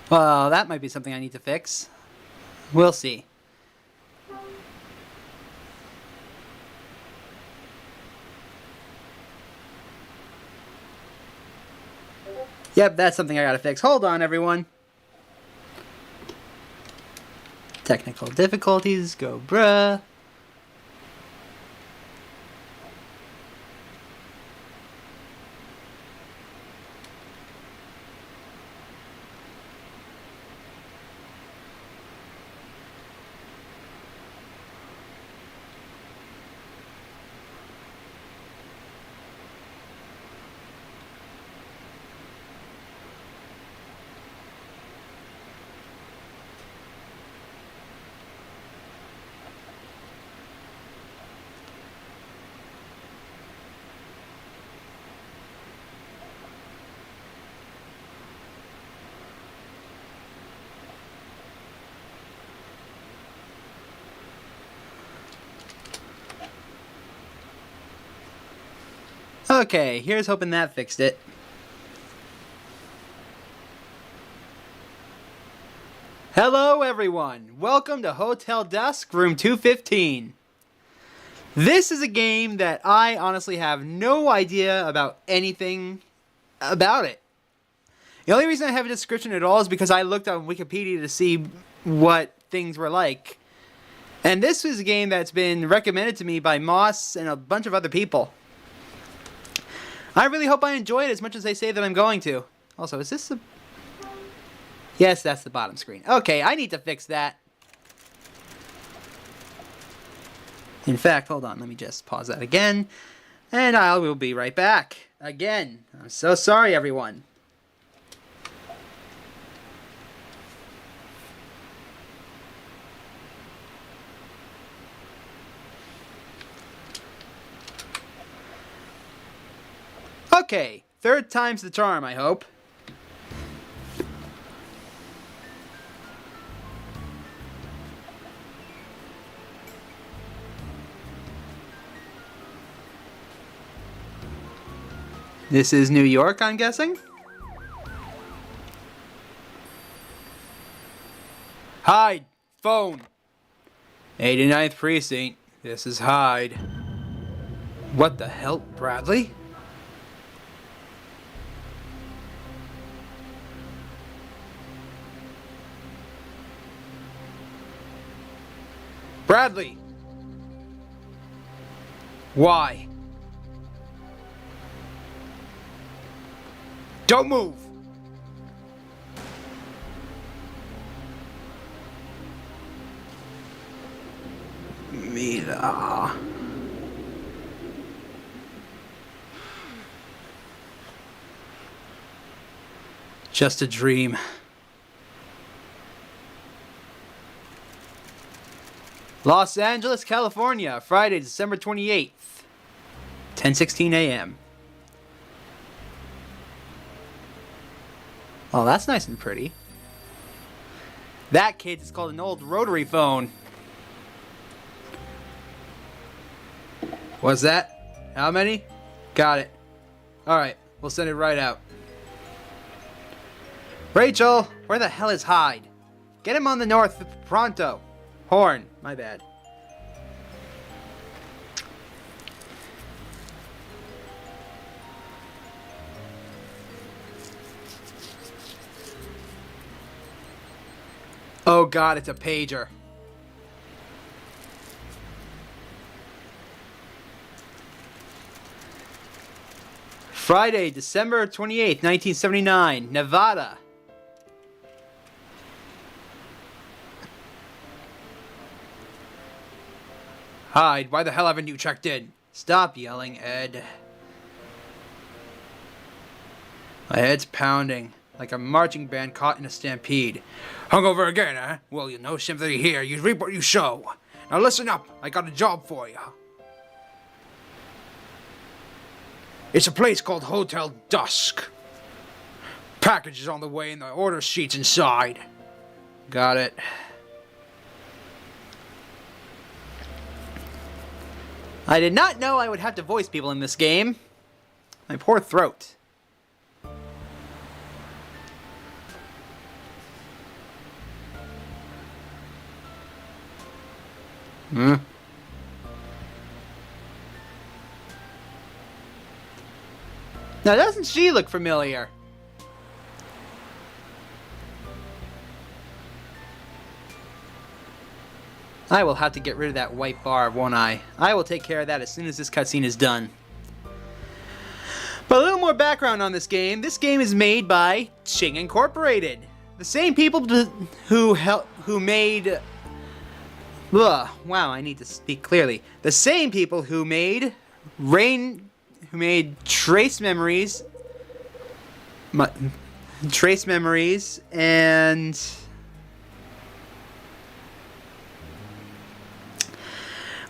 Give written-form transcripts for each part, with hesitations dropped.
Well, that might be something I need to fix. We'll see. Yep, that's something I gotta fix. Hold on, everyone. Technical difficulties, go bruh. Okay, here's hoping that fixed it. Hello everyone! Welcome to Hotel Dusk, room 215. This is a game that I honestly have no idea about anything about it. The only reason I have a description at all is because I looked on Wikipedia to see what things were like. And this is a game that's been recommended to me by Moss and a bunch of other people. I really hope I enjoy it as much as they say that I'm going to. Also, is this the... Yes, that's the bottom screen. Okay, I need to fix that. In fact, hold on, let me just pause that again. And I will be right back. Again, I'm so sorry, everyone. Okay, third time's the charm, I hope. This is New York, I'm guessing? Hyde, phone. 89th Precinct, this is Hyde. What the hell, Bradley? Bradley! Why? Don't move! Mila. Just a dream. Los Angeles, California, Friday, December 28th, 10:16 a.m. Oh, that's nice and pretty. That, kids, is called an old rotary phone. What's that? How many? Got it. Alright, we'll send it right out. Rachel, where the hell is Hyde? Get him on the north pronto. Horn, my bad. Oh god, it's a pager. Friday, December 28th, 1979, Nevada. Hyde, why the hell haven't you checked in? Stop yelling, Ed. My head's pounding, like a marching band caught in a stampede. Hungover again, eh? Well, you know sympathy here. You reap what you sow. Now listen up, I got a job for you. It's a place called Hotel Dusk. Package is on the way and the order sheet's inside. Got it. I did not know I would have to voice people in this game. My poor throat. Hmm. Now, doesn't she look familiar? I will have to get rid of that white bar, won't I? I will take care of that as soon as this cutscene is done. But a little more background on this game. This game is made by Ching Incorporated. The same people who made... Ugh, wow, I need to speak clearly. The same people who made Trace Memories... Trace Memories and...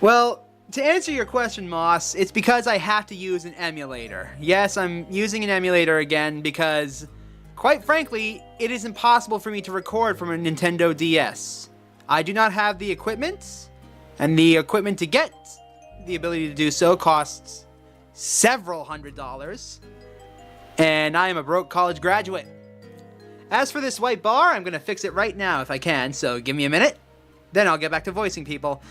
Well, to answer your question, Moss, it's because I have to use an emulator. Yes, I'm using an emulator again because, quite frankly, it is impossible for me to record from a Nintendo DS. I do not have the equipment, and the equipment to get the ability to do so costs several $100s, and I am a broke college graduate. As for this white bar, I'm going to fix it right now if I can, so give me a minute, then I'll get back to voicing people.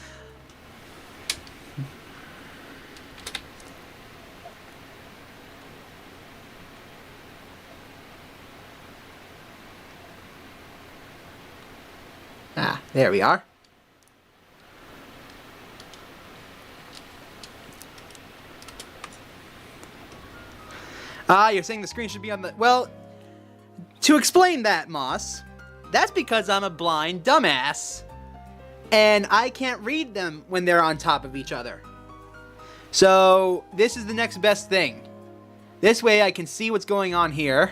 Ah, there we are. Ah, you're saying the screen should be on the... Well, to explain that, Moss, that's because I'm a blind dumbass. And I can't read them when they're on top of each other. So, this is the next best thing. This way I can see what's going on here.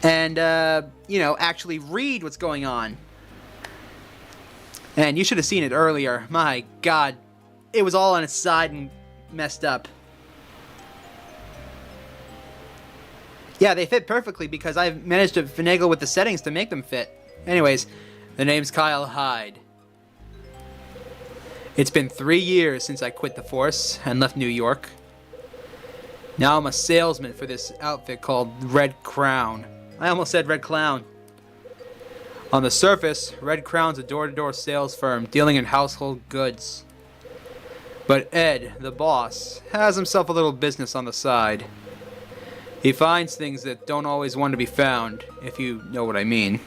And, you know, actually read what's going on. And you should have seen it earlier. My God. It was all on its side and messed up. Yeah, they fit perfectly because I've managed to finagle with the settings to make them fit. Anyways, the name's Kyle Hyde. It's been 3 years since I quit the force and left New York. Now I'm a salesman for this outfit called Red Crown. I almost said Red Clown. On the surface, Red Crown's a door-to-door sales firm dealing in household goods. But Ed, the boss, has himself a little business on the side. He finds things that don't always want to be found, if you know what I mean.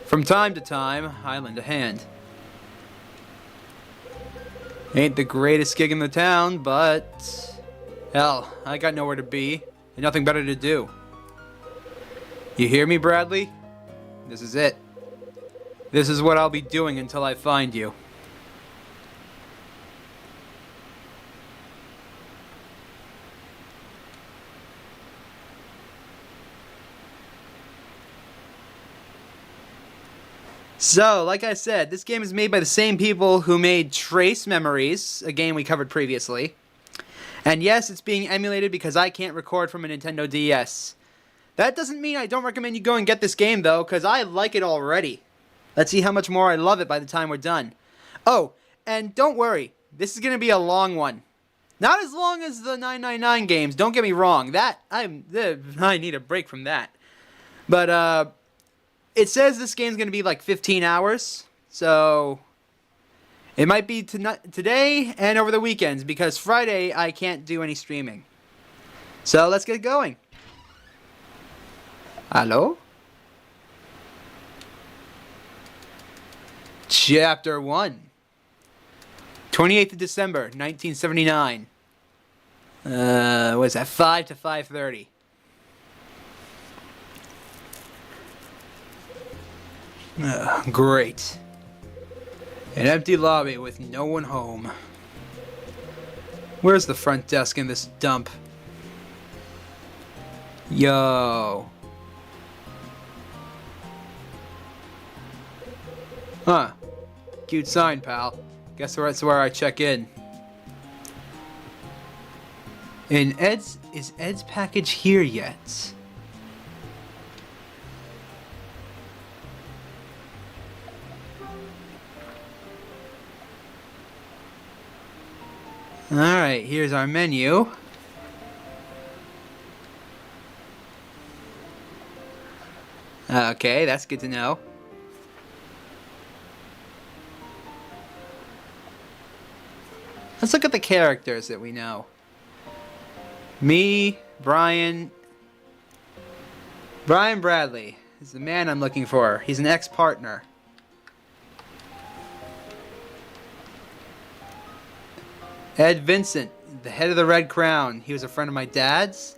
From time to time, I lend a hand. Ain't the greatest gig in the town, but... hell, I got nowhere to be, and nothing better to do. You hear me, Bradley? This is it. This is what I'll be doing until I find you. So, like I said, this game is made by the same people who made Trace Memories, a game we covered previously. And yes, it's being emulated because I can't record from a Nintendo DS. That doesn't mean I don't recommend you go and get this game, though, because I like it already. Let's see how much more I love it by the time we're done. Oh, and don't worry, this is going to be a long one. Not as long as the 999 games, don't get me wrong. I need a break from that. But, it says this game's going to be like 15 hours, so it might be today and over the weekends, because Friday I can't do any streaming. So let's get going. Hello? Chapter 1. 28th of December, 1979. What is that, 5 to 5:30. Great. An empty lobby with no one home. Where's the front desk in this dump? Yo. Huh. Cute sign, pal. Guess that's where I check in. Is Ed's package here yet? Alright, here's our menu. Okay, that's good to know. Let's look at the characters that we know. Me, Brian Bradley is the man I'm looking for. He's an ex-partner. Ed Vincent, the head of the Red Crown. He was a friend of my dad's.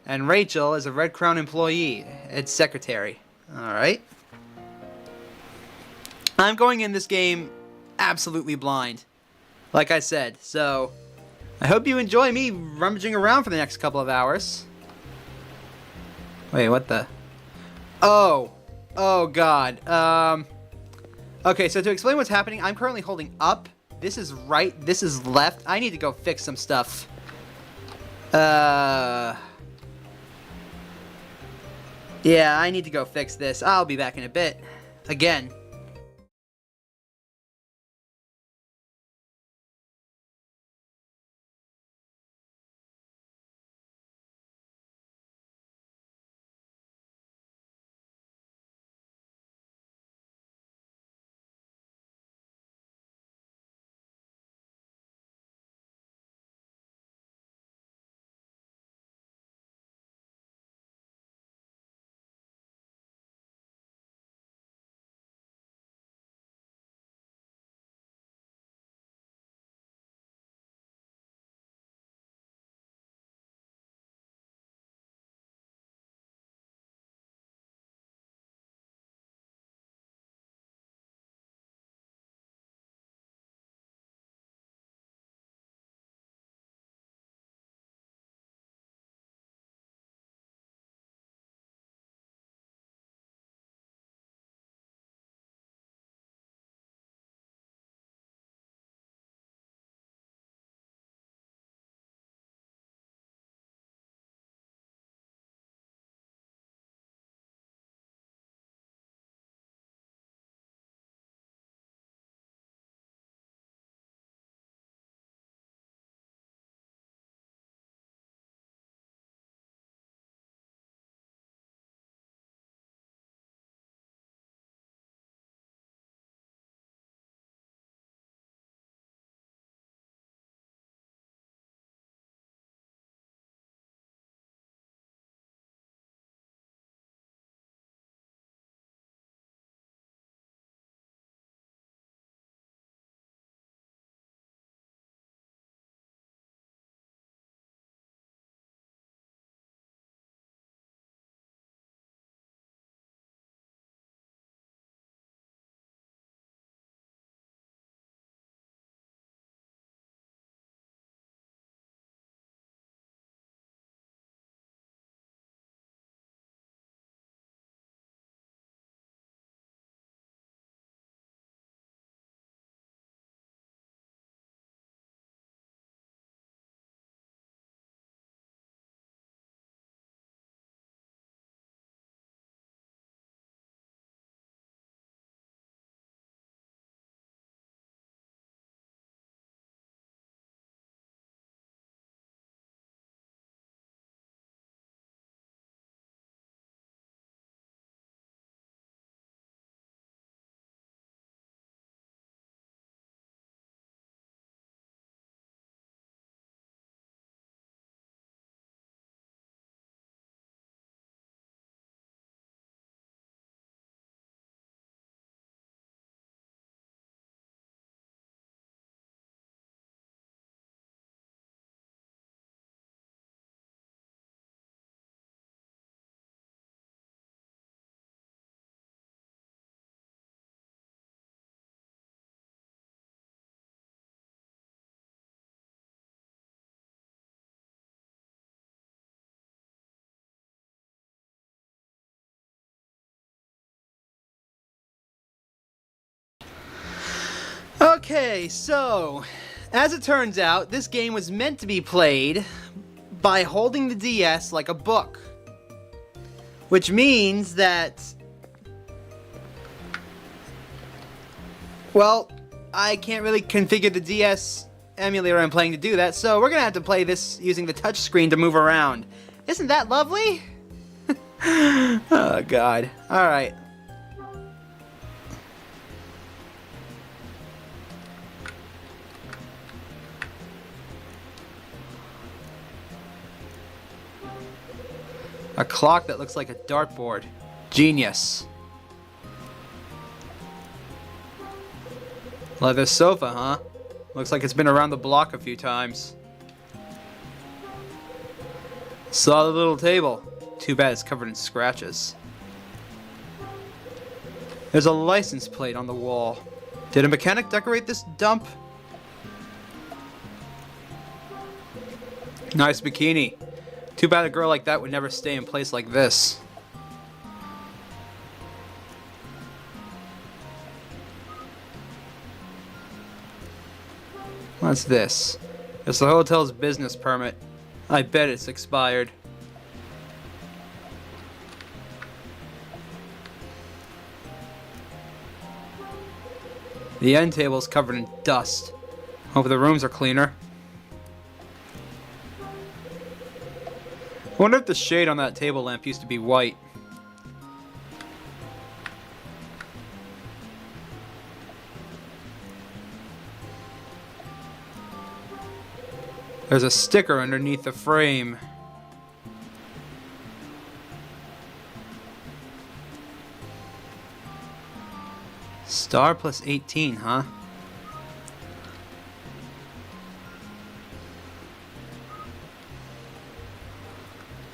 And Rachel is a Red Crown employee, Ed's secretary. Alright. I'm going in this game absolutely blind, like I said. So, I hope you enjoy me rummaging around for the next couple of hours. Wait, what the? Oh God. Okay, so to explain what's happening, I'm currently holding up. This is right, this is left. I need to go fix some stuff. Yeah, I need to go fix this. I'll be back in a bit. Again. Okay, so, as it turns out, this game was meant to be played by holding the DS like a book. Which means that, well, I can't really configure the DS emulator I'm playing to do that, so we're gonna have to play this using the touchscreen to move around. Isn't that lovely? Oh, God. Alright. A clock that looks like a dartboard. Genius. Leather sofa, huh? Looks like it's been around the block a few times. Solid little table. Too bad it's covered in scratches. There's a license plate on the wall. Did a mechanic decorate this dump? Nice bikini. Too bad a girl like that would never stay in a place like this. What's this? It's the hotel's business permit. I bet it's expired. The end table's covered in dust. Hope the rooms are cleaner. I wonder if the shade on that table lamp used to be white. There's a sticker underneath the frame. Star plus 18, huh?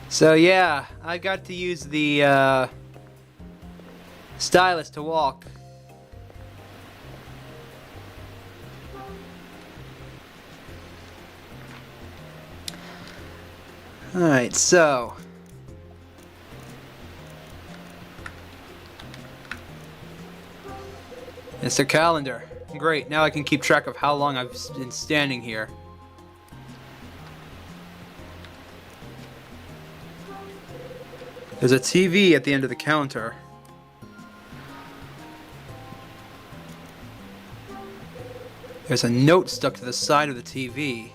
So yeah, I got to use the stylus to walk. Alright, so it's a calendar. Great, now I can keep track of how long I've been standing here. There's a TV at the end of the counter. There's a note stuck to the side of the TV.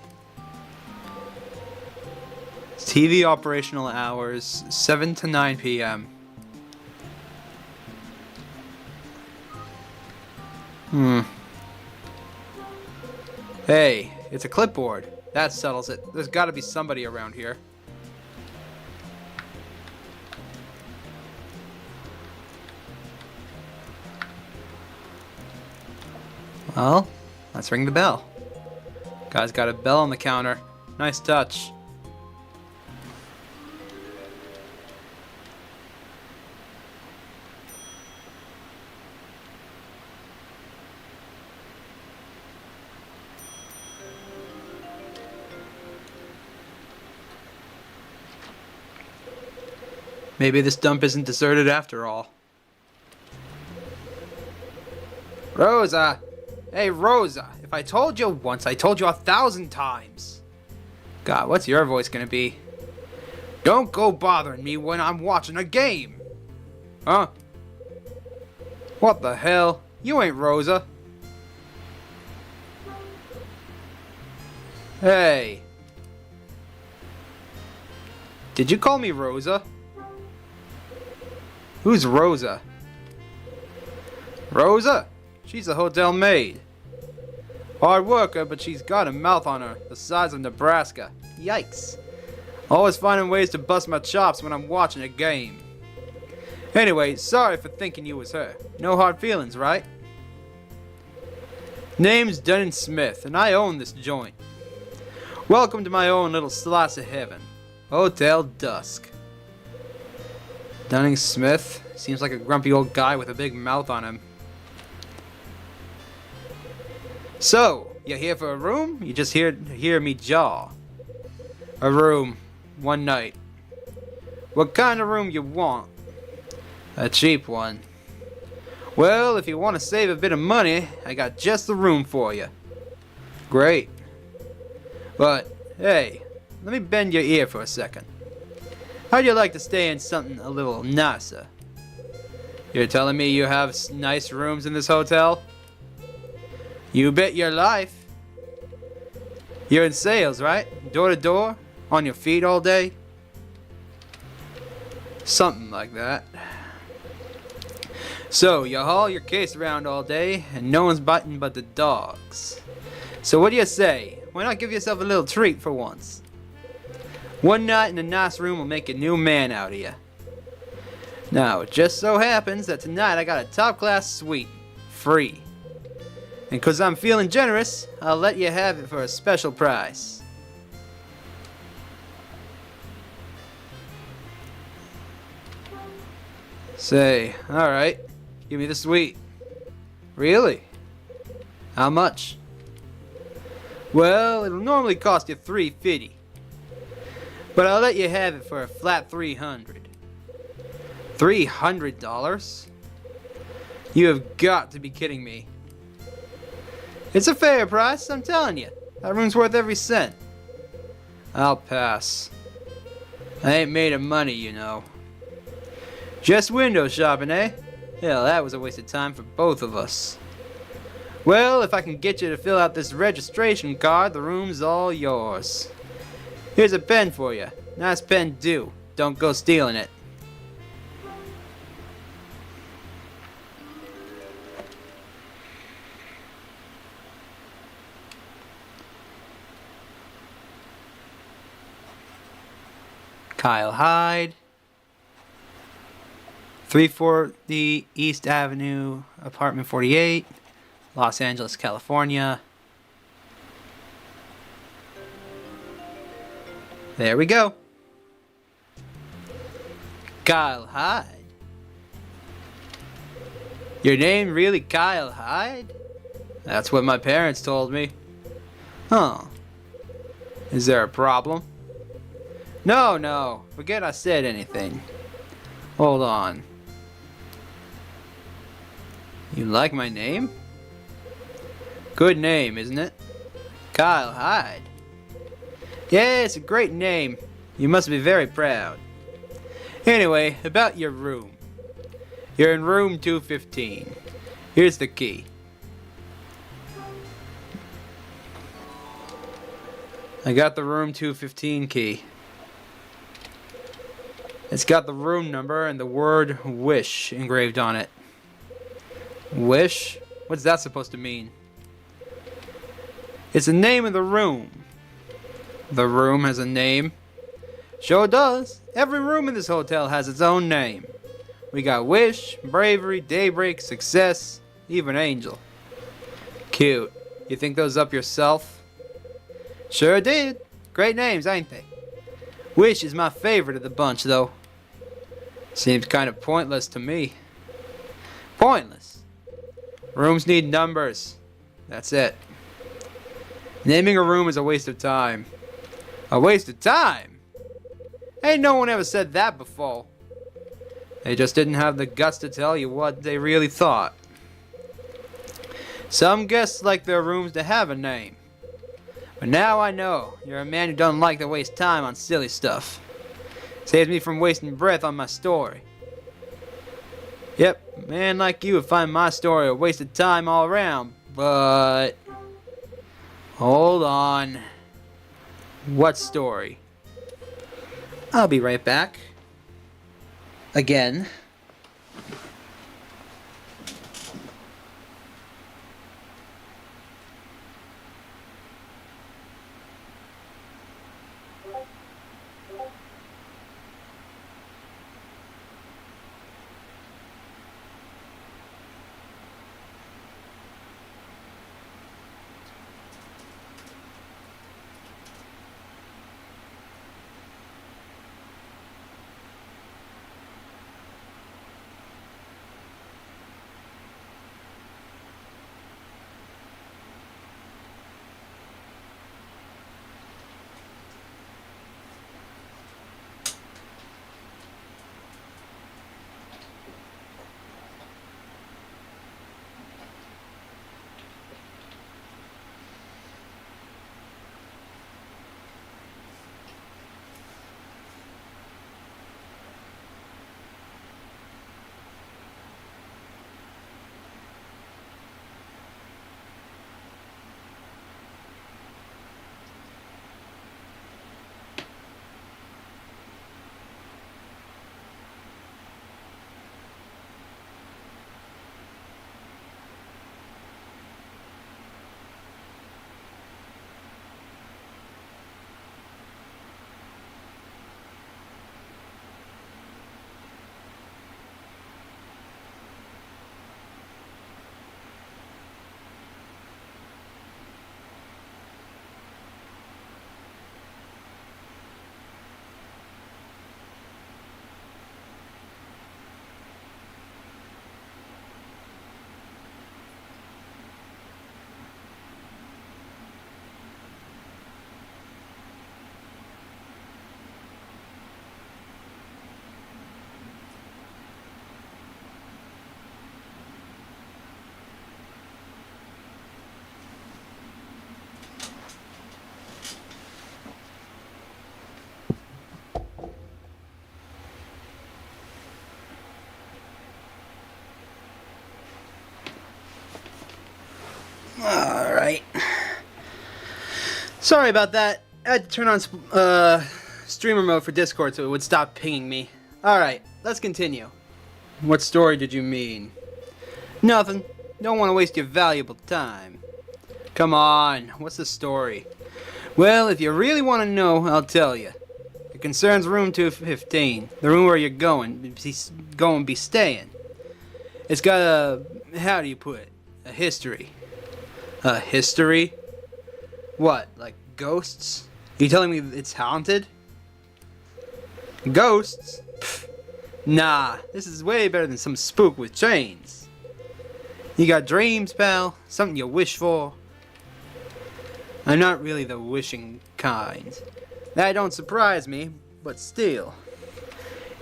TV operational hours, 7 to 9 p.m. Hey, it's a clipboard. That settles it. There's got to be somebody around here. Well, let's ring the bell. Guy's got a bell on the counter. Nice touch. Maybe this dump isn't deserted after all. Rosa! Hey, Rosa! If I told you once, I told you 1,000 times! God, what's your voice gonna be? Don't go bothering me when I'm watching a game! Huh? What the hell? You ain't Rosa. Hey. Did you call me Rosa? Who's Rosa? Rosa? She's a hotel maid. Hard worker, but she's got a mouth on her the size of Nebraska. Yikes. Always finding ways to bust my chops when I'm watching a game. Anyway, sorry for thinking you was her. No hard feelings, right? Name's Dunn & Smith, and I own this joint. Welcome to my own little slice of heaven. Hotel Dusk. Dunning Smith seems like a grumpy old guy with a big mouth on him. So, you here for a room? You just hear me jaw. A room, one night. What kind of room you want? A cheap one. Well, if you want to save a bit of money, I got just the room for you. Great. But, hey, let me bend your ear for a second. How'd you like to stay in something a little nicer? You're telling me you have nice rooms in this hotel? You bet your life. You're in sales, right? Door to door? On your feet all day? Something like that. So, you haul your case around all day, and no one's biting but the dogs. So what do you say? Why not give yourself a little treat for once? One night in a nice room will make a new man out of you. Now, it just so happens that tonight I got a top-class suite. Free. And 'cause I'm feeling generous, I'll let you have it for a special price. Say, alright, give me the suite. Really? How much? Well, it'll normally cost you $350. But I'll let you have it for a flat $300. $300? You have got to be kidding me. It's a fair price, I'm telling you. That room's worth every cent. I'll pass. I ain't made of money, you know. Just window shopping, eh? Hell, that was a waste of time for both of us. Well, if I can get you to fill out this registration card, the room's all yours. Here's a pen for you. Nice pen too. Don't go stealing it. Kyle Hyde, 340 East Avenue, apartment 48, Los Angeles, California. There we go. Kyle Hyde. Your name really Kyle Hyde? That's what my parents told me. Huh. Is there a problem? No. Forget I said anything. Hold on. You like my name? Good name, isn't it? Kyle Hyde. Yeah, it's a great name. You must be very proud. Anyway, about your room. You're in room 215. Here's the key. I got the room 215 key. It's got the room number and the word wish engraved on it. Wish? What's that supposed to mean? It's the name of the room. The room has a name? Sure does. Every room in this hotel has its own name. We got Wish, Bravery, Daybreak, Success, even Angel. Cute. You think those up yourself? Sure did. Great names, ain't they? Wish is my favorite of the bunch, though. Seems kind of pointless to me. Pointless? Rooms need numbers. That's it. Naming a room is a waste of time. A waste of time? Ain't no one ever said that before. They just didn't have the guts to tell you what they really thought. Some guests like their rooms to have a name. But now I know you're a man who doesn't like to waste time on silly stuff. Saves me from wasting breath on my story. Yep, a man like you would find my story a waste of time all around, but... Hold on. What story? I'll be right back. Again. Sorry about that. I had to turn on streamer mode for Discord so it would stop pinging me. Alright, let's continue. What story did you mean? Nothing. Don't want to waste your valuable time. Come on, what's the story? Well, if you really want to know, I'll tell you. It concerns room 215, the room where you're going be staying. It's got a, how do you put it, a history. A history? What, like ghosts? You telling me it's haunted? Ghosts? Pfft. Nah, this is way better than some spook with chains. You got dreams, pal? Something you wish for? I'm not really the wishing kind. That don't surprise me, but still.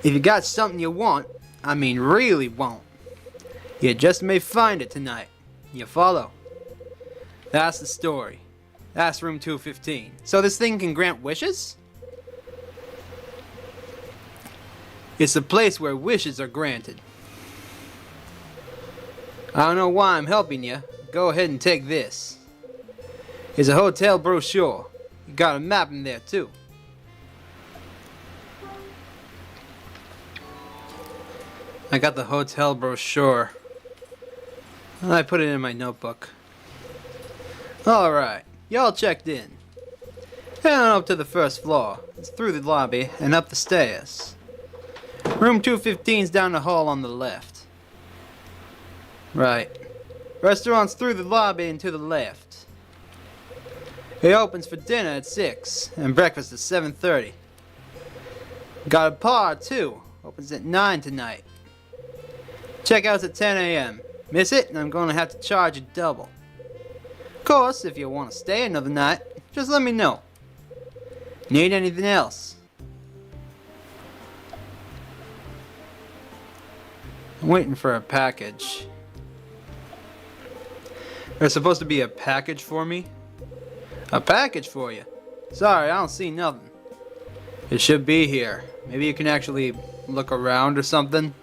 If you got something you want, I mean really want, you just may find it tonight. You follow? That's the story. That's room 215. So this thing can grant wishes? It's a place where wishes are granted. I don't know why I'm helping you. Go ahead and take this. It's a hotel brochure. You got a map in there too. I got the hotel brochure. I put it in my notebook. Alright, y'all checked in. Head on up to the first floor. It's through the lobby and up the stairs. Room 215's down the hall on the left. Right. Restaurant's through the lobby and to the left. It opens for dinner at 6 and breakfast at 7:30. Got a bar too. Opens at 9 tonight. Checkout's at 10 a.m. Miss it and I'm going to have to charge you double. Of course, if you want to stay another night, just let me know. Need anything else? I'm waiting for a package. There's supposed to be a package for me? A package for you? Sorry, I don't see nothing. It should be here. Maybe you can actually look around or something.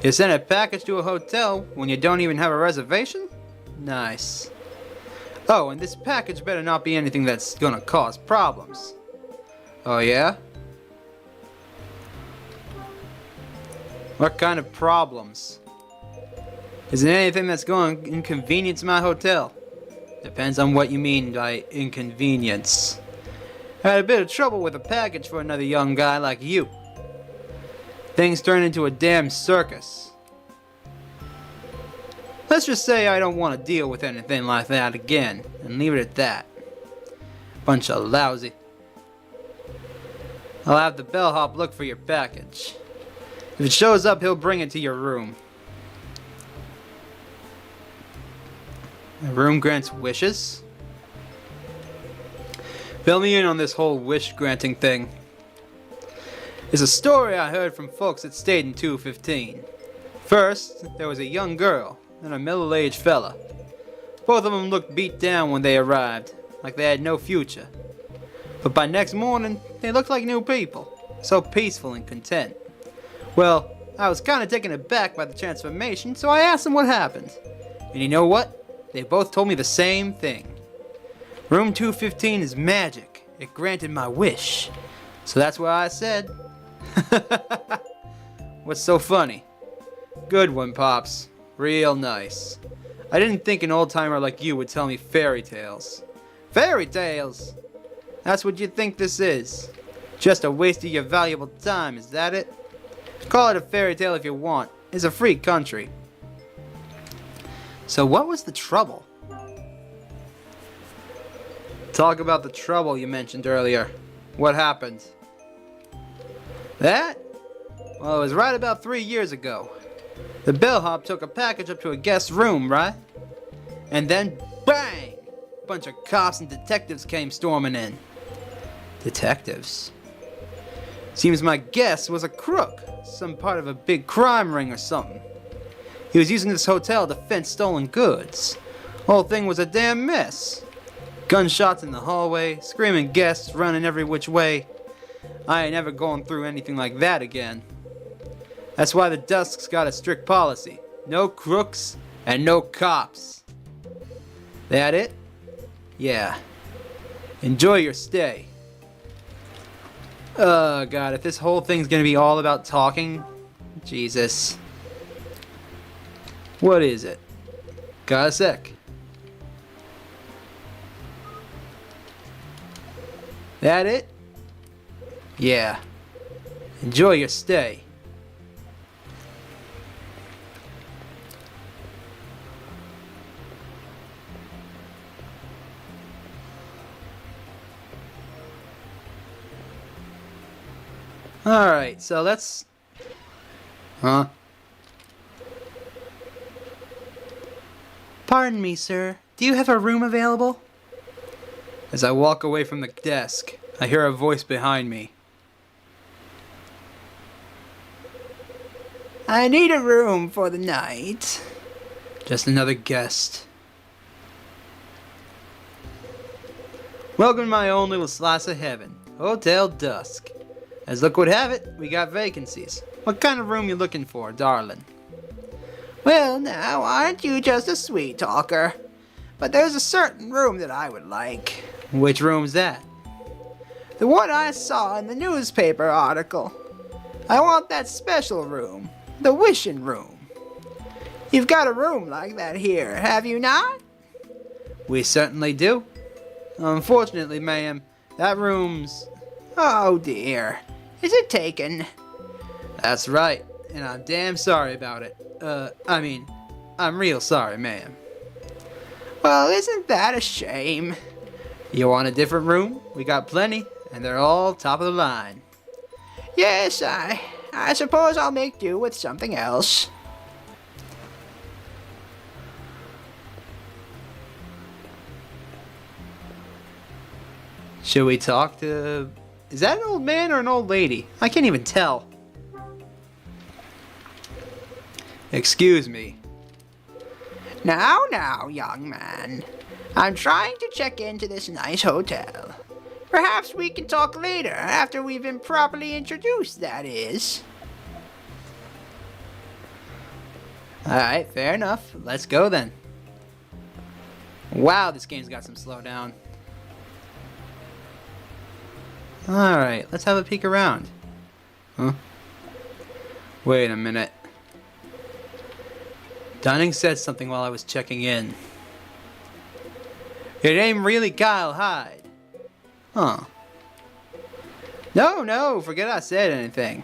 You sent a package to a hotel when you don't even have a reservation? Nice. Oh, and this package better not be anything that's gonna cause problems. Oh yeah? What kind of problems? Is it anything that's going to inconvenience my hotel? Depends on what you mean by inconvenience. I had a bit of trouble with a package for another young guy like you. Things turned into a damn circus. Let's just say I don't want to deal with anything like that again, and leave it at that. Bunch of lousy. I'll have the bellhop look for your package. If it shows up, he'll bring it to your room. The room grants wishes? Fill me in on this whole wish granting thing. It's a story I heard from folks that stayed in 215. First, there was a young girl and a middle-aged fella. Both of them looked beat down when they arrived, like they had no future. But by next morning, they looked like new people, so peaceful and content. Well, I was kind of taken aback by the transformation, so I asked them what happened. And you know what? They both told me the same thing. Room 215 is magic. It granted my wish. So that's what I said. What's so funny? Good one, Pops. Real nice. I didn't think an old-timer like you would tell me fairy tales. Fairy tales? That's what you think this is? Just a waste of your valuable time, is that it? Call it a fairy tale if you want. It's a free country. So what was the trouble? Talk about the trouble you mentioned earlier. What happened? That? Well, it was right about 3 years ago. The bellhop took a package up to a guest's room, right? And then, bang! A bunch of cops and detectives came storming in. Detectives? Seems my guest was a crook. Some part of a big crime ring or something. He was using this hotel to fence stolen goods. Whole thing was a damn mess. Gunshots in the hallway, screaming guests running every which way. I ain't never going through anything like that again. That's why the Dusk's got a strict policy. No crooks and no cops. That it? Yeah. Enjoy your stay. Oh god, if this whole thing's gonna be all about talking, Jesus. What is it? Got a sec. That it? Yeah. Enjoy your stay. Alright, so let's... Huh? Pardon me, sir. Do you have a room available? As I walk away from the desk, I hear a voice behind me. I need a room for the night. Just another guest. Welcome to my own little slice of heaven, Hotel Dusk. As luck would have it, we got vacancies. What kind of room you looking for, darling? Well, now, aren't you just a sweet talker? But there's a certain room that I would like. Which room's that? The one I saw in the newspaper article. I want that special room. The wishing room. You've got a room like that here, have you not? We certainly do. Unfortunately, ma'am, that room's... Oh dear. Is it taken? That's right, and I'm damn sorry about it. I'm real sorry, ma'am. Well, isn't that a shame? You want a different room? We got plenty, and they're all top of the line. Yes, I suppose I'll make do with something else. Should we talk to... Is that an old man or an old lady? I can't even tell. Excuse me. Now, young man. I'm trying to check into this nice hotel. Perhaps we can talk later, after we've been properly introduced, that is. Alright, fair enough. Let's go then. Wow, this game's got some slowdown. Alright, let's have a peek around. Huh? Wait a minute. Dunning said something while I was checking in. Your name really Kyle Hyde. Huh. No, forget I said anything.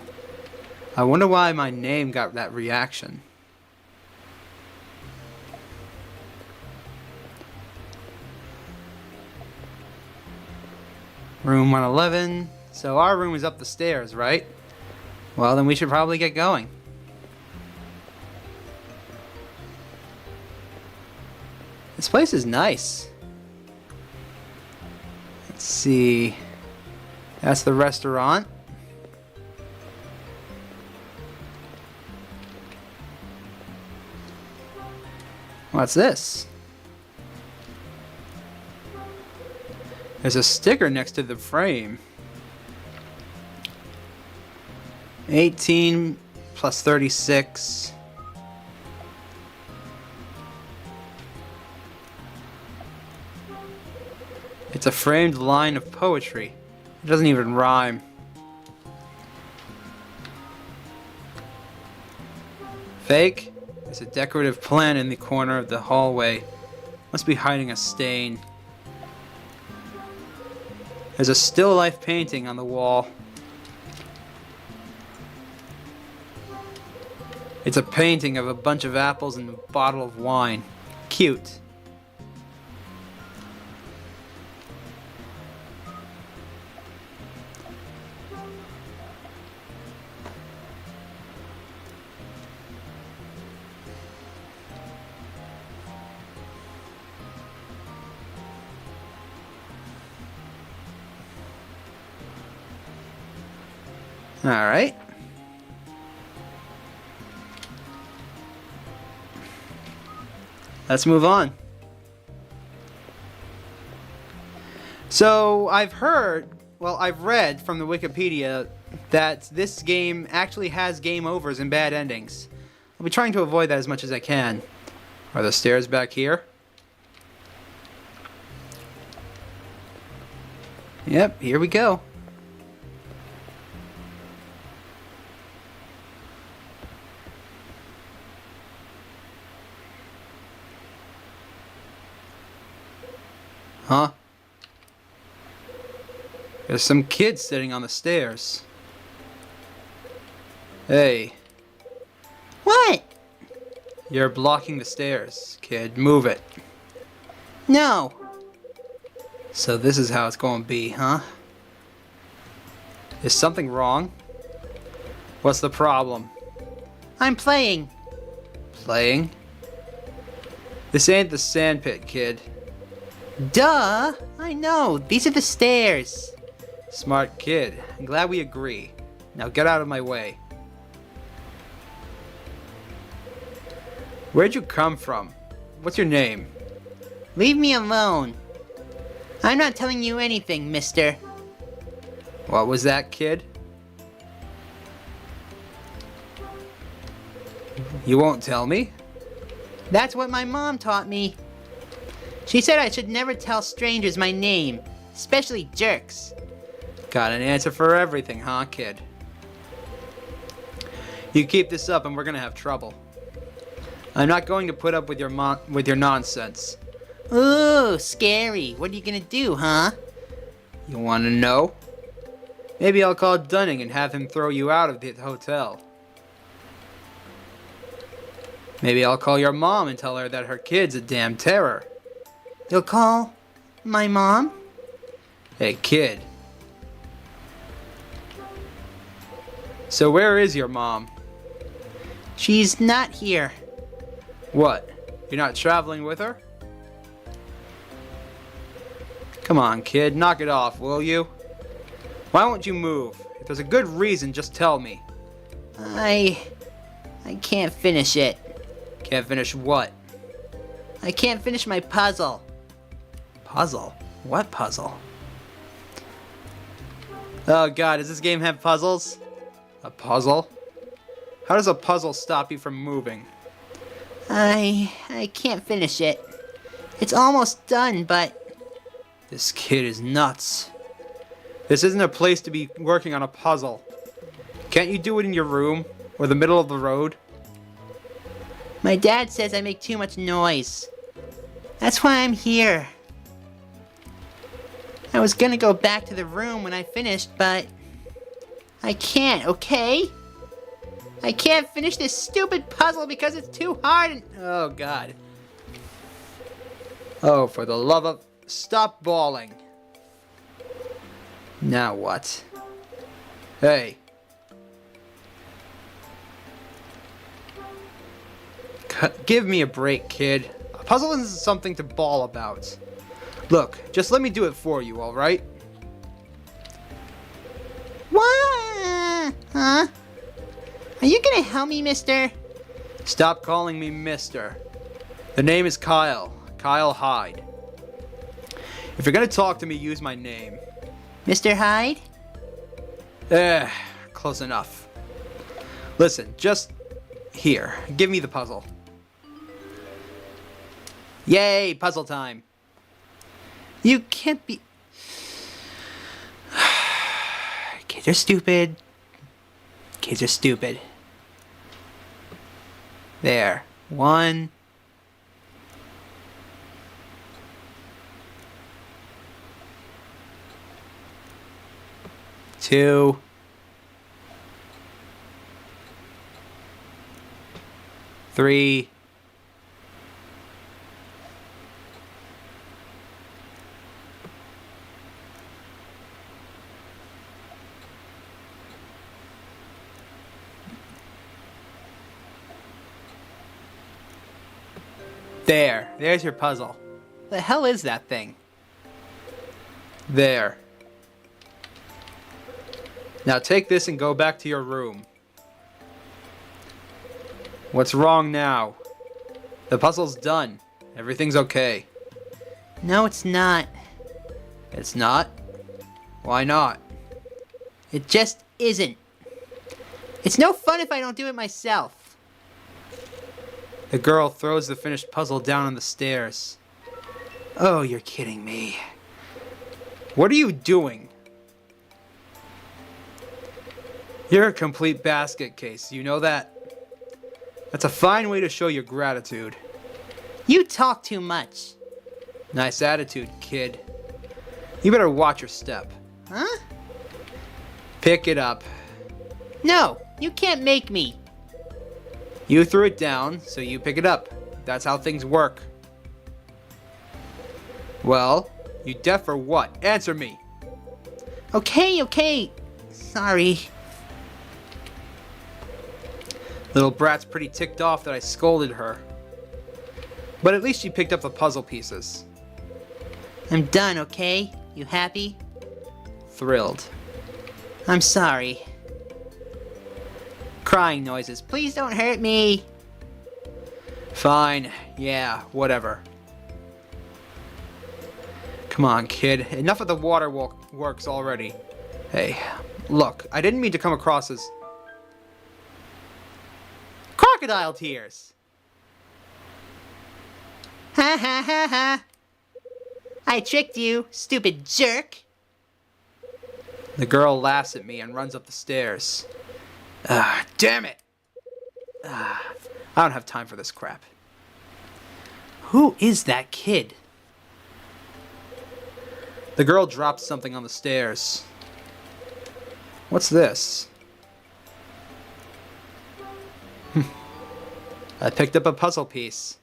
I wonder why my name got that reaction. Room 111. So our room is up the stairs, right? Well, then we should probably get going. This place is nice. Let's see. That's the restaurant. What's this? There's a sticker next to the frame. 18 plus 36. It's a framed line of poetry. It doesn't even rhyme. Fake? There's a decorative plant in the corner of the hallway. Must be hiding a stain. There's a still life painting on the wall. It's a painting of a bunch of apples and a bottle of wine. Cute. Alright. Let's move on. So, I've read from the Wikipedia that this game actually has game overs and bad endings. I'll be trying to avoid that as much as I can. Are the stairs back here? Yep, here we go. Huh? There's some kid sitting on the stairs. Hey. What? You're blocking the stairs, kid. Move it. No. So this is how it's going to be, huh? Is something wrong? What's the problem? I'm playing. Playing? This ain't the sandpit, kid. Duh. I know. These are the stairs. Smart kid. I'm glad we agree. Now get out of my way. Where'd you come from? What's your name? Leave me alone. I'm not telling you anything, mister. What was that, kid? You won't tell me? That's what my mom taught me. She said I should never tell strangers my name, especially jerks. Got an answer for everything, huh, kid? You keep this up and we're gonna have trouble. I'm not going to put up with your nonsense. Ooh, scary. What are you gonna do, huh? You want to know? Maybe I'll call Dunning and have him throw you out of the hotel. Maybe I'll call your mom and tell her that her kid's a damn terror. You'll call my mom? Hey, kid. So where is your mom? She's not here. What? You're not traveling with her? Come on, kid. Knock it off, will you? Why won't you move? If there's a good reason, just tell me. I can't finish it. Can't finish what? I can't finish my puzzle. Puzzle? What puzzle? Oh god, does this game have puzzles? A puzzle? How does a puzzle stop you from moving? I can't finish it. It's almost done, but... This kid is nuts. This isn't a place to be working on a puzzle. Can't you do it in your room? Or the middle of the road? My dad says I make too much noise. That's why I'm here. I was gonna go back to the room when I finished, but... I can't, okay? I can't finish this stupid puzzle because it's too hard and... Oh god. Oh, for the love of... Stop bawling. Now what? Hey. Give me a break, kid. A puzzle isn't something to bawl about. Look, just let me do it for you, alright? What? Huh? Are you gonna help me, mister? Stop calling me mister. The name is Kyle. Kyle Hyde. If you're gonna talk to me, use my name. Mr. Hyde? Close enough. Listen, just... Here, give me the puzzle. Yay, puzzle time. You can't be... Kids are stupid. Kids are stupid. There. 1... 2... 3... There's your puzzle. The hell is that thing? There. Now take this and go back to your room. What's wrong now? The puzzle's done. Everything's okay. No, it's not. It's not? Why not? It just isn't. It's no fun if I don't do it myself. The girl throws the finished puzzle down on the stairs. Oh, you're kidding me. What are you doing? You're a complete basket case, you know that? That's a fine way to show your gratitude. You talk too much. Nice attitude, kid. You better watch your step. Huh? Pick it up. No, you can't make me. You threw it down, so you pick it up. That's how things work. Well, you deaf or what? Answer me. Okay. Sorry. Little brat's pretty ticked off that I scolded her. But at least she picked up the puzzle pieces. I'm done, okay? You happy? Thrilled. I'm sorry. Crying noises. Please don't hurt me. Fine. Yeah, whatever. Come on, kid. Enough of the water works already. Hey, look, I didn't mean to come across as... Crocodile tears. Ha ha ha ha. I tricked you, stupid jerk. The girl laughs at me and runs up the stairs. Ah, damn it! I don't have time for this crap. Who is that kid? The girl drops something on the stairs. What's this? I picked up a puzzle piece.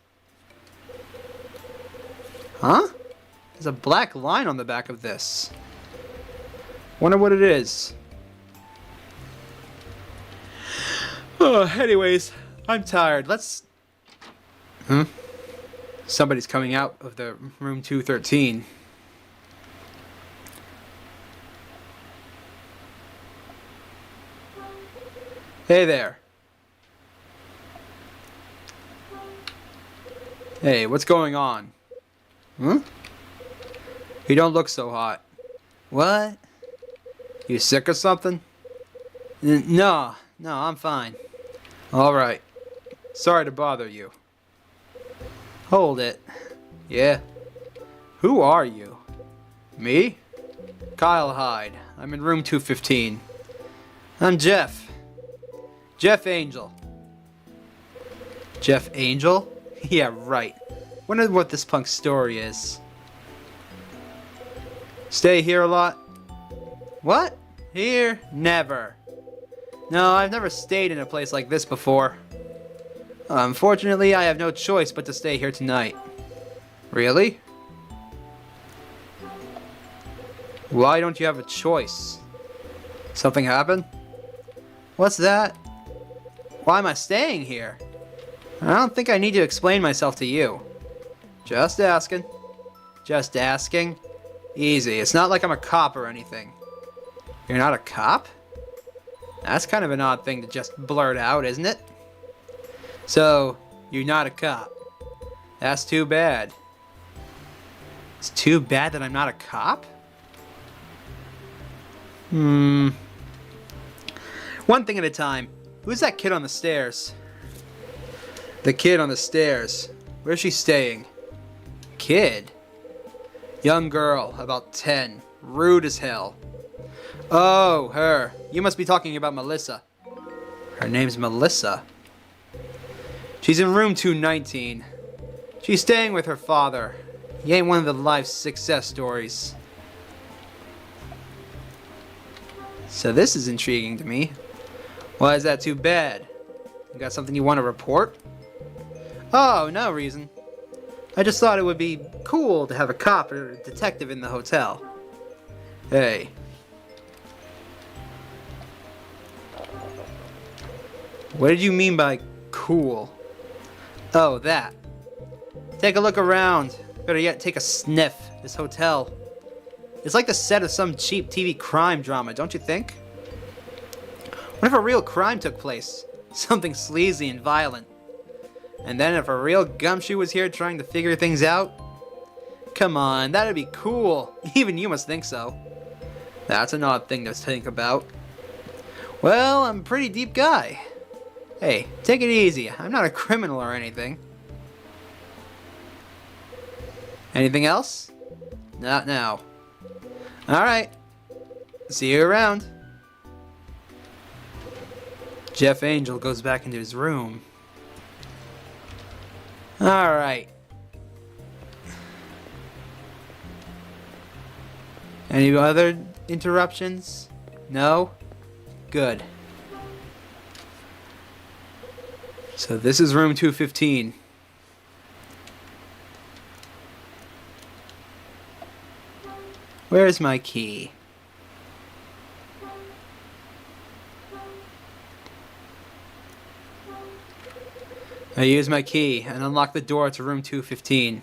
Huh? There's a black line on the back of this. Wonder what it is. Anyways, I'm tired. Let's... Somebody's coming out of the room 213. Hey there. Hey, what's going on? You don't look so hot. What? You sick or something? No, I'm fine. Alright. Sorry to bother you. Hold it. Yeah? Who are you? Me? Kyle Hyde. I'm in room 215. I'm Jeff. Jeff Angel. Jeff Angel? Yeah, right. Wonder what this punk's story is. Stay here a lot? What? Here? Never. No, I've never stayed in a place like this before. Unfortunately, I have no choice but to stay here tonight. Really? Why don't you have a choice? Something happened? What's that? Why am I staying here? I don't think I need to explain myself to you. Just asking. Just asking. Easy. It's not like I'm a cop or anything. You're not a cop? That's kind of an odd thing to just blurt out, isn't it? So, you're not a cop. That's too bad. It's too bad that I'm not a cop? One thing at a time. Who's that kid on the stairs? The kid on the stairs. Where's she staying? Kid? Young girl, about 10. Rude as hell. Oh, her. You must be talking about Melissa. Her name's Melissa. She's in room 219. She's staying with her father. He ain't one of the life success stories. So this is intriguing to me. Why is that too bad? You got something you want to report? Oh, no reason. I just thought it would be cool to have a cop or a detective in the hotel. Hey. What did you mean by cool? Oh, that. Take a look around. Better yet, take a sniff. This hotel. It's like the set of some cheap TV crime drama, don't you think? What if a real crime took place? Something sleazy and violent. And then if a real gumshoe was here trying to figure things out? Come on, that'd be cool. Even you must think so. That's an odd thing to think about. Well, I'm a pretty deep guy. Hey, take it easy. I'm not a criminal or anything. Anything else? Not now. Alright. See you around. Jeff Angel goes back into his room. Alright. Any other interruptions? No? Good. So this is room 215. Where's my key? I use my key and unlock the door to room 215.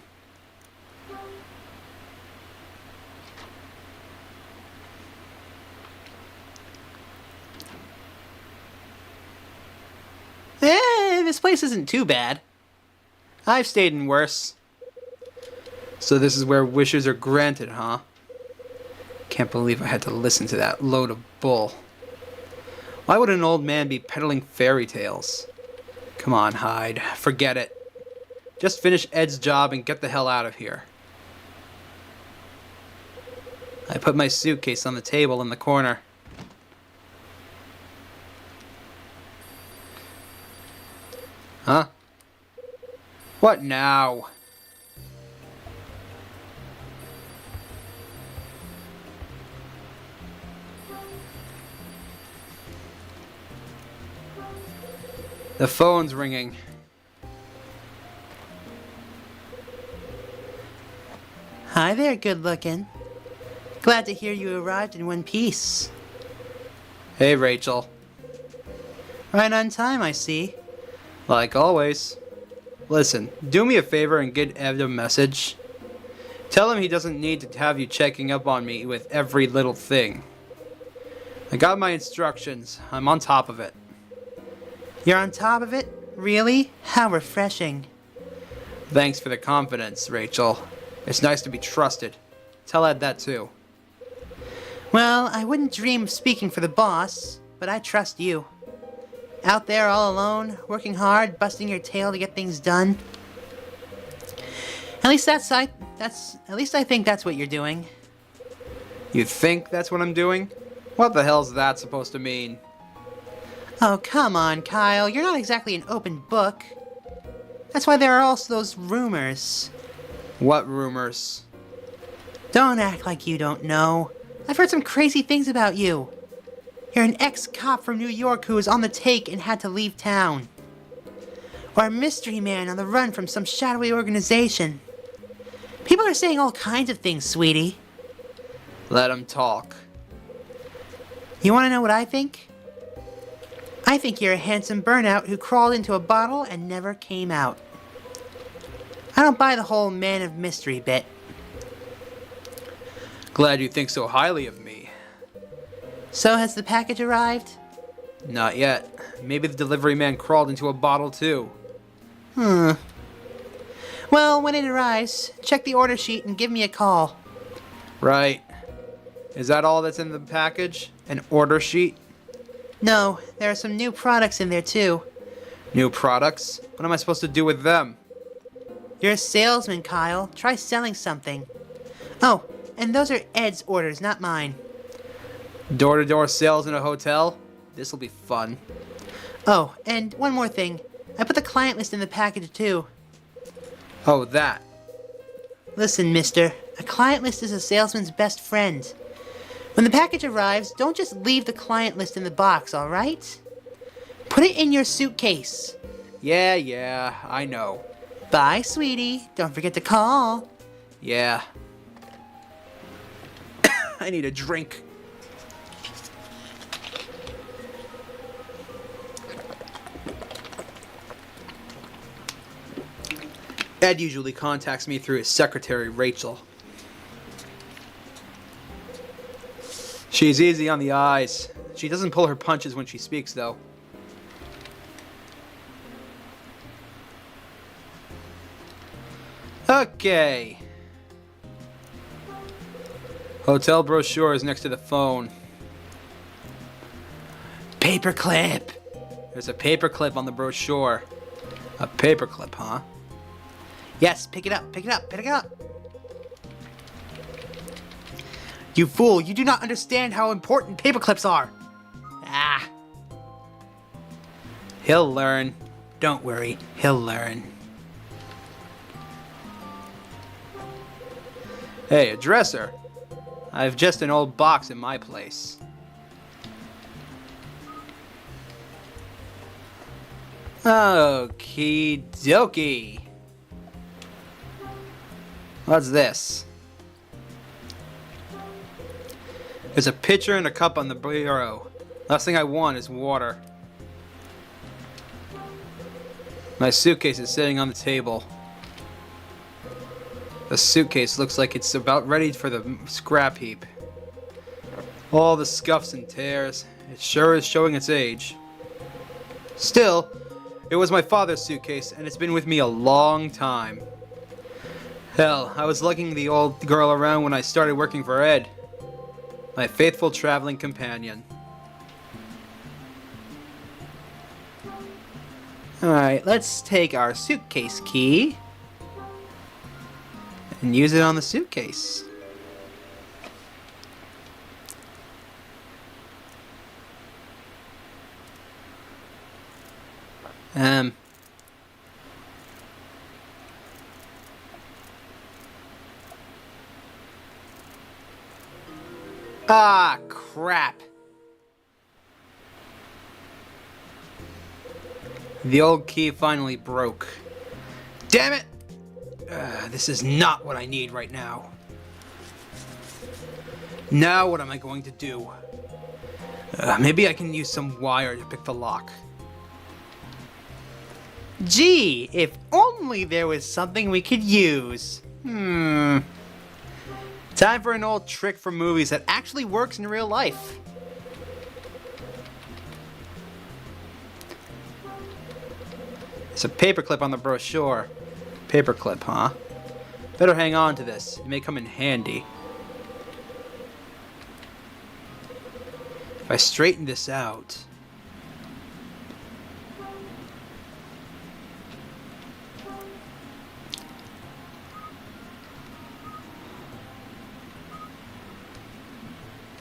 This place isn't too bad. I've stayed in worse. So this is where wishes are granted, huh? Can't believe I had to listen to that load of bull. Why would an old man be peddling fairy tales? Come on, Hyde. Forget it. Just finish Ed's job and get the hell out of here. I put my suitcase on the table in the corner. Huh? What now? The phone's ringing. Hi there, good looking. Glad to hear you arrived in one piece. Hey, Rachel. Right on time, I see. Like always. Listen, do me a favor and get Ed a message. Tell him he doesn't need to have you checking up on me with every little thing. I got my instructions. I'm on top of it. You're on top of it? Really? How refreshing. Thanks for the confidence, Rachel. It's nice to be trusted. Tell Ed that too. Well, I wouldn't dream of speaking for the boss, but I trust you. Out there all alone, working hard, busting your tail to get things done. At least I think that's what you're doing. You think that's what I'm doing? What the hell's that supposed to mean? Oh, come on, Kyle. You're not exactly an open book. That's why there are also those rumors. What rumors? Don't act like you don't know. I've heard some crazy things about you. You're an ex-cop from New York who was on the take and had to leave town. Or a mystery man on the run from some shadowy organization. People are saying all kinds of things, sweetie. Let him talk. You want to know what I think? I think you're a handsome burnout who crawled into a bottle and never came out. I don't buy the whole man of mystery bit. Glad you think so highly of me. So has the package arrived? Not yet. Maybe the delivery man crawled into a bottle too. Well, when it arrives, check the order sheet and give me a call. Right. Is that all that's in the package? An order sheet? No, there are some new products in there too. New products? What am I supposed to do with them? You're a salesman, Kyle. Try selling something. Oh, and those are Ed's orders, not mine. Door-to-door sales in a hotel? This'll be fun. Oh, and one more thing. I put the client list in the package too. Oh, that. Listen, mister. A client list is a salesman's best friend. When the package arrives, don't just leave the client list in the box, alright? Put it in your suitcase. Yeah, I know. Bye, sweetie. Don't forget to call. Yeah. I need a drink. Ed usually contacts me through his secretary, Rachel. She's easy on the eyes. She doesn't pull her punches when she speaks, though. Okay. Hotel brochure is next to the phone. Paperclip! There's a paperclip on the brochure. A paperclip, huh? Yes, pick it up, pick it up, pick it up. You fool, you do not understand how important paperclips are. Ah. He'll learn. Don't worry, he'll learn. Hey, a dresser. I have just an old box in my place. Okie dokie. What's this? There's a pitcher and a cup on the bureau. Last thing I want is water. My suitcase is sitting on the table. The suitcase looks like it's about ready for the scrap heap. All the scuffs and tears. It sure is showing its age. Still, it was my father's suitcase, and it's been with me a long time. Hell, I was lugging the old girl around when I started working for Ed, my faithful traveling companion. Alright, let's take our suitcase key and use it on the suitcase. Ah, crap. The old key finally broke. Damn it! This is not what I need right now. Now what am I going to do? Maybe I can use some wire to pick the lock. Gee, if only there was something we could use. Time for an old trick from movies that actually works in real life. It's a paperclip on the brochure. Paperclip, huh? Better hang on to this. It may come in handy. If I straighten this out...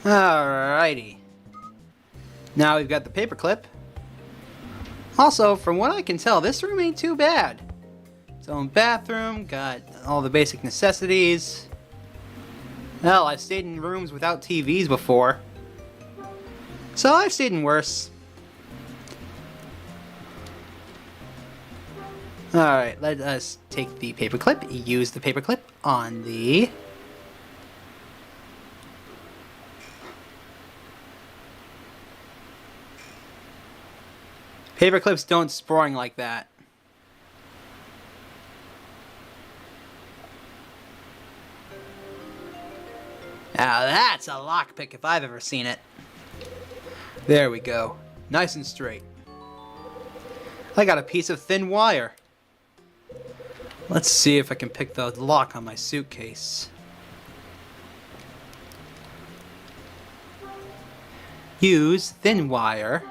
Alrighty. Now we've got the paperclip. Also, from what I can tell, this room ain't too bad. Its own bathroom, got all the basic necessities. Hell, I've stayed in rooms without TVs before. So I've stayed in worse. Alright, let us take the paperclip, use the paperclip on the... Paperclips don't spring like that. Now that's a lockpick if I've ever seen it. There we go. Nice and straight. I got a piece of thin wire. Let's see if I can pick the lock on my suitcase. Use thin wire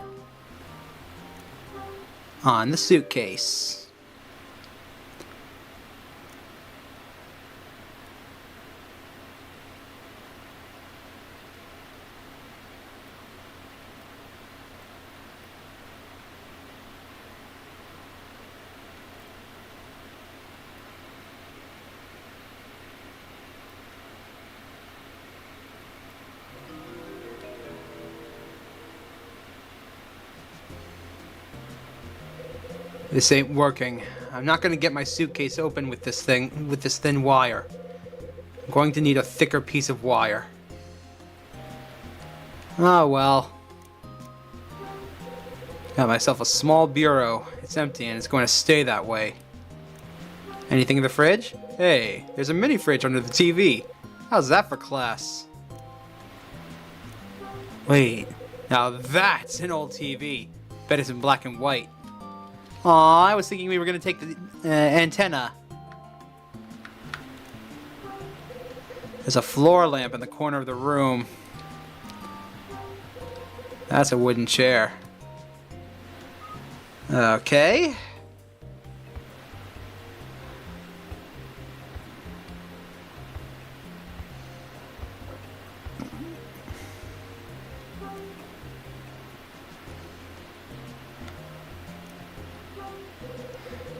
on the suitcase. This ain't working. I'm not gonna get my suitcase open with this thin wire. I'm going to need a thicker piece of wire. Oh well. Got myself a small bureau. It's empty and it's going to stay that way. Anything in the fridge? Hey, there's a mini fridge under the TV. How's that for class? Wait, now that's an old TV. Bet it's in black and white. Aw, I was thinking we were going to take the antenna. There's a floor lamp in the corner of the room. That's a wooden chair. Okay.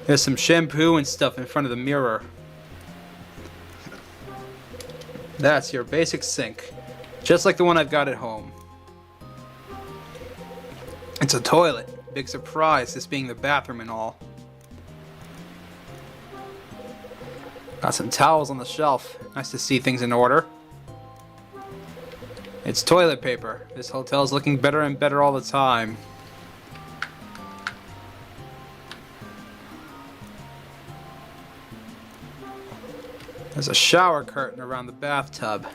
There's some shampoo and stuff in front of the mirror. That's your basic sink. Just like the one I've got at home. It's a toilet. Big surprise, this being the bathroom and all. Got some towels on the shelf. Nice to see things in order. It's toilet paper. This hotel's looking better and better all the time. There's a shower curtain around the bathtub.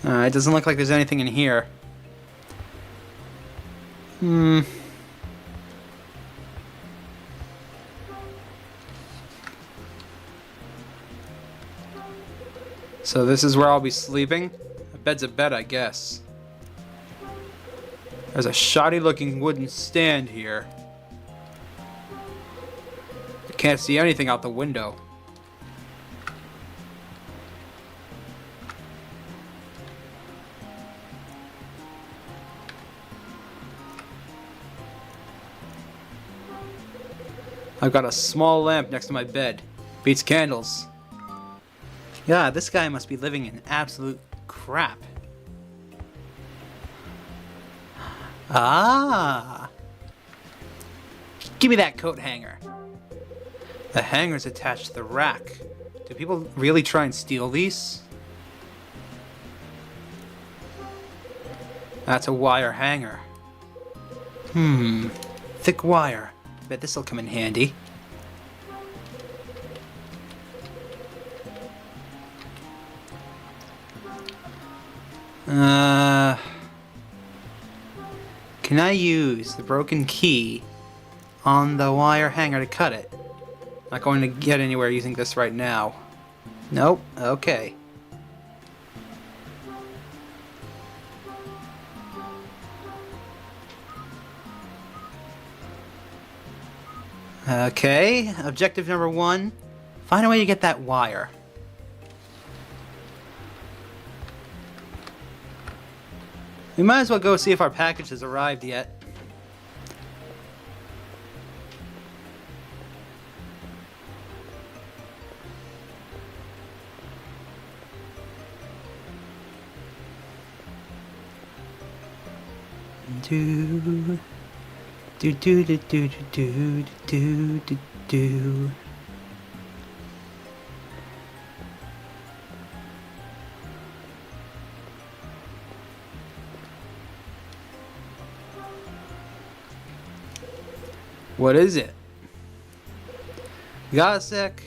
It doesn't look like there's anything in here. So this is where I'll be sleeping? A bed's a bed, I guess. There's a shoddy looking wooden stand here. I can't see anything out the window. I've got a small lamp next to my bed. Beats candles. Yeah, this guy must be living in absolute crap. Ah! Give me that coat hanger. The hanger's attached to the rack. Do people really try and steal these? That's a wire hanger. Thick wire. Bet this'll come in handy. Can I use the broken key on the wire hanger to cut it? Not going to get anywhere using this right now. Nope. Okay. Okay, objective number 1. Find a way to get that wire. We might as well go see if our package has arrived yet. Do do do do do do do do do. What is it? You got a sec?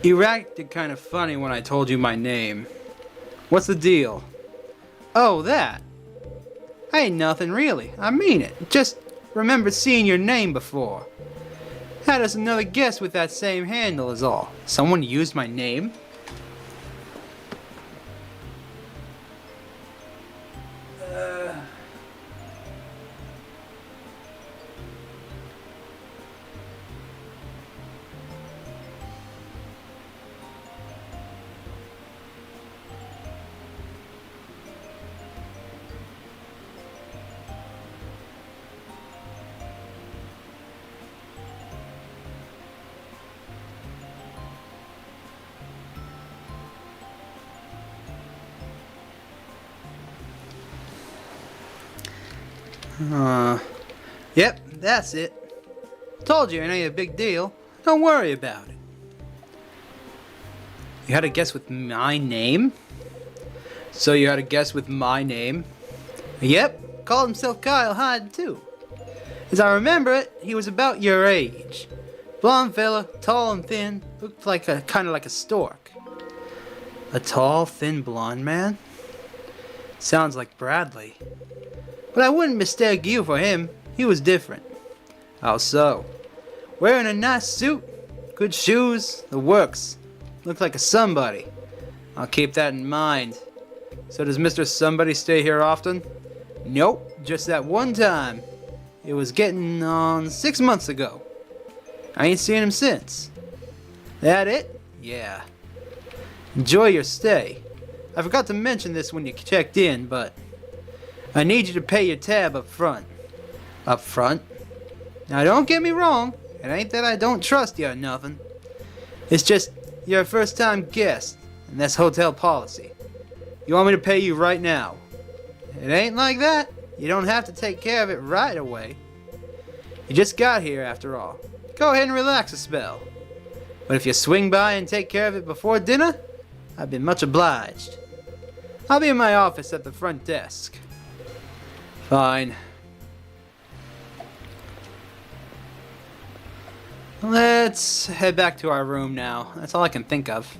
You acted kind of funny when I told you my name. What's the deal? Oh, that. Ain't nothing really. I mean it. Just remembered seeing your name before. Had us another guess with that same handle is all. Someone used my name? Yep, that's it. Told you, I ain't a big deal. Don't worry about it. You had a guess with my name? So you had a guess with my name? Yep, called himself Kyle Hyde too. As I remember it, he was about your age. Blonde fella, tall and thin, looked like kind of like a stork. A tall, thin blonde man? Sounds like Bradley. But I wouldn't mistake you for him. He was different. How so? Wearing a nice suit, good shoes, the works. Looked like a somebody. I'll keep that in mind. So does Mr. Somebody stay here often? Nope, just that one time. It was getting on 6 months ago. I ain't seen him since. That it? Yeah. Enjoy your stay. I forgot to mention this when you checked in, but I need you to pay your tab up front. Up front? Now don't get me wrong, it ain't that I don't trust you or nothing. It's just, you're a first time guest, and that's hotel policy. You want me to pay you right now? It ain't like that. You don't have to take care of it right away. You just got here after all. Go ahead and relax a spell. But if you swing by and take care of it before dinner, I'd be much obliged. I'll be in my office at the front desk. Fine. Let's head back to our room now. That's all I can think of.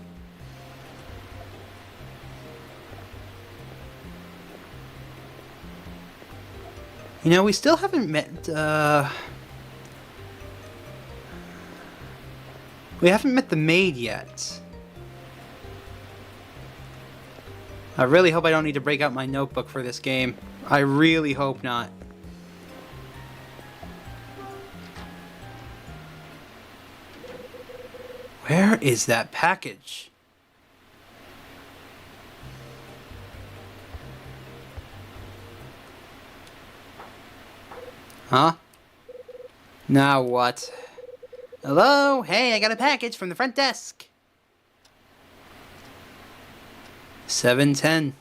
You know, we still haven't met, we haven't met the maid yet. I really hope I don't need to break out my notebook for this game. I really hope not. Where is that package? Huh? Now what? Hello? Hey, I got a package from the front desk. 710.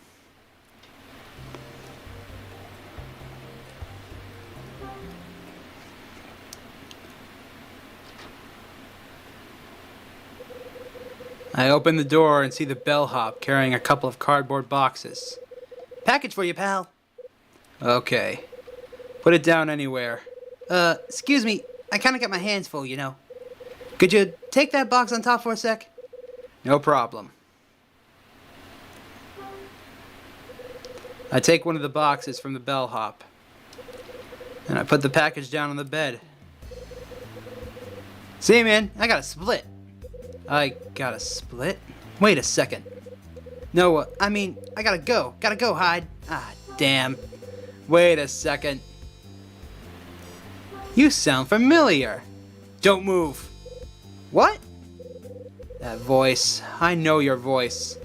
I open the door and see the bellhop carrying a couple of cardboard boxes. Package for you, pal. Okay. Put it down anywhere. Excuse me. I kind of got my hands full, you know. Could you take that box on top for a sec? No problem. I take one of the boxes from the bellhop, and I put the package down on the bed. See, man, I got a split. I got a split? Wait a second. No, I mean, I gotta go. Gotta go, Hyde. Ah, damn. Wait a second. You sound familiar. Don't move. What? That voice. I know your voice.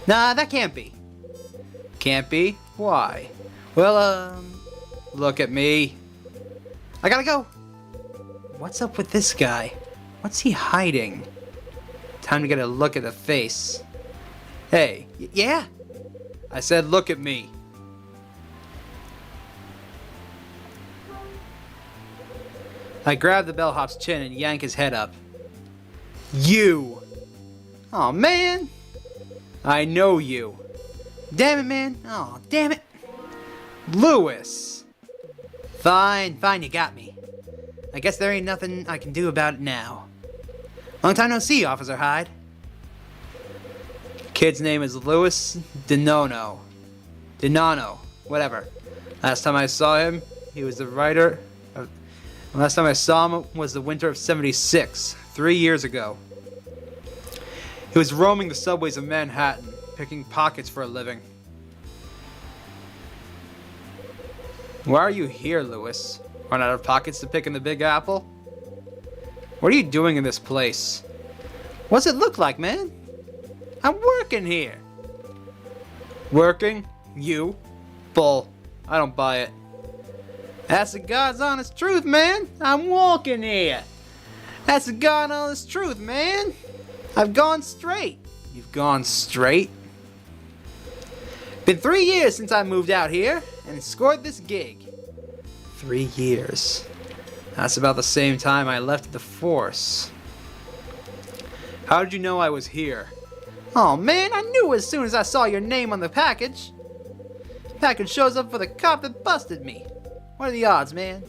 Nah, that can't be. Can't be? Why? Well, look at me. I gotta go. What's up with this guy? What's he hiding? Time to get a look at the face. Hey, yeah? I said look at me. I grab the bellhop's chin and yank his head up. You! Aw, man! I know you. Damn it, man. Aw, damn it. Lewis! Fine, fine, you got me. I guess there ain't nothing I can do about it now. Long time no see, Officer Hyde. Kid's name is Louis Denano. Denano, whatever. Last time I saw him, he was the writer of... Last time I saw him was the winter of '76, 3 years ago. He was roaming the subways of Manhattan, picking pockets for a living. Why are you here, Louis? Run out of pockets to pick in the Big Apple? What are you doing in this place? What's it look like, man? I'm working here. Working? You? Bull. I don't buy it. That's the God's honest truth, man. I'm walking here. That's the God's honest truth, man. I've gone straight. You've gone straight? Been 3 years since I moved out here and scored this gig. 3 years. That's about the same time I left the force. How did you know I was here? Oh man, I knew as soon as I saw your name on the package. Package shows up for the cop that busted me. What are the odds, man?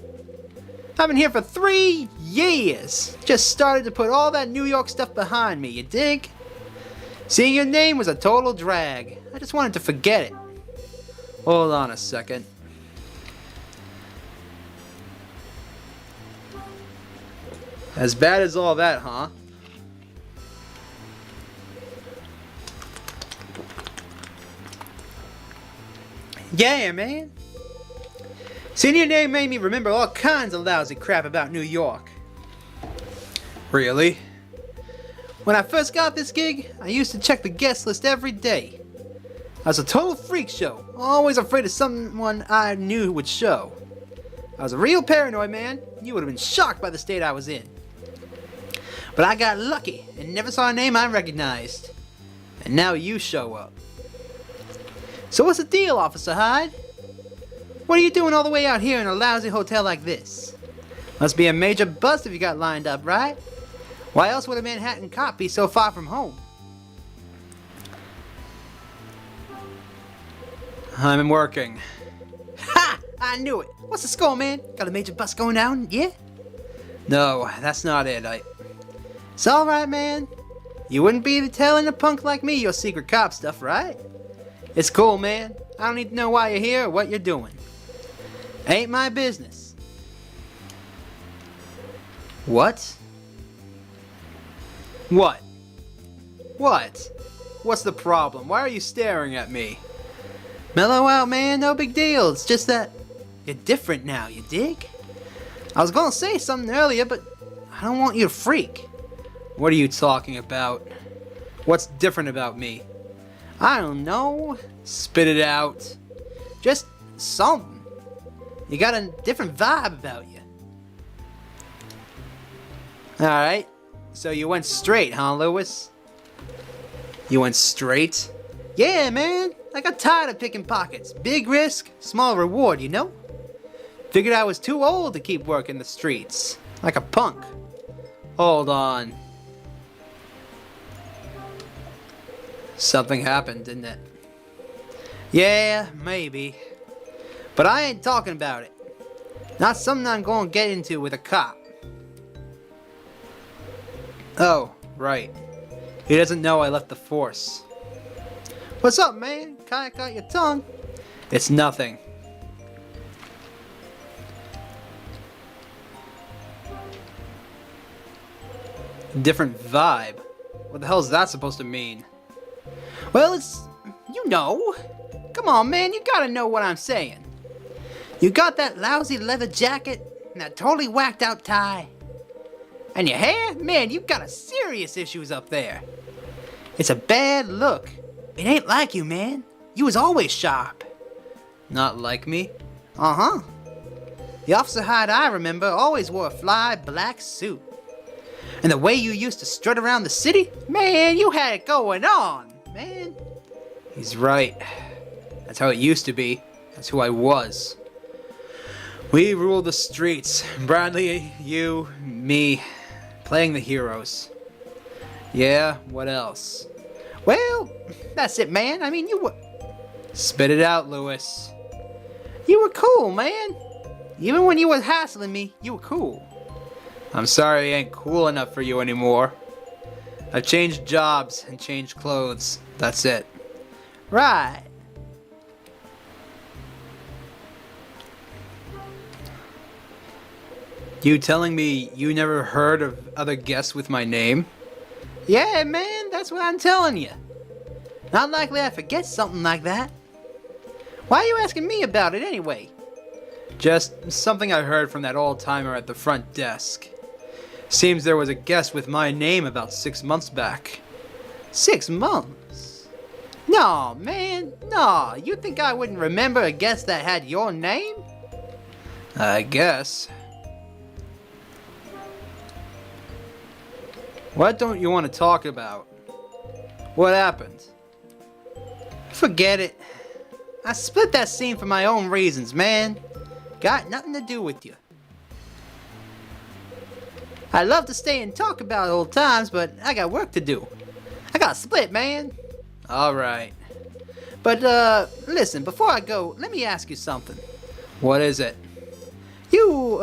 I've been here for 3 years. Just started to put all that New York stuff behind me, you dig? Seeing your name was a total drag. I just wanted to forget it. Hold on a second. As bad as all that, huh? Yeah, man. Seeing your name made me remember all kinds of lousy crap about New York. Really? When I first got this gig, I used to check the guest list every day. I was a total freak show, always afraid of someone I knew would show. I was a real paranoid, man. You would have been shocked by the state I was in. But I got lucky and never saw a name I recognized. And now you show up. So what's the deal, Officer Hyde? What are you doing all the way out here in a lousy hotel like this? Must be a major bust if you got lined up, right? Why else would a Manhattan cop be so far from home? I'm working. Ha! I knew it! What's the score, man? Got a major bust going down, yeah? No, that's not it. It's alright, man. You wouldn't be telling a punk like me your secret cop stuff, right? It's cool, man. I don't need to know why you're here or what you're doing. Ain't my business. What? What? What? What's the problem? Why are you staring at me? Mellow out, man. No big deal. It's just that you're different now, you dig? I was gonna say something earlier, but I don't want you to freak. What are you talking about? What's different about me? I don't know. Spit it out. Just something. You got a different vibe about you. Alright. So you went straight, huh, Lewis? You went straight? Yeah, man. I got tired of picking pockets. Big risk, small reward, you know? Figured I was too old to keep working the streets. Like a punk. Hold on. Something happened, didn't it? Yeah, maybe. But I ain't talking about it. Not something I'm gonna get into with a cop. Oh, right. He doesn't know I left the force. What's up, man? Kinda got your tongue. It's nothing. Different vibe? What the hell is that supposed to mean? Well, it's... you know. Come on, man, you gotta know what I'm saying. You got that lousy leather jacket and that totally whacked out tie. And your hair? Man, you got a serious issues up there. It's a bad look. It ain't like you, man. You was always sharp. Not like me? Uh-huh. The Officer Hyde I remember always wore a fly black suit. And the way you used to strut around the city? Man, you had it going on, man. He's right. That's how it used to be. That's who I was. We ruled the streets. Bradley, you, me, playing the heroes. Yeah, what else? Well, that's it, man. I mean, you were... Spit it out, Lewis. You were cool, man. Even when you was hassling me, you were cool. I'm sorry I ain't cool enough for you anymore. I've changed jobs and changed clothes. That's it. Right. You telling me you never heard of other guests with my name? Yeah, man, that's what I'm telling you. Not likely I forget something like that. Why are you asking me about it anyway? Just something I heard from that old-timer at the front desk. Seems there was a guest with my name about 6 months back. 6 months? No, man, no. You think I wouldn't remember a guest that had your name? I guess. What don't you want to talk about? What happened? Forget it. I split that scene for my own reasons, man. Got nothing to do with you. I'd love to stay and talk about old times, but I got work to do. I got split, man. Alright. But, listen, before I go, let me ask you something. What is it? You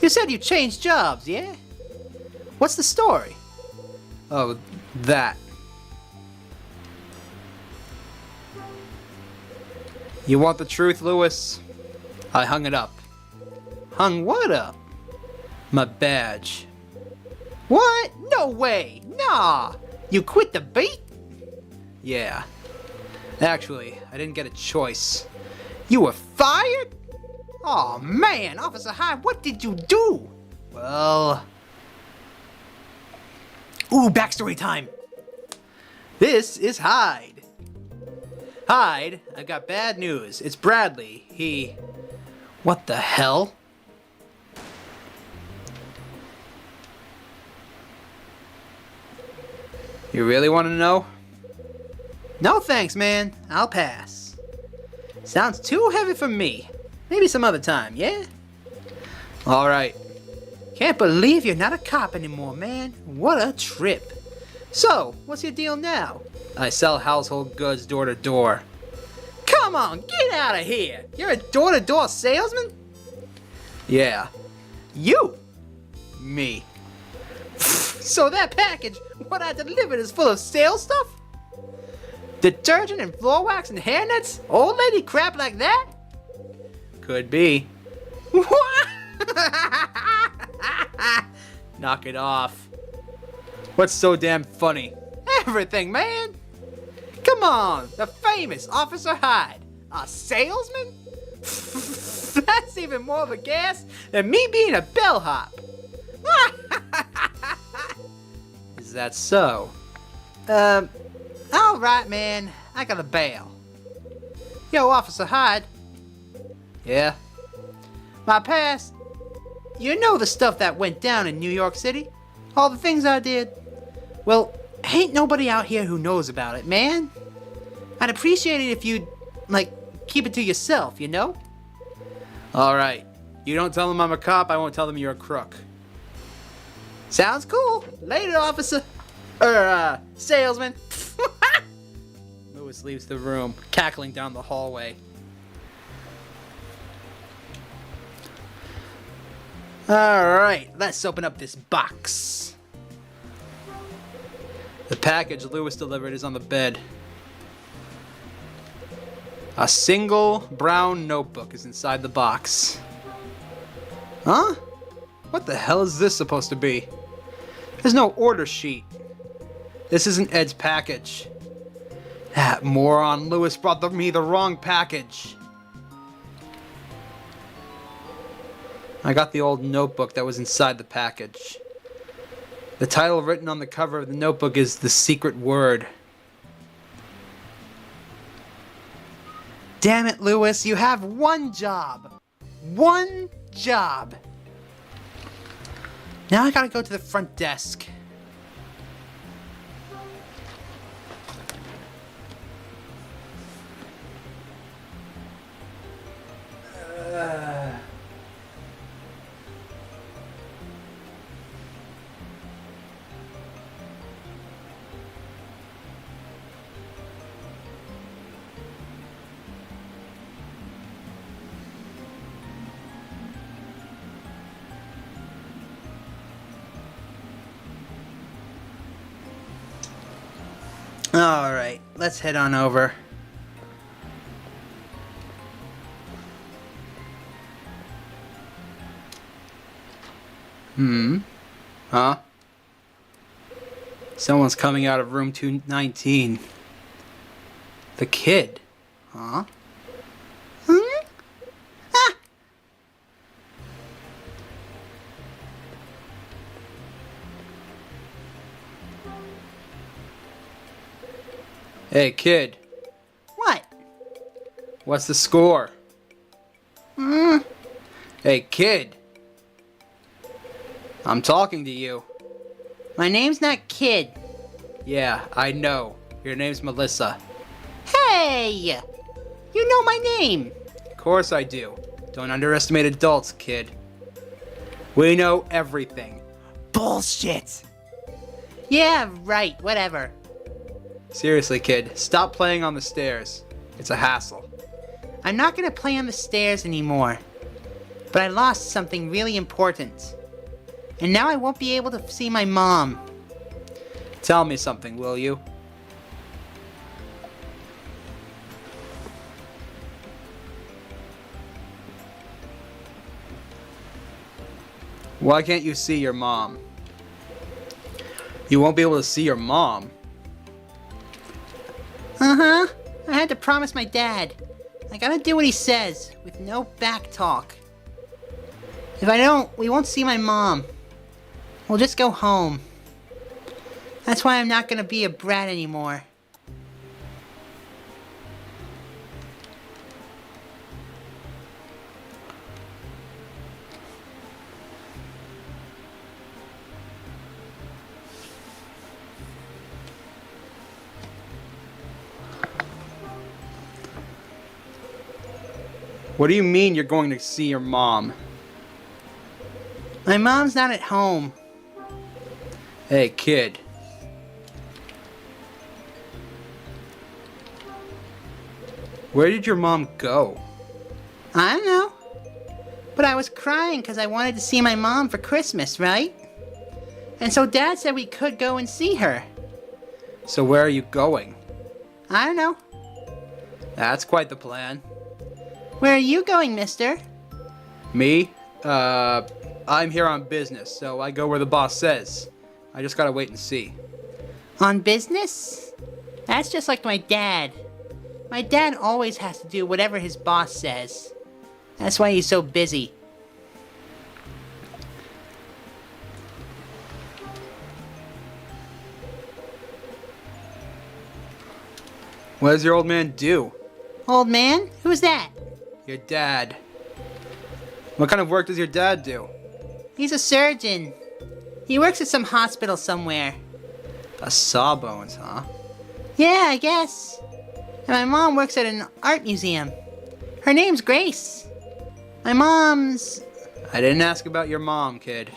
said you changed jobs, yeah? What's the story? Oh, that. You want the truth, Lewis? I hung it up. Hung what up? My badge. What? No way! Nah! You quit the beat? Yeah. Actually, I didn't get a choice. You were fired? Oh man, Officer Hyde, what did you do? Well... Ooh, backstory time! This is Hyde. Hyde, I've got bad news. It's Bradley. He... What the hell? You really want to know? No thanks, man. I'll pass. Sounds too heavy for me. Maybe some other time, yeah? Alright. Can't believe you're not a cop anymore, man. What a trip. So, what's your deal now? I sell household goods door to door. Come on, get out of here! You're a door-to-door salesman? Yeah. You? Me. So that package, what I delivered is full of sales stuff? Detergent and floor wax and hair nets? Old lady crap like that? Could be. What? Knock it off. What's so damn funny? Everything, man. Come on, the famous Officer Hyde. A salesman? That's even more of a gas than me being a bellhop. Is that so? Alright, man. I gotta bail. Yo, Officer Hyde. Yeah? My past. You know the stuff that went down in New York City? All the things I did? Well, ain't nobody out here who knows about it, man. I'd appreciate it if you'd, keep it to yourself, you know? Alright. You don't tell them I'm a cop, I won't tell them you're a crook. Sounds cool. Later, officer. Salesman. Lewis leaves the room, cackling down the hallway. Alright, let's open up this box. The package Lewis delivered is on the bed. A single brown notebook is inside the box. Huh? What the hell is this supposed to be? There's no order sheet. This isn't Ed's package. That moron Lewis brought me the wrong package. I got the old notebook that was inside the package. The title written on the cover of the notebook is The Secret Word. Damn it, Lewis, you have one job. One job. Now I gotta go to the front desk. Alright, let's head on over. Huh? Someone's coming out of room 219. The kid. Huh? Ah! Hey, kid. What? What's the score? Hey, kid. I'm talking to you. My name's not Kid. Yeah, I know. Your name's Melissa. Hey! You know my name. Of course I do. Don't underestimate adults, kid. We know everything. Bullshit! Yeah, right, whatever. Seriously, kid, stop playing on the stairs. It's a hassle. I'm not gonna play on the stairs anymore. But I lost something really important. And now I won't be able to see my mom. Tell me something, will you? Why can't you see your mom? You won't be able to see your mom. I had to promise my dad. I gotta do what he says, with no back talk. If I don't, we won't see my mom. We'll just go home. That's why I'm not gonna be a brat anymore. What do you mean you're going to see your mom? My mom's not at home. Hey, kid. Where did your mom go? I don't know. But I was crying because I wanted to see my mom for Christmas, right? And so Dad said we could go and see her. So where are you going? I don't know. That's quite the plan. Where are you going, mister? Me? I'm here on business, so I go where the boss says. I just gotta wait and see. On business? That's just like my dad. My dad always has to do whatever his boss says. That's why he's so busy. What does your old man do? Old man? Who's that? Your dad. What kind of work does your dad do? He's a surgeon. He works at some hospital somewhere. A sawbones, huh? Yeah, I guess. And my mom works at an art museum. Her name's Grace. My mom's... I didn't ask about your mom, kid.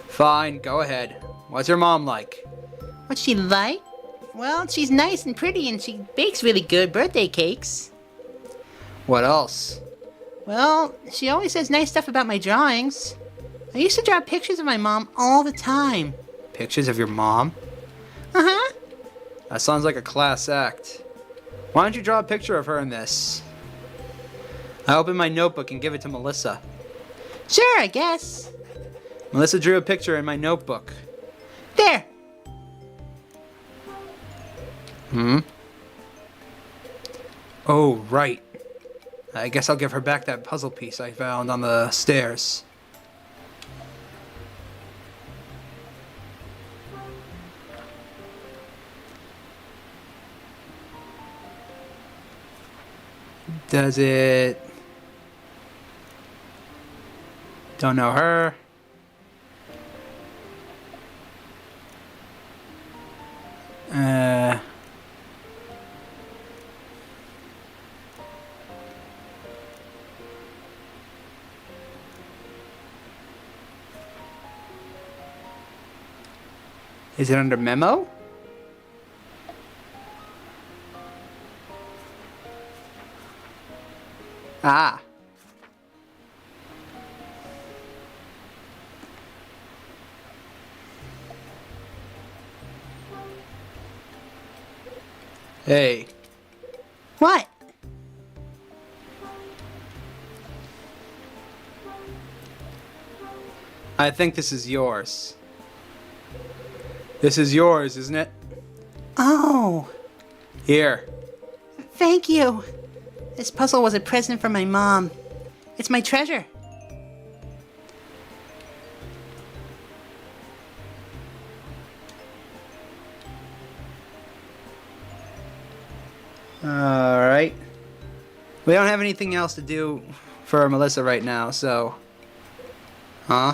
Fine, go ahead. What's your mom like? What's she like? Well, she's nice and pretty and she bakes really good birthday cakes. What else? Well, she always says nice stuff about my drawings. I used to draw pictures of my mom all the time. Pictures of your mom? Uh-huh. That sounds like a class act. Why don't you draw a picture of her in this? I open my notebook and give it to Melissa. Sure, I guess. Melissa drew a picture in my notebook. There. Oh, right. I guess I'll give her back that puzzle piece I found on the stairs. Does it... Don't know her. Is it under memo? Ah. Hey. What? I think this is yours. This is yours, isn't it? Oh, Here. thank you. This puzzle was a present from my mom. It's my treasure. Alright. We don't have anything else to do for Melissa right now, so... Huh?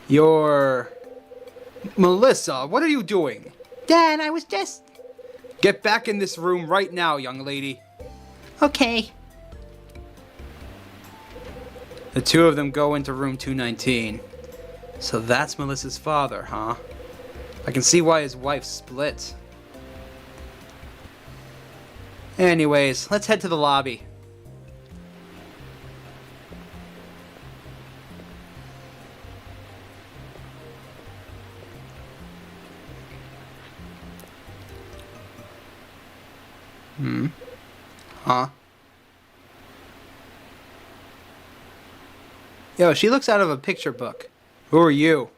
You're... Melissa, what are you doing? Dad, I was just... Get back in this room right now, young lady. Okay. The two of them go into room 219. So that's Melissa's father, huh? I can see why his wife split. Anyways, let's head to the lobby. Huh? Yo, she looks out of a picture book. Who are you?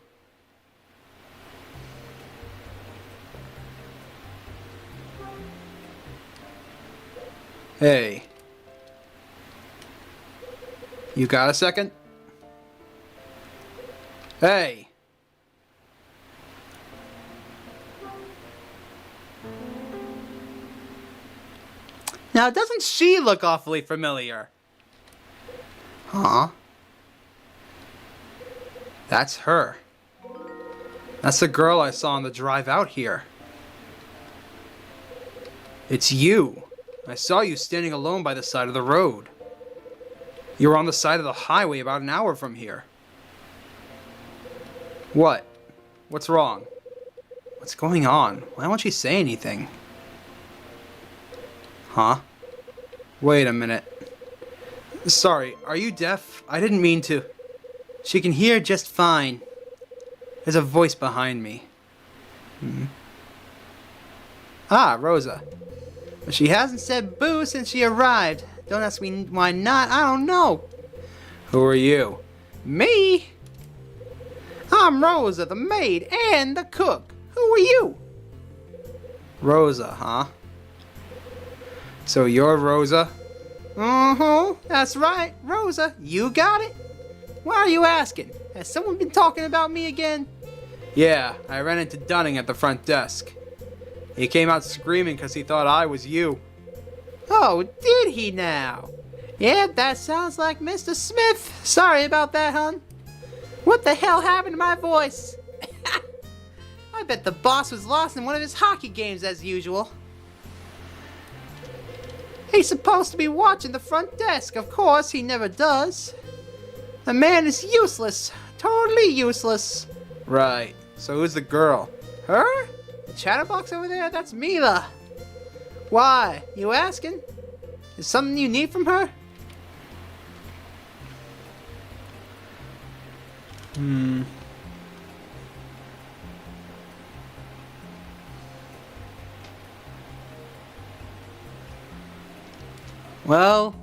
Hey. You got a second? Hey. Now, doesn't she look awfully familiar? Huh? That's her. That's the girl I saw on the drive out here. It's you. I saw you standing alone by the side of the road. You were on the side of the highway about an hour from here. What? What's wrong? What's going on? Why won't she say anything? Huh? Wait a minute. Sorry, are you deaf? I didn't mean to. She can hear just fine. There's a voice behind me. Ah, Rosa. But she hasn't said boo since she arrived. Don't ask me why not, I don't know. Who are you? Me? I'm Rosa, the maid, and the cook. Who are you? Rosa, huh? So you're Rosa? That's right, Rosa. You got it? Why are you asking? Has someone been talking about me again? Yeah, I ran into Dunning at the front desk. He came out screaming because he thought I was you. Oh, did he now? Yeah, that sounds like Mr. Smith. Sorry about that, hon. What the hell happened to my voice? I bet the boss was lost in one of his hockey games as usual. He's supposed to be watching the front desk. Of course, he never does. The man is useless. Totally useless. Right. So who's the girl? Her? The chatterbox over there? That's Mila. Why? You asking? Is something you need from her? Well,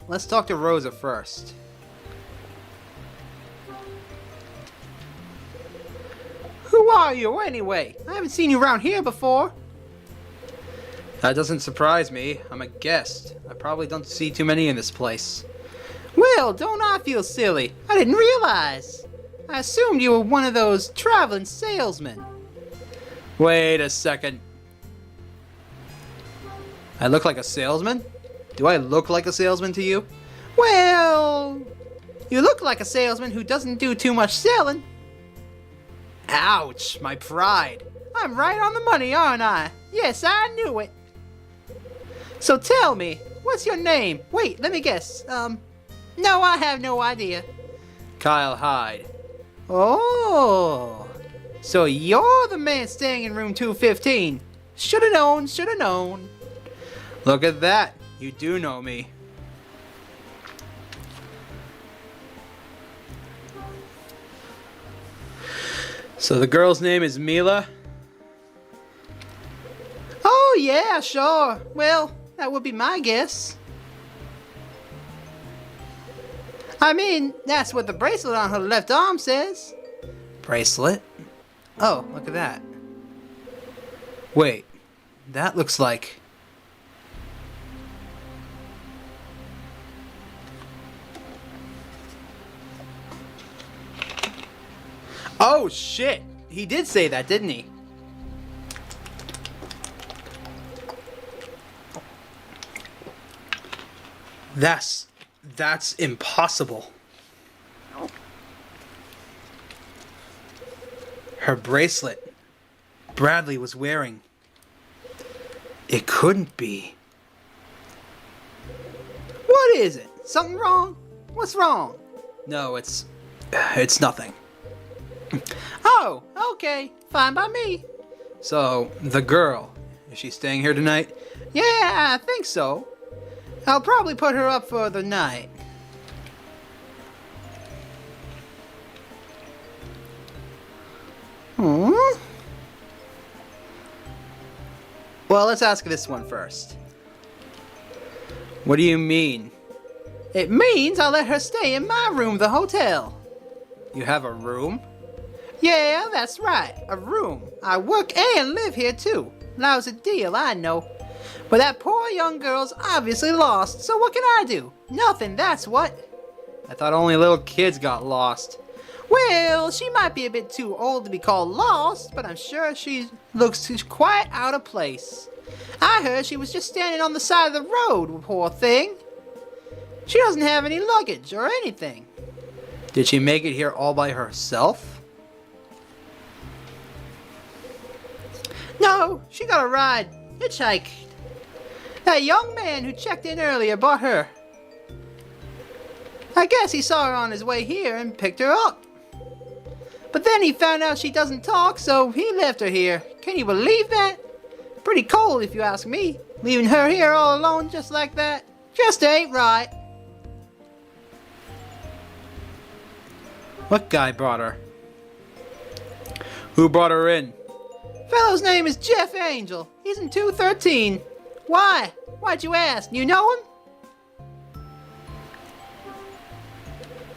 let's talk to Rosa first. Who are you anyway? I haven't seen you around here before. That doesn't surprise me. I'm a guest. I probably don't see too many in this place. Well, don't I feel silly? I didn't realize. I assumed you were one of those traveling salesmen. Wait a second. I look like a salesman? Do I look like a salesman to you? Well, you look like a salesman who doesn't do too much selling. Ouch, my pride. I'm right on the money, aren't I? Yes, I knew it. So tell me, what's your name? Wait, let me guess. No, I have no idea. Kyle Hyde. Oh, so you're the man staying in room 215. Shoulda known, shoulda known. Look at that. You do know me. So the girl's name is Mila? Oh, yeah, sure. Well, that would be my guess. I mean, that's what the bracelet on her left arm says. Bracelet? Oh, look at that. Wait, that looks like... Oh, shit! He did say that, didn't he? That's impossible. Her bracelet Bradley was wearing. It couldn't be. What is it? Something wrong? What's wrong? No, it's nothing. Oh, okay. Fine by me. So, the girl, is she staying here tonight? Yeah, I think so. I'll probably put her up for the night. Hmm? Well, let's ask this one first. What do you mean? It means I'll let her stay in my room, the hotel. You have a room? Yeah, that's right, a room. I work and live here too. Lousy deal, I know. But that poor young girl's obviously lost, so what can I do? Nothing, that's what. I thought only little kids got lost. Well, she might be a bit too old to be called lost, but I'm sure she looks quite out of place. I heard she was just standing on the side of the road, poor thing. She doesn't have any luggage or anything. Did she make it here all by herself? No, she got a ride. Hitchhiked. That young man who checked in earlier bought her. I guess he saw her on his way here and picked her up. But then he found out she doesn't talk, so he left her here. Can you believe that? Pretty cold if you ask me. Leaving her here all alone just like that. Just ain't right. What guy brought her? Who brought her in? Fellow's name is Jeff Angel. He's in 213. Why? Why'd you ask? You know him?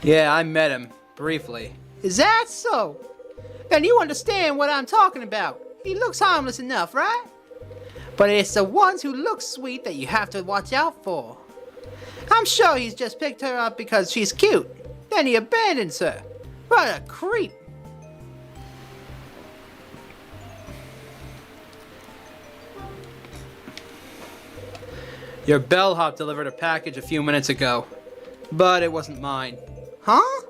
Yeah, I met him. Briefly. Is that so? Then you understand what I'm talking about. He looks harmless enough, right? But it's the ones who look sweet that you have to watch out for. I'm sure he's just picked her up because she's cute. Then he abandons her. What a creep. Your bellhop delivered a package a few minutes ago, but it wasn't mine. Huh?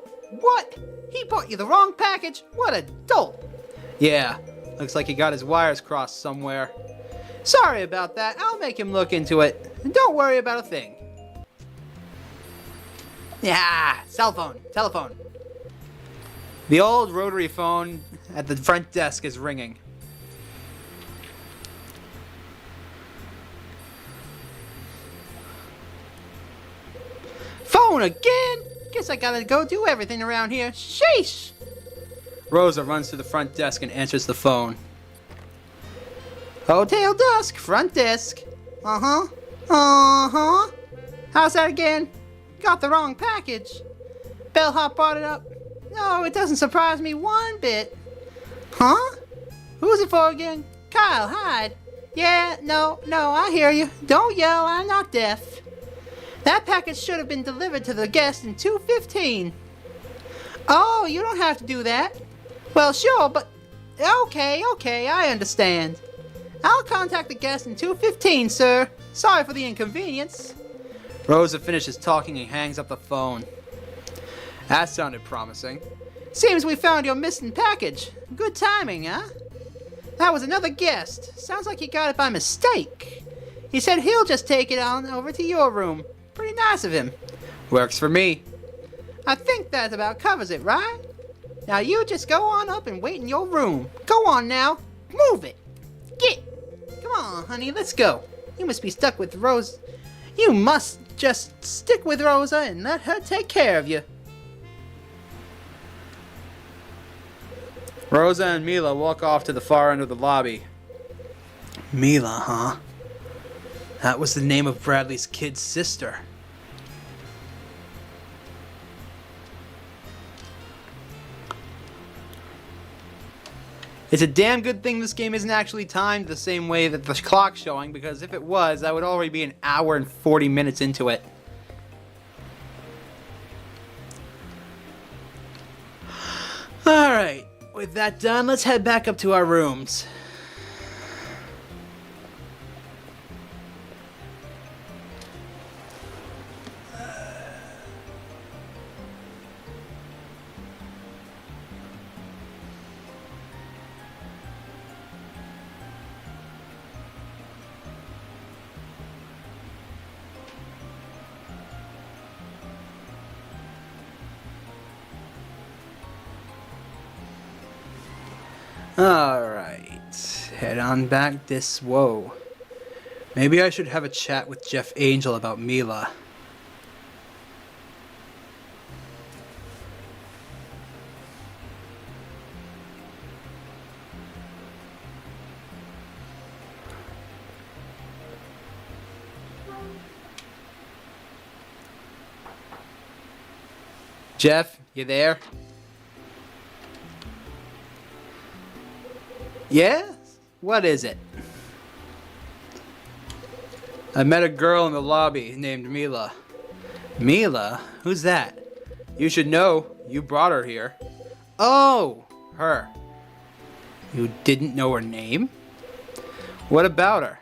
What? He brought you the wrong package? What a dolt. Yeah, looks like he got his wires crossed somewhere. Sorry about that. I'll make him look into it. And don't worry about a thing. Yeah, cell phone, telephone. The old rotary phone at the front desk is ringing. Phone again? Guess I gotta go do everything around here. Sheesh! Rosa runs to the front desk and answers the phone. Hotel Dusk, front desk. Uh-huh. Uh-huh. How's that again? Got the wrong package. Bellhop brought it up. No, it doesn't surprise me one bit. Huh? Who's it for again? Kyle, Hyde. Yeah, no, I hear you. Don't yell, I'm not deaf. That package should have been delivered to the guest in 2:15. Oh, you don't have to do that. Well, sure, but... Okay, I understand. I'll contact the guest in 2:15, sir. Sorry for the inconvenience. Rosa finishes talking and hangs up the phone. That sounded promising. Seems we found your missing package. Good timing, huh? That was another guest. Sounds like he got it by mistake. He said he'll just take it on over to your room. Pretty nice of him. Works for me. I think that about covers it, right? Now you just go on up and wait in your room. Go on now. Move it. Get. Come on, honey, let's go. You must be stuck with Rose. You must just stick with Rosa and let her take care of you. Rosa and Mila walk off to the far end of the lobby. Mila, huh? That was the name of Bradley's kid's sister. It's a damn good thing this game isn't actually timed the same way that the clock's showing, because if it was, I would already be an hour and 40 minutes into it. Alright, with that done, let's head back up to our rooms. Alright, head on back this way. Maybe I should have a chat with Jeff Angel about Mila. Jeff, you there? Yes? What is it? I met a girl in the lobby named Mila. Mila? Who's that? You should know. You brought her here. Oh, her. You didn't know her name? What about her?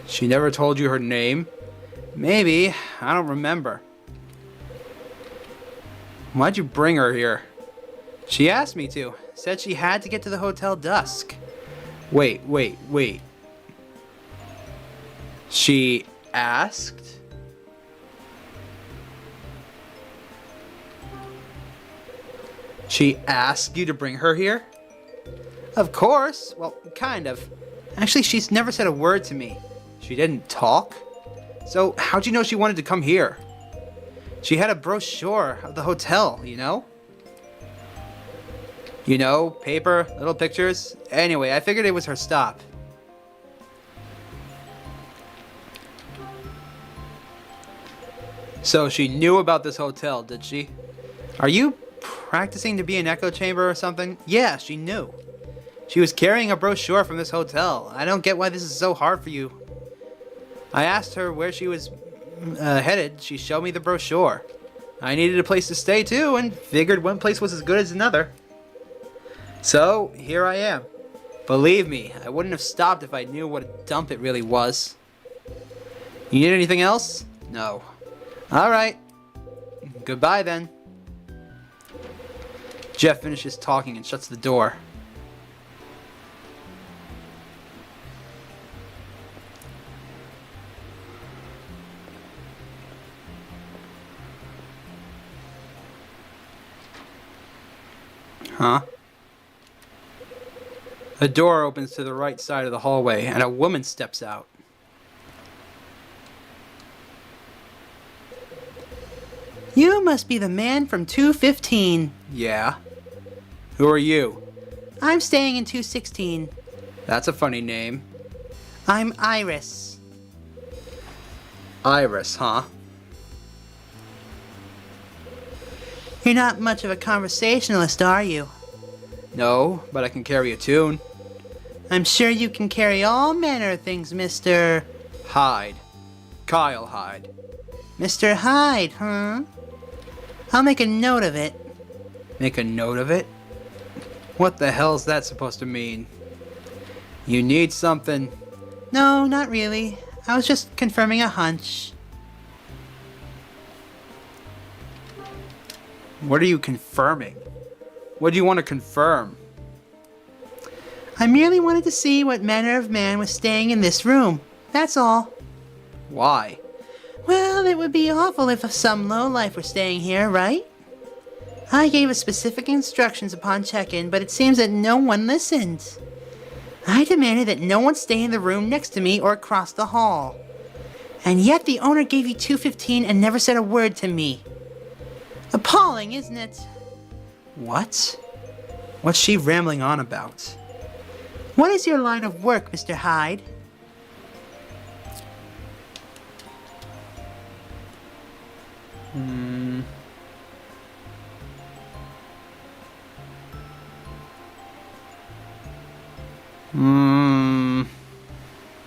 She never told you her name? Maybe. I don't remember. Why'd you bring her here? She asked me to. Said she had to get to the Hotel Dusk. Wait. She asked? She asked you to bring her here? Of course. Well, kind of. Actually, she's never said a word to me. She didn't talk? So, how'd you know she wanted to come here? She had a brochure of the hotel, you know? You know, paper, little pictures. Anyway, I figured it was her stop. So she knew about this hotel, did she? Are you practicing to be an echo chamber or something? Yeah, she knew. She was carrying a brochure from this hotel. I don't get why this is so hard for you. I asked her where she was headed. She showed me the brochure. I needed a place to stay too, and figured one place was as good as another. So, here I am. Believe me, I wouldn't have stopped if I knew what a dump it really was. You need anything else? No. Alright. Goodbye then. Jeff finishes talking and shuts the door. Huh? A door opens to the right side of the hallway, and a woman steps out. You must be the man from 215. Yeah? Who are you? I'm staying in 216. That's a funny name. I'm Iris. Iris, huh? You're not much of a conversationalist, are you? No, but I can carry a tune. I'm sure you can carry all manner of things, Mr. Hyde. Kyle Hyde. Mr. Hyde, huh? I'll make a note of it. Make a note of it? What the hell's that supposed to mean? You need something? No, not really. I was just confirming a hunch. What are you confirming? What do you want to confirm? I merely wanted to see what manner of man was staying in this room. That's all. Why? Well, it would be awful if some lowlife were staying here, right? I gave us specific instructions upon check-in, but it seems that no one listened. I demanded that no one stay in the room next to me or across the hall. And yet the owner gave you 215 and never said a word to me. Appalling, isn't it? What? What's she rambling on about? What is your line of work, Mr. Hyde?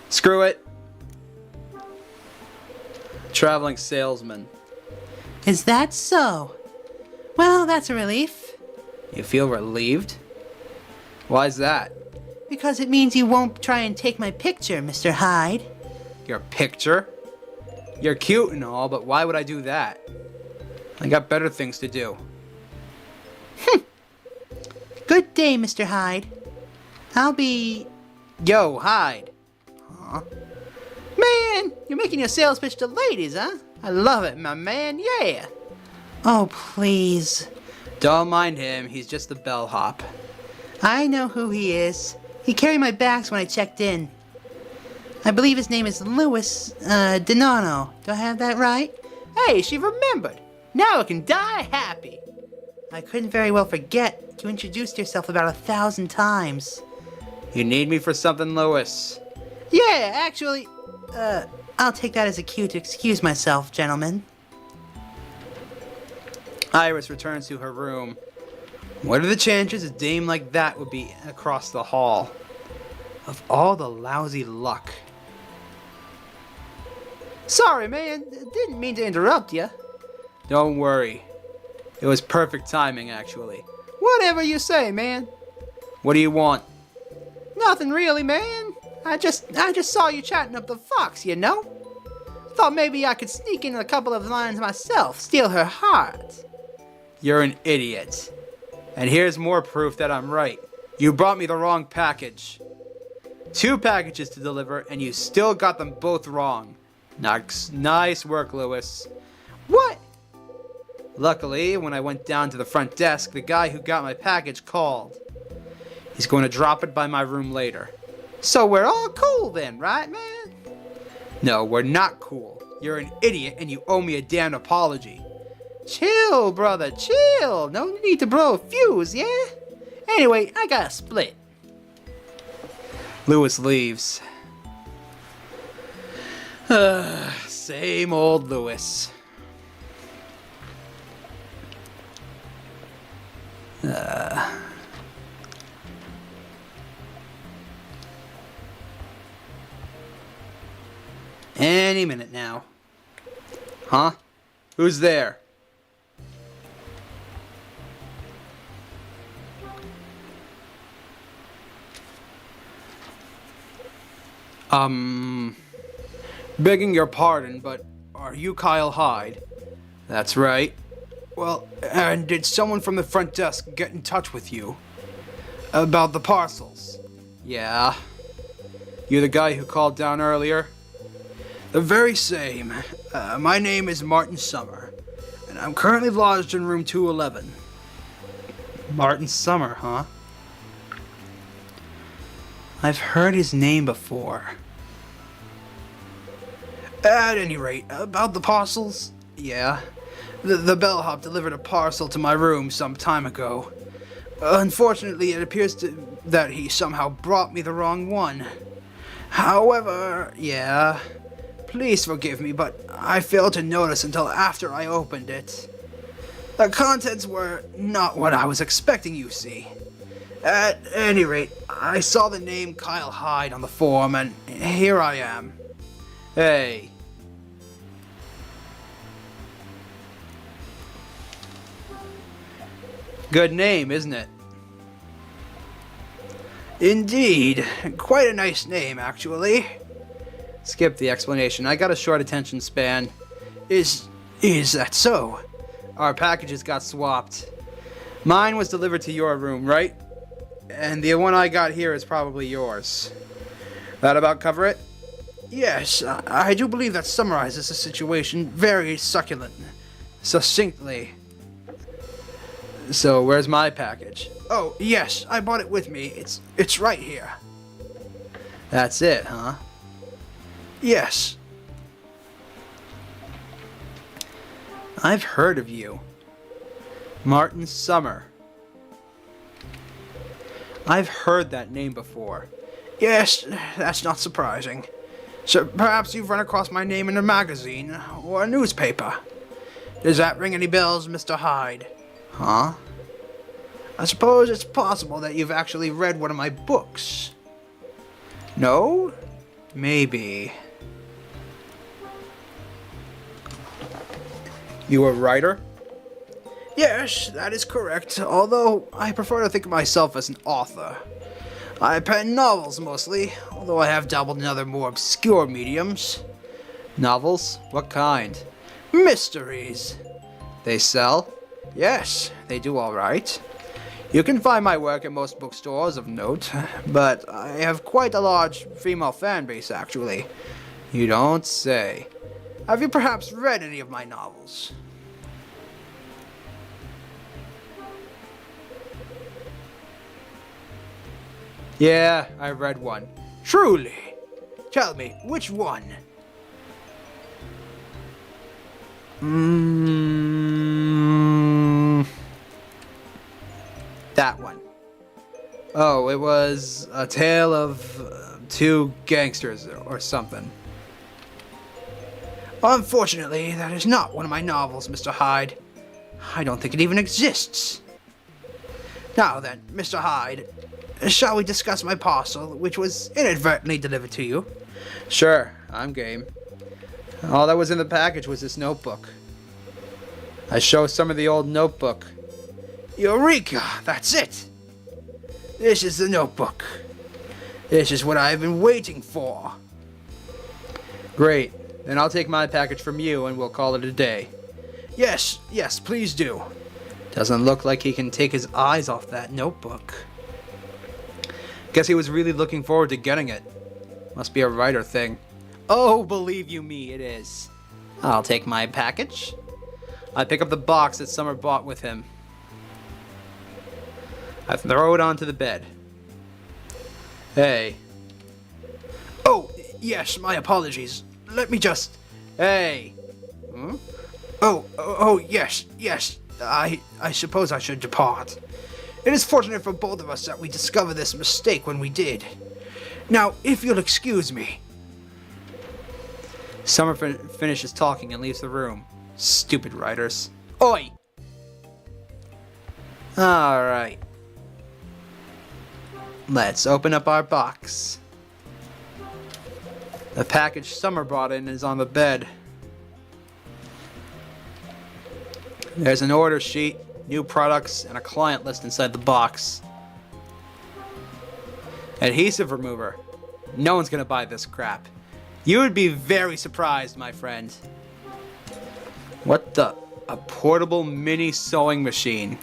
Screw it. Traveling salesman. Is that so? Well, that's a relief. You feel relieved? Why's that? Because it means you won't try and take my picture, Mr. Hyde. Your picture? You're cute and all, but why would I do that? I got better things to do. Good day, Mr. Hyde. I'll be... Yo, Hyde. Huh? Man, you're making your sales pitch to ladies, huh? I love it, my man, yeah. Oh, please. Don't mind him, he's just the bellhop. I know who he is. He carried my bags when I checked in. I believe his name is Louis, Donano. Do I have that right? Hey, she remembered. Now I can die happy. I couldn't very well forget. You introduced yourself about 1,000 times. You need me for something, Louis? Yeah, actually, I'll take that as a cue to excuse myself, gentlemen. Iris returns to her room. What are the chances a dame like that would be across the hall? Of all the lousy luck. Sorry, man. Didn't mean to interrupt you. Don't worry. It was perfect timing, actually. Whatever you say, man. What do you want? Nothing really, man. I just saw you chatting up the fox, you know? Thought maybe I could sneak in a couple of lines myself, steal her heart. You're an idiot. And here's more proof that I'm right. You brought me the wrong package. 2 packages to deliver, and you still got them both wrong. Nice work, Lewis. What? Luckily, when I went down to the front desk, the guy who got my package called. He's going to drop it by my room later. So we're all cool then, right, man? No, we're not cool. You're an idiot and you owe me a damn apology. Chill, brother, chill. No need to blow a fuse, yeah? Anyway, I got a split. Lewis leaves. Same old Lewis. Any minute now. Huh? Who's there? Begging your pardon, but are you Kyle Hyde? That's right. Well, and did someone from the front desk get in touch with you? About the parcels? Yeah. You the guy who called down earlier? The very same. My name is Martin Summer, and I'm currently lodged in room 211. Martin Summer, huh? I've heard his name before. At any rate, about the parcels? Yeah. The bellhop delivered a parcel to my room some time ago. Unfortunately, it appears that he somehow brought me the wrong one. However, yeah, please forgive me, but I failed to notice until after I opened it. The contents were not what I was expecting, you see. At any rate, I saw the name Kyle Hyde on the form, and here I am. Hey. Good name, isn't it? Indeed. Quite a nice name, actually. Skip the explanation. I got a short attention span. Is that so? Our packages got swapped. Mine was delivered to your room, right? And the one I got here is probably yours. That about cover it? Yes, I do believe that summarizes the situation very succinctly. So, where's my package? Oh, yes, I brought it with me. It's right here. That's it, huh? Yes. I've heard of you. Martin Summer. I've heard that name before. Yes, that's not surprising. So perhaps you've run across my name in a magazine or a newspaper. Does that ring any bells, Mr. Hyde? Huh? I suppose it's possible that you've actually read one of my books. No? Maybe. You a writer? Yes, that is correct, although I prefer to think of myself as an author. I pen novels mostly, although I have dabbled in other more obscure mediums. Novels? What kind? Mysteries. They sell? Yes, they do all right. You can find my work at most bookstores of note, but I have quite a large female fan base, actually. You don't say. Have you perhaps read any of my novels? Yeah, I read one. Truly? Tell me, which one? That one. Oh, it was A Tale of Two Gangsters or something. Unfortunately, that is not one of my novels, Mr. Hyde. I don't think it even exists. Now then, Mr. Hyde, shall we discuss my parcel, which was inadvertently delivered to you? Sure, I'm game. All that was in the package was this notebook. I show some of the old notebook. Eureka! That's it! This is the notebook. This is what I've been waiting for. Great. Then I'll take my package from you and we'll call it a day. Yes, please do. Doesn't look like he can take his eyes off that notebook. Guess he was really looking forward to getting it. Must be a writer thing. Oh, believe you me, it is. I'll take my package. I pick up the box that Summer bought with him. I throw it onto the bed. Hey. Oh, yes, my apologies. Let me just... Hey. Hmm? Oh, yes. I suppose I should depart. It is fortunate for both of us that we discovered this mistake when we did. Now, if you'll excuse me. Summer finishes talking and leaves the room. Stupid writers. Oi! Alright. Let's open up our box. The package Summer brought in is on the bed. There's an order sheet, new products, and a client list inside the box. Adhesive remover. No one's gonna buy this crap. You would be very surprised, my friend. What the? A portable mini sewing machine.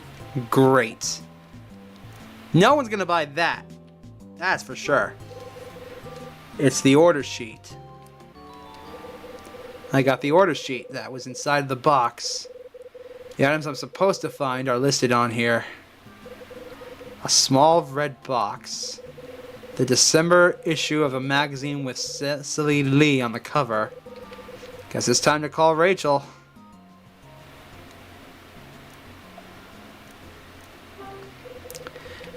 Great. No one's gonna buy that. That's for sure. It's the order sheet. I got the order sheet that was inside the box. The items I'm supposed to find are listed on here. A small red box. The December issue of a magazine with Cecily Lee on the cover. Guess it's time to call Rachel.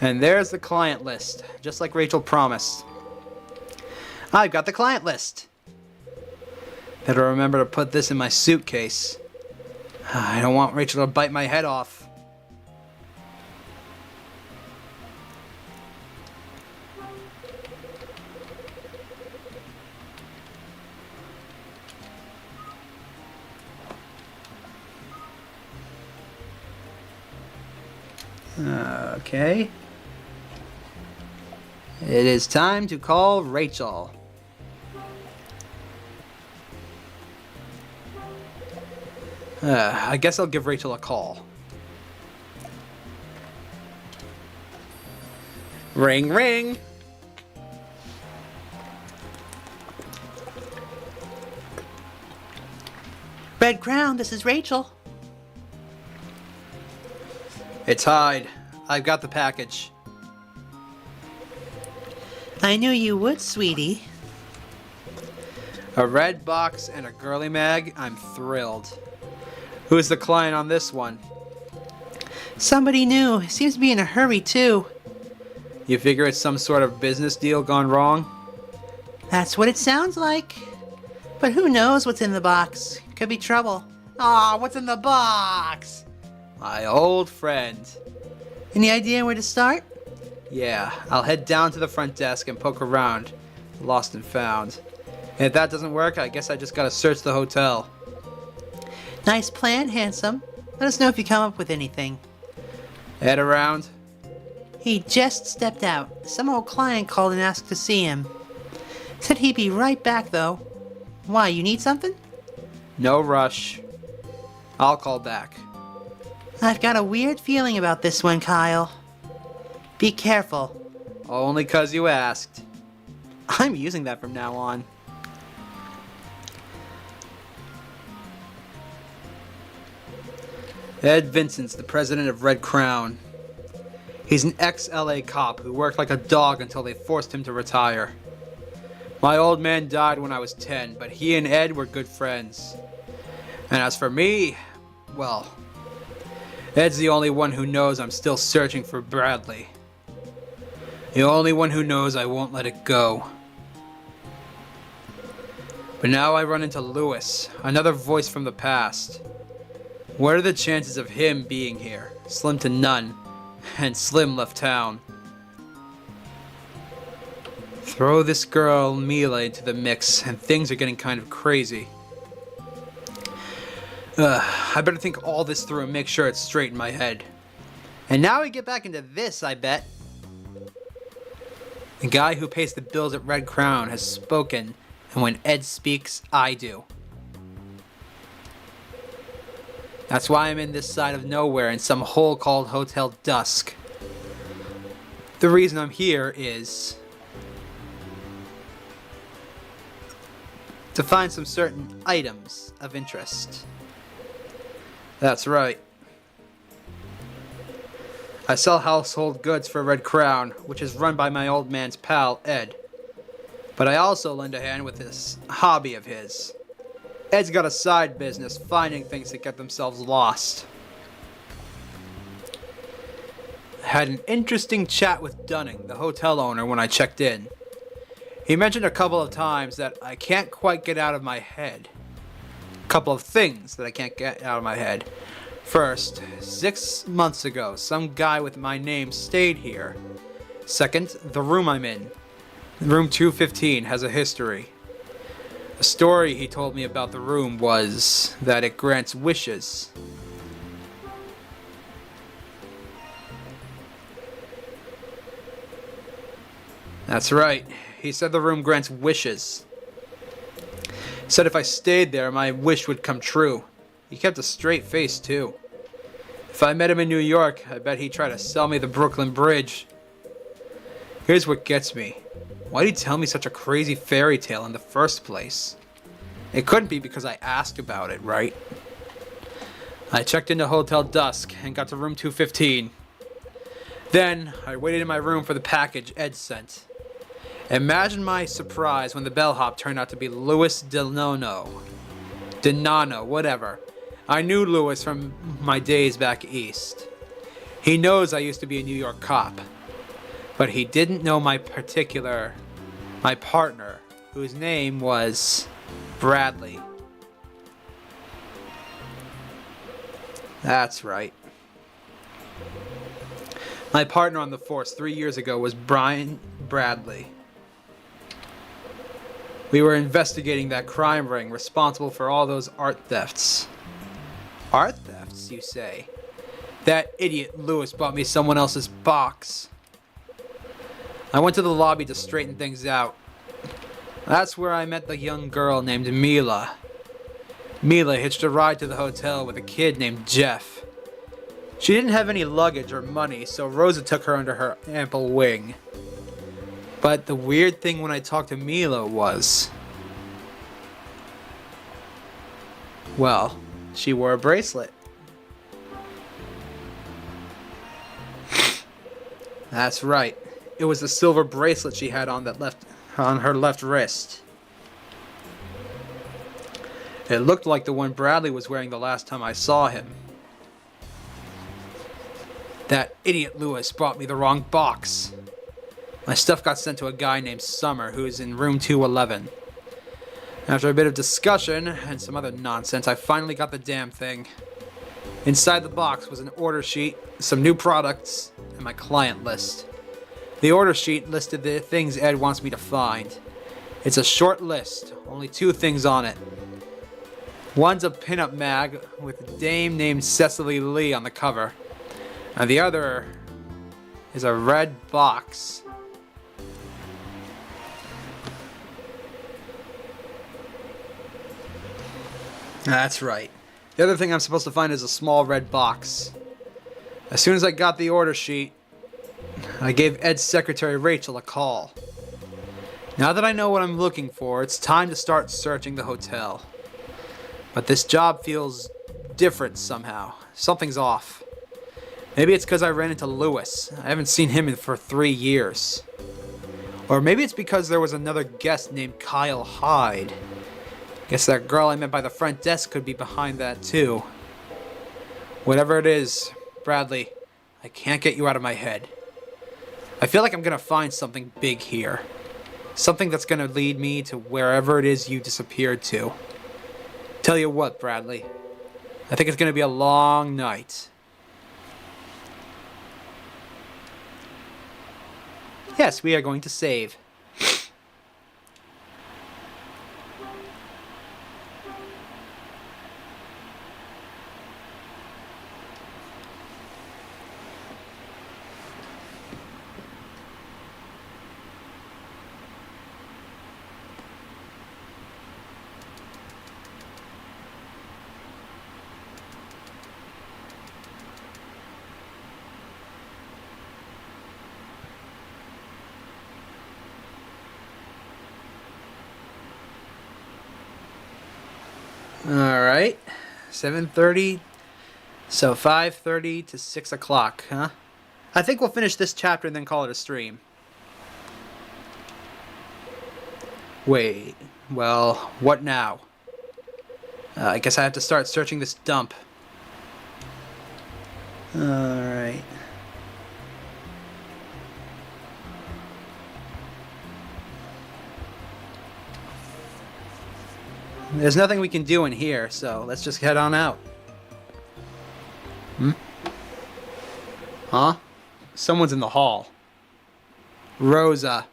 And there's the client list, just like Rachel promised. I've got the client list. Better remember to put this in my suitcase. I don't want Rachel to bite my head off. Okay. It is time to call Rachel. I guess I'll give Rachel a call. Ring, ring. Red Crown, this is Rachel. It's Hyde. I've got the package. I knew you would, sweetie. A red box and a girly mag. I'm thrilled. Who's the client on this one? Somebody new. Seems to be in a hurry, too. You figure it's some sort of business deal gone wrong? That's what it sounds like. But who knows what's in the box? Could be trouble. Aw, what's in the box? My old friend. Any idea where to start? Yeah, I'll head down to the front desk and poke around. Lost and found. And if that doesn't work, I guess I just gotta search the hotel. Nice plan, handsome. Let us know if you come up with anything. Head around. He just stepped out. Some old client called and asked to see him. Said he'd be right back, though. Why, you need something? No rush. I'll call back. I've got a weird feeling about this one, Kyle. Be careful. Only 'cause you asked. I'm using that from now on. Ed Vincent's the president of Red Crown. He's an ex-LA cop who worked like a dog until they forced him to retire. My old man died when I was 10, but he and Ed were good friends. And as for me, well, Ed's the only one who knows I'm still searching for Bradley. The only one who knows I won't let it go. But now I run into Lewis, another voice from the past. What are the chances of him being here? Slim to none. And Slim left town. Throw this girl Mila into the mix and things are getting kind of crazy. I better think all this through and make sure it's straight in my head. And now we get back into this, I bet. The guy who pays the bills at Red Crown has spoken, and when Ed speaks, I do. That's why I'm in this side of nowhere in some hole called Hotel Dusk. The reason I'm here is to find some certain items of interest. That's right. I sell household goods for Red Crown, which is run by my old man's pal, Ed. But I also lend a hand with this hobby of his. Ed's got a side business finding things that get themselves lost. I had an interesting chat with Dunning, the hotel owner, when I checked in. He mentioned a couple of times that I can't quite get out of my head. A couple of things that I can't get out of my head. First, 6 months ago, some guy with my name stayed here. Second, the room I'm in, room 215, has a history. The story he told me about the room was that it grants wishes. That's right. He said the room grants wishes. He said if I stayed there, my wish would come true. He kept a straight face, too. If I met him in New York, I bet he'd try to sell me the Brooklyn Bridge. Here's what gets me. Why'd he tell me such a crazy fairy tale in the first place? It couldn't be because I asked about it, right? I checked into Hotel Dusk and got to room 215. Then, I waited in my room for the package Ed sent. Imagine my surprise when the bellhop turned out to be Louis Denano, whatever. I knew Louis from my days back east. He knows I used to be a New York cop. But he didn't know my partner, whose name was Bradley. That's right. My partner on the force 3 years ago was Brian Bradley. We were investigating that crime ring responsible for all those art thefts. Art thefts, you say? That idiot Louis bought me someone else's box. I went to the lobby to straighten things out. That's where I met the young girl named Mila. Mila hitched a ride to the hotel with a kid named Jeff. She didn't have any luggage or money, so Rosa took her under her ample wing. But the weird thing when I talked to Mila was... well, she wore a bracelet. That's right. It was the silver bracelet she had on her left wrist. It looked like the one Bradley was wearing the last time I saw him. That idiot Louis brought me the wrong box. My stuff got sent to a guy named Summer, who is in room 211. After a bit of discussion and some other nonsense, I finally got the damn thing. Inside the box was an order sheet, some new products, and my client list. The order sheet listed the things Ed wants me to find. It's a short list, only 2 things on it. One's a pinup mag with a dame named Cecily Lee on the cover, and the other is a red box. That's right. The other thing I'm supposed to find is a small red box. As soon as I got the order sheet, I gave Ed's secretary Rachel a call. Now that I know what I'm looking for, it's time to start searching the hotel. But this job feels different somehow. Something's off. Maybe it's because I ran into Louis. I haven't seen him for 3 years. Or maybe it's because there was another guest named Kyle Hyde. Guess that girl I met by the front desk could be behind that too. Whatever it is, Bradley, I can't get you out of my head. I feel like I'm gonna find something big here. Something that's gonna lead me to wherever it is you disappeared to. Tell you what, Bradley, I think it's gonna be a long night. Yes, we are going to save. Alright. 7:30. So 5:30 to 6 o'clock, huh? I think we'll finish this chapter and then call it a stream. Wait. Well, what now? I guess I have to start searching this dump. Alright. There's nothing we can do in here, so let's just head on out. Huh? Someone's in the hall. Rosa.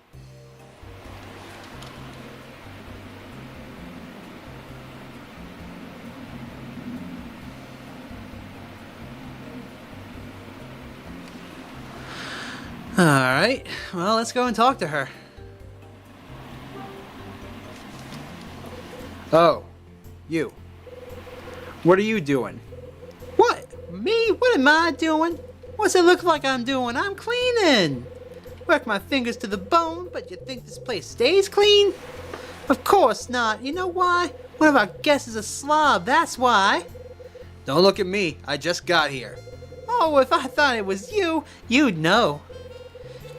Alright, well, let's go and talk to her. Oh, you. What are you doing? What? Me? What am I doing? What's it look like I'm doing? I'm cleaning. Work my fingers to the bone, but you think this place stays clean? Of course not. You know why? One of our guests is a slob, that's why. Don't look at me. I just got here. Oh, if I thought it was you, you'd know.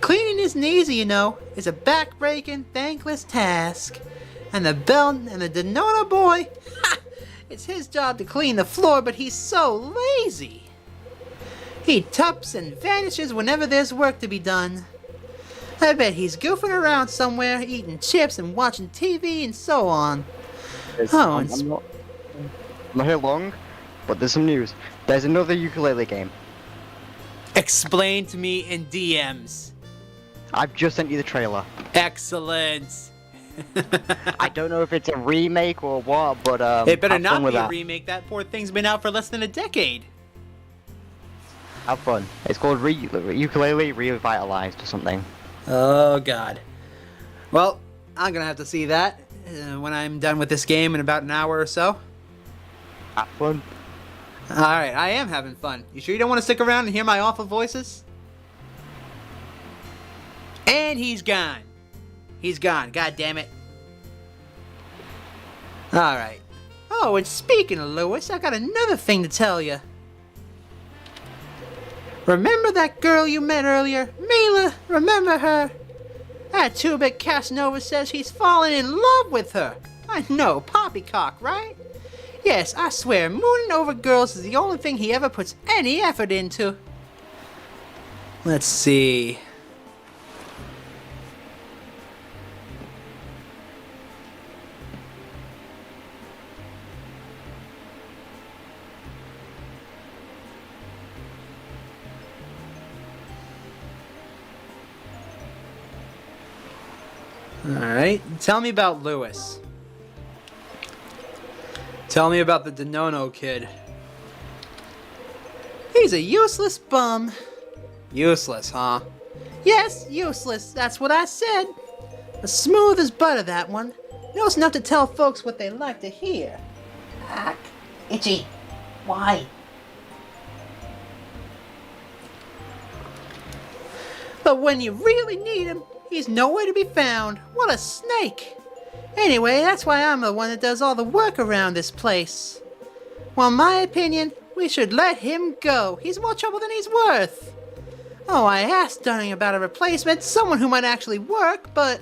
Cleaning isn't easy, you know. It's a back-breaking, thankless task. And the bell and the Denona boy, it's his job to clean the floor, but he's so lazy. He tups and vanishes whenever there's work to be done. I bet he's goofing around somewhere, eating chips and watching TV and so on. I'm not here long, but there's some news. There's another ukulele game. Explain to me in DMs. I've just sent you the trailer. Excellent. I don't know if it's a remake or what, but It better have not fun be with a that. remake. That poor thing's been out for less than a decade. Have fun. It's called Ukulele Revitalized or something. Oh, God. Well, I'm going to have to see that when I'm done with this game in about an hour or so. Have fun. Alright, I am having fun. You sure you don't want to stick around and hear my awful voices? And he's gone. He's gone, god damn it. Alright. Oh, and speaking of Lewis, I got another thing to tell you. Remember that girl you met earlier? Mila, remember her? That 2-bit Casanova says he's fallen in love with her. I know, poppycock, right? Yes, I swear, mooning over girls is the only thing he ever puts any effort into. Let's see. Alright, tell me about Lewis. Tell me about the Denono kid. He's a useless bum. Useless, huh? Yes, useless, that's what I said. As smooth as butter, that one. Knows enough to tell folks what they like to hear. Ah, itchy. Why? But when you really need him, he's nowhere to be found. What a snake! Anyway, that's why I'm the one that does all the work around this place. Well, in my opinion, we should let him go. He's more trouble than he's worth. Oh, I asked Dunning about a replacement, someone who might actually work, but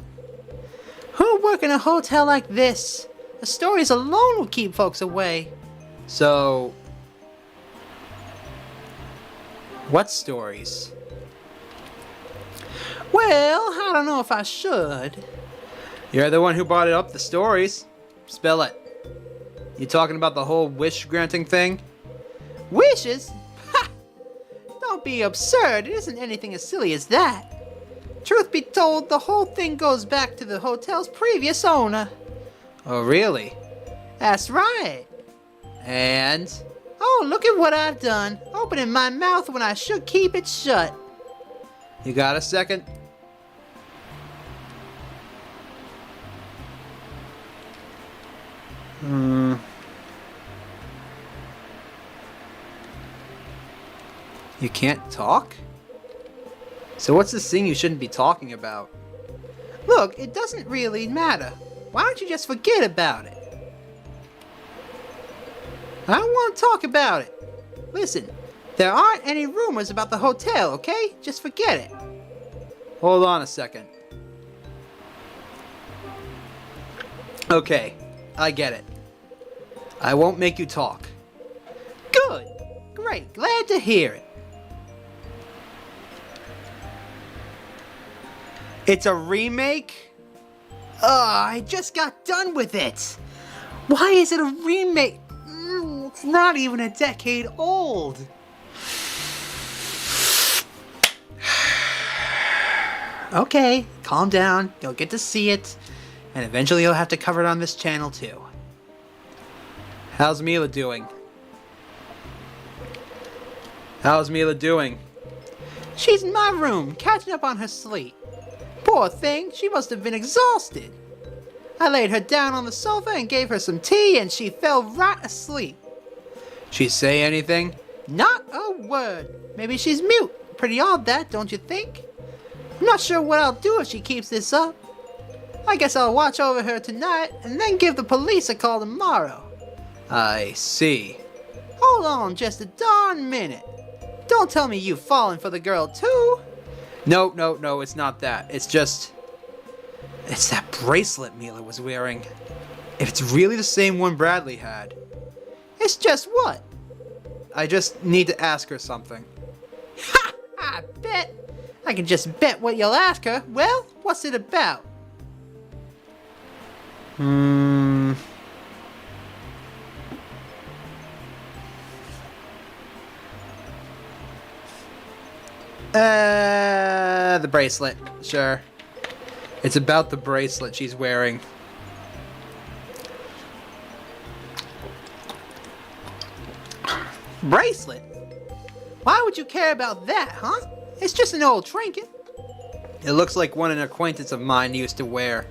who'd work in a hotel like this? The stories alone will keep folks away. So, what stories? Well, I don't know if I should. You're the one who brought it up, the stories. Spill it. You talking about the whole wish granting thing? Wishes? Ha! Don't be absurd. It isn't anything as silly as that. Truth be told, the whole thing goes back to the hotel's previous owner. Oh, really? That's right. And? Oh, look at what I've done. Opening my mouth when I should keep it shut. You got a second? You can't talk? So what's this thing you shouldn't be talking about? Look, it doesn't really matter. Why don't you just forget about it? I don't want to talk about it. Listen, there aren't any rumors about the hotel, okay? Just forget it. Hold on a second. Okay, I get it. I won't make you talk. Good. Great. Glad to hear it. It's a remake? I just got done with it. Why is it a remake? It's not even a decade old. Okay, calm down. You'll get to see it. And eventually you'll have to cover it on this channel too. How's Mila doing? How's Mila doing? She's in my room, catching up on her sleep. Poor thing, she must have been exhausted. I laid her down on the sofa and gave her some tea and she fell right asleep. She say anything? Not a word. Maybe she's mute. Pretty odd that, don't you think? I'm not sure what I'll do if she keeps this up. I guess I'll watch over her tonight and then give the police a call tomorrow. I see. Hold on just a darn minute. Don't tell me you've fallen for the girl too. No, it's not that. It's just... It's that bracelet Mila was wearing. If it's really the same one Bradley had. It's just what? I just need to ask her something. Ha! I bet. I can just bet what you'll ask her. Well, what's it about? The bracelet. Sure. It's about the bracelet she's wearing. Bracelet? Why would you care about that, huh? It's just an old trinket. It looks like one an acquaintance of mine used to wear.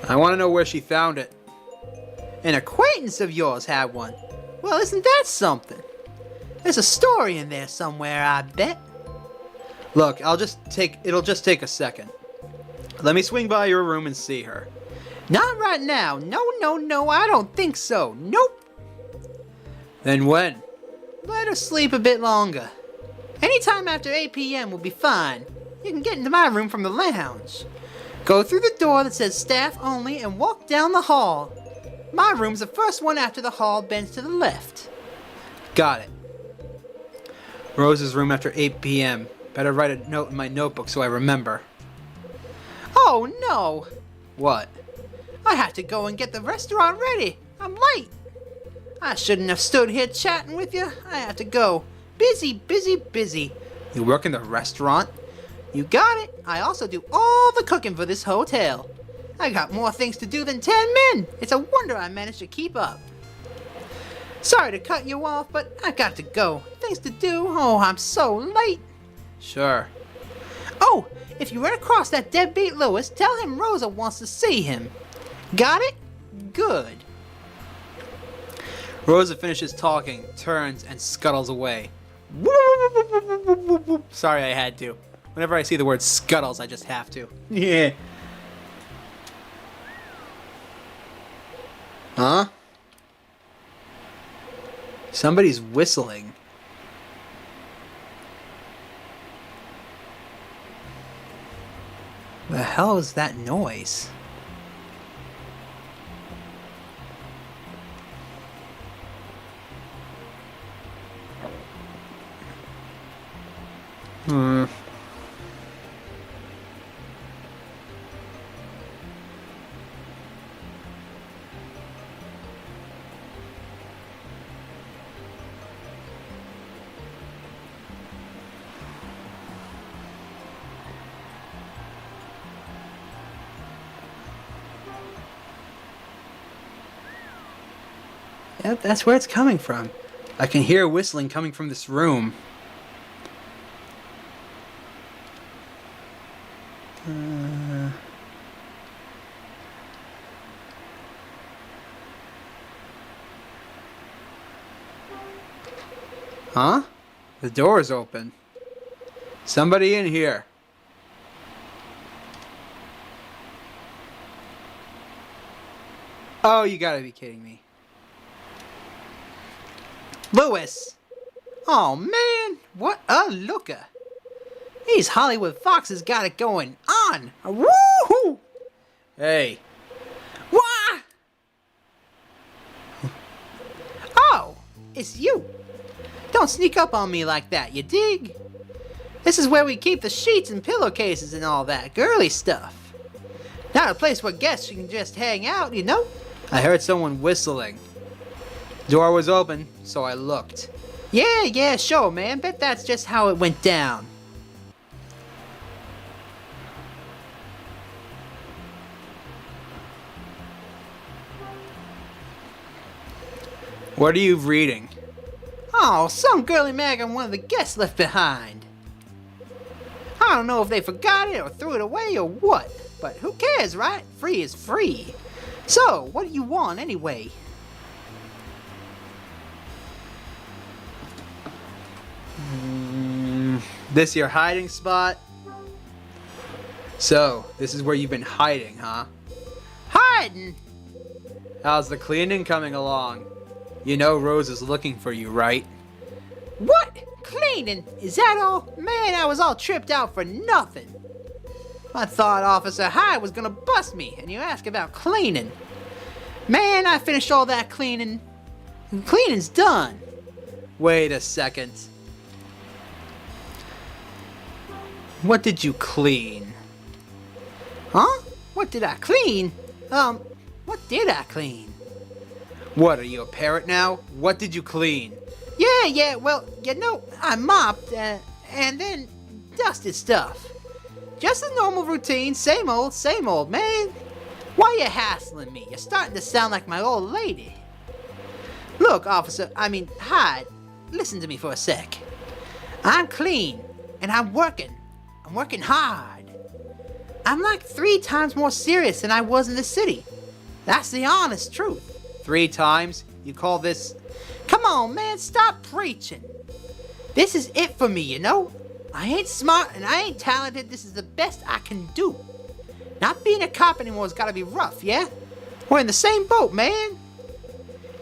I want to know where she found it. An acquaintance of yours had one. Well, isn't that something? There's a story in there somewhere, I bet. Look, it'll just take a second. Let me swing by your room and see her. Not right now. No, I don't think so. Nope. Then when? Let her sleep a bit longer. Anytime after 8 p.m. will be fine. You can get into my room from the lounge. Go through the door that says staff only and walk down the hall. My room's the first one after the hall bends to the left. Got it. Rose's room after 8 p.m. Better write a note in my notebook so I remember. Oh no! What? I have to go and get the restaurant ready. I'm late. I shouldn't have stood here chatting with you. I have to go. Busy. You work in the restaurant? You got it. I also do all the cooking for this hotel. I got more things to do than 10 men. It's a wonder I managed to keep up. Sorry to cut you off, but I got to go. Things to do. Oh, I'm so late. Sure. Oh, if you run across that deadbeat Lewis, tell him Rosa wants to see him. Got it? Good. Rosa finishes talking, turns, and scuttles away. Sorry, I had to. Whenever I see the word scuttles, I just have to. Yeah. Huh? Somebody's whistling. The hell is that noise? Yep, that's where it's coming from. I can hear whistling coming from this room. Huh? The door's open. Somebody in here. Oh, you gotta be kidding me. Louis! Oh man, what a looker! These Hollywood foxes got it going on! Woohoo! Hey. What? Oh, it's you! Don't sneak up on me like that, you dig? This is where we keep the sheets and pillowcases and all that girly stuff. Not a place where guests can just hang out, you know? I heard someone whistling. Door was open, so I looked. Yeah, sure, man. Bet that's just how it went down. What are you reading? Oh, some girly mag on one of the guests left behind. I don't know if they forgot it or threw it away or what, but who cares, right? Free is free. So, what do you want anyway? This your hiding spot? So, this is where you've been hiding, huh? Hiding? How's the cleaning coming along? You know Rose is looking for you, right? What? Cleaning? Is that all? Man, I was all tripped out for nothing. I thought Officer Hyde was gonna bust me, and you ask about cleaning. Man, I finished all that cleaning. Cleaning's done. Wait a second. What did you clean? Huh? What did I clean? What did I clean? What, are you a parrot now? What did you clean? Yeah, well, you know, I mopped, and then dusted stuff. Just a normal routine, same old, man. Why you hassling me? You're starting to sound like my old lady. Look, Hyde, listen to me for a sec. I'm clean, and I'm working. I'm working hard. I'm like 3 times more serious than I was in the city. That's the honest truth. 3 times? You call this... Come on, man, stop preaching. This is it for me, you know? I ain't smart and I ain't talented. This is the best I can do. Not being a cop anyore's gotta be rough, yeah? We're in the same boat, man.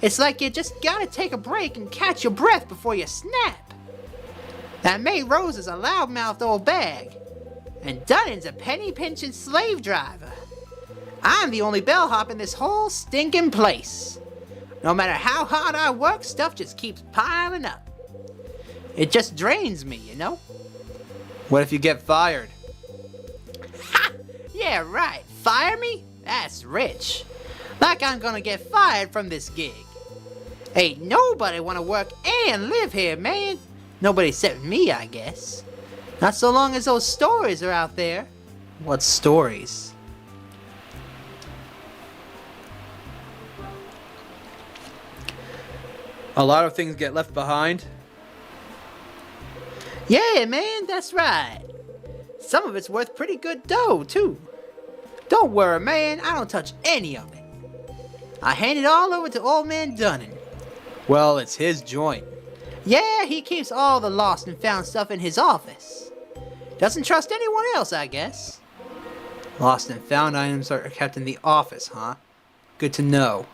It's like you just gotta take a break and catch your breath before you snap. That May Rose is a loudmouthed old bag. And Dunning's a penny-pinching slave driver. I'm the only bellhop in this whole stinking place. No matter how hard I work, stuff just keeps piling up. It just drains me, you know? What if you get fired? Ha! Yeah, right. Fire me? That's rich. Like I'm gonna get fired from this gig. Ain't nobody wanna work and live here, man. Nobody except me, I guess. Not so long as those stories are out there. What stories? A lot of things get left behind. Yeah, man, that's right. Some of it's worth pretty good dough, too. Don't worry, man, I don't touch any of it. I hand it all over to old man Dunning. Well, it's his joint. Yeah, he keeps all the lost and found stuff in his office. Doesn't trust anyone else, I guess. Lost and found items are kept in the office, huh? Good to know.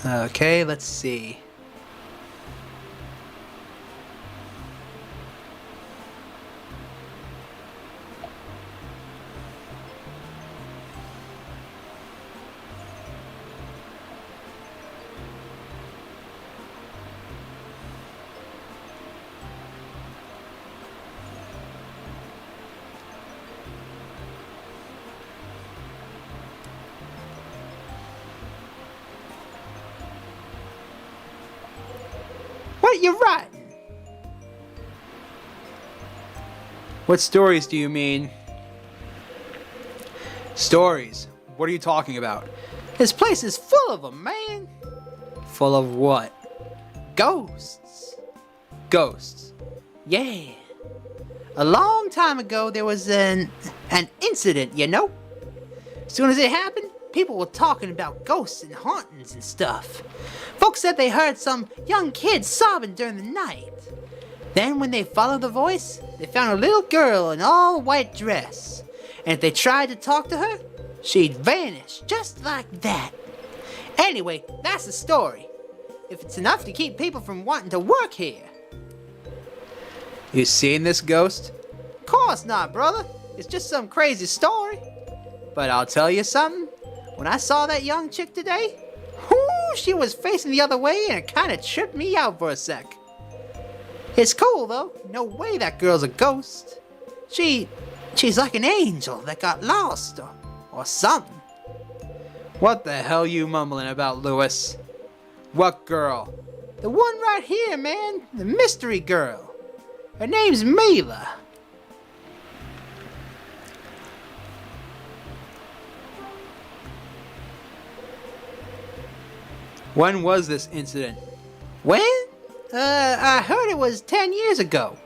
Okay, let's see. What you writing? What stories do you mean? Stories? What are you talking about? This place is full of them, man. Full of what? Ghosts. Ghosts. Yeah. A long time ago there was an incident, you know? As soon as it happened, people were talking about ghosts and hauntings and stuff. Folks said they heard some young kid sobbing during the night. Then when they followed the voice, they found a little girl in all white dress. And if they tried to talk to her, she'd vanish just like that. Anyway, that's the story. If it's enough to keep people from wanting to work here. You seen this ghost? Course not, brother. It's just some crazy story. But I'll tell you something. When I saw that young chick today, whoo, she was facing the other way and it kind of tripped me out for a sec. It's cool though. No way that girl's a ghost. She's like an angel that got lost or something. What the hell you mumbling about, Lewis? What girl? The one right here, man. The mystery girl. Her name's Mila. When was this incident? When? I heard it was 10 years ago.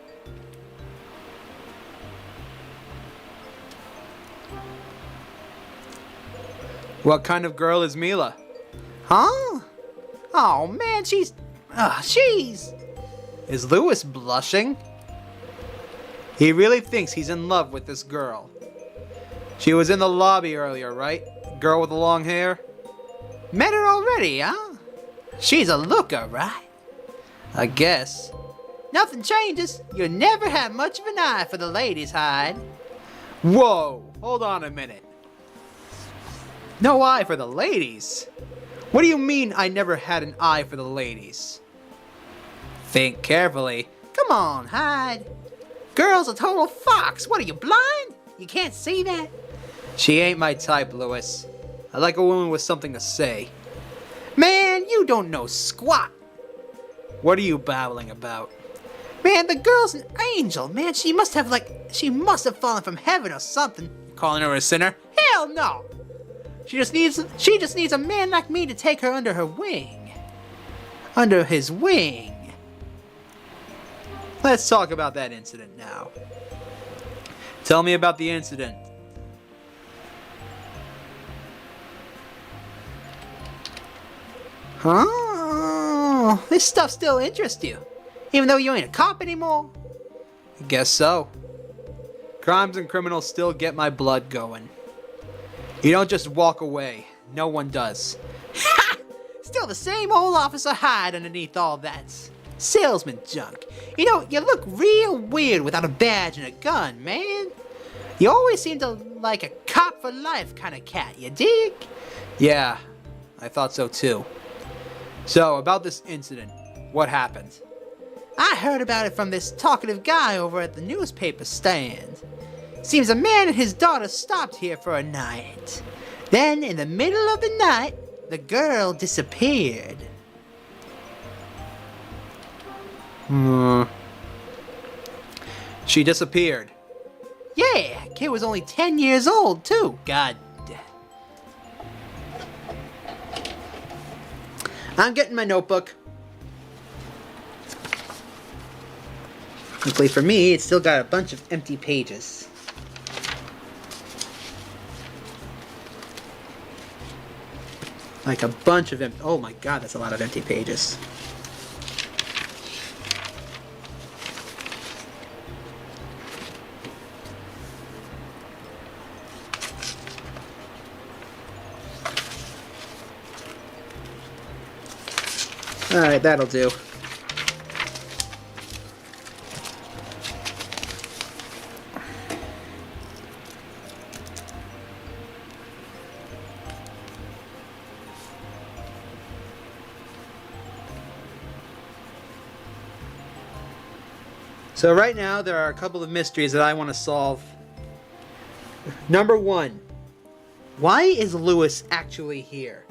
What kind of girl is Mila? Huh? Oh man, she's... Is Lewis blushing? He really thinks he's in love with this girl. She was in the lobby earlier, right? Girl with the long hair? Met her already, huh? She's a looker, right? I guess. Nothing changes. You never have much of an eye for the ladies, Hyde. Whoa, hold on a minute. No eye for the ladies? What do you mean I never had an eye for the ladies? Think carefully. Come on, Hyde. Girl's a total fox. What are you, blind? You can't see that? She ain't my type, Lewis. I like a woman with something to say. Man, you don't know squat. What are you babbling about? Man, the girl's an angel. Man, she must have fallen from heaven or something. Calling her a sinner? Hell no. She just needs a man like me to take her under her wing. Under his wing. Let's talk about that incident now. Tell me about the incident. Huh? This stuff still interests you, even though you ain't a cop anymore? I guess so. Crimes and criminals still get my blood going. You don't just walk away. No one does. Ha! Still the same old Officer Hyde underneath all that salesman junk. You know, you look real weird without a badge and a gun, man. You always seem to like a cop for life kind of cat, you dig? Yeah, I thought so too. So, about this incident, what happened? I heard about it from this talkative guy over at the newspaper stand. Seems a man and his daughter stopped here for a night. Then, in the middle of the night, the girl disappeared. She disappeared. Yeah, kid was only 10 years old, too. God. I'm getting my notebook. Luckily for me, it's still got a bunch of empty pages. Like a bunch of empty... Oh my god, that's a lot of empty pages. Alright, that'll do. So right now, there are a couple of mysteries that I want to solve. Number one, why is Lewis actually here?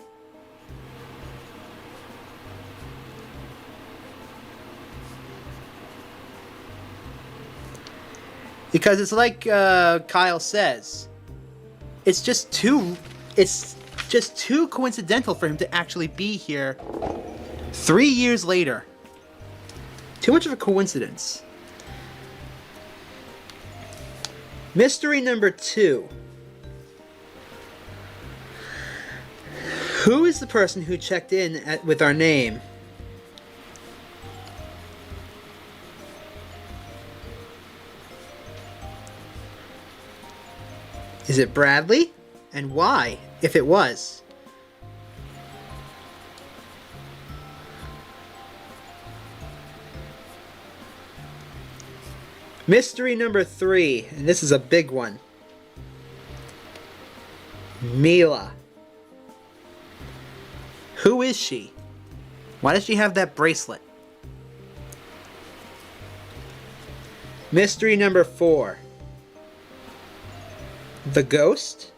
Because it's like Kyle says, it's just too coincidental for him to actually be here 3 years later. Too much of a coincidence. Mystery number 2. Who is the person who checked in with our name? Is it Bradley? And why, if it was? Mystery number 3, and this is a big one. Mila. Who is she? Why does she have that bracelet? Mystery number 4. The ghost?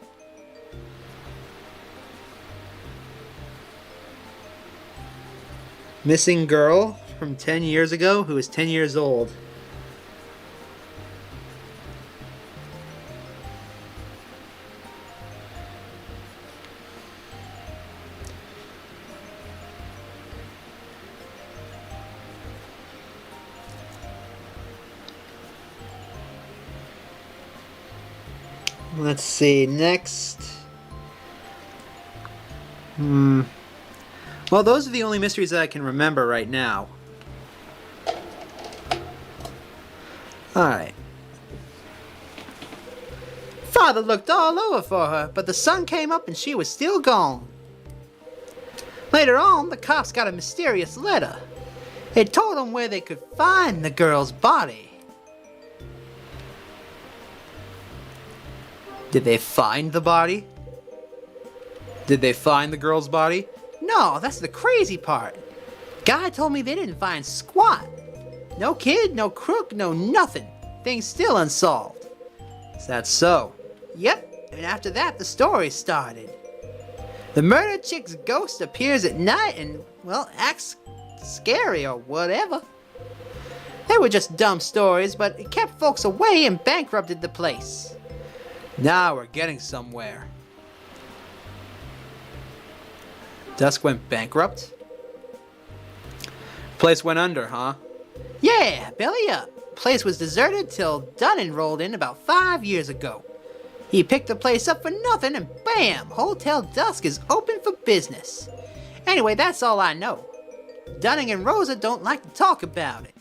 Missing girl from 10 years ago who is 10 years old. Let's see, next. Well, those are the only mysteries that I can remember right now. Alright. Father looked all over for her, but the sun came up and she was still gone. Later on, the cops got a mysterious letter. It told them where they could find the girl's body. Did they find the body? Did they find the girl's body? No, that's the crazy part. Guy told me they didn't find squat. No kid, no crook, no nothing. Things still unsolved. Is that so? Yep, and after that the story started. The murdered chick's ghost appears at night and, well, acts scary or whatever. They were just dumb stories, but it kept folks away and bankrupted the place. Now we're getting somewhere. Dusk went bankrupt? Place went under, huh? Yeah, belly up. Place was deserted till Dunn rolled in about 5 years ago. He picked the place up for nothing and bam! Hotel Dusk is open for business. Anyway, that's all I know. Dunning and Rosa don't like to talk about it.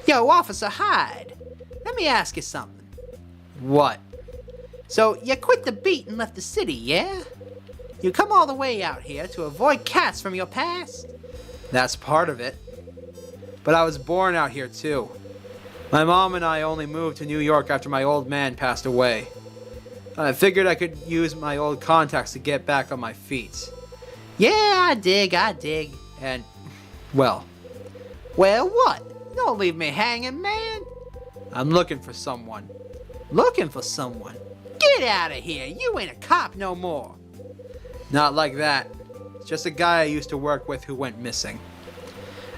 Yo, Officer Hyde, let me ask you something. What? So, you quit the beat and left the city, yeah? You come all the way out here to avoid cats from your past? That's part of it. But I was born out here too. My mom and I only moved to New York after my old man passed away. I figured I could use my old contacts to get back on my feet. Yeah, I dig. And, well, what? Don't leave me hanging, man. I'm looking for someone. Looking for someone? Get out of here! You ain't a cop no more! Not like that. It's just a guy I used to work with who went missing.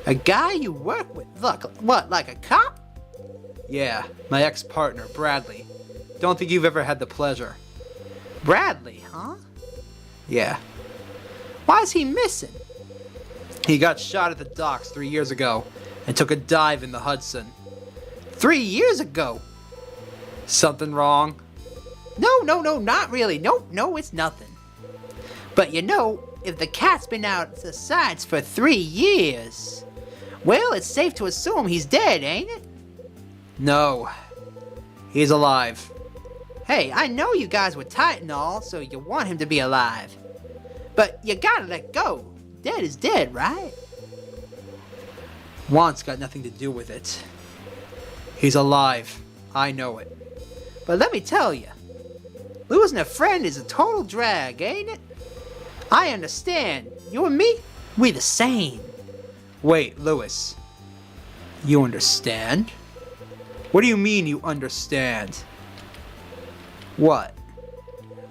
A guy you work with? Look, what, like a cop? Yeah, my ex-partner, Bradley. Don't think you've ever had the pleasure. Bradley, huh? Yeah. Why is he missing? He got shot at the docks 3 years ago and took a dive in the Hudson. 3 years ago? Something wrong? No, not really. No, it's nothing. But you know, if the cat's been out the sights for 3 years, well, it's safe to assume he's dead, ain't it? No, he's alive. Hey, I know you guys were tight and all, so you want him to be alive. But you gotta let go. Dead is dead, right? Want's got nothing to do with it. He's alive. I know it. But let me tell you, losing a friend is a total drag, ain't it? I understand. You and me, we the same. Wait, Lewis. You understand? What do you mean you understand? What?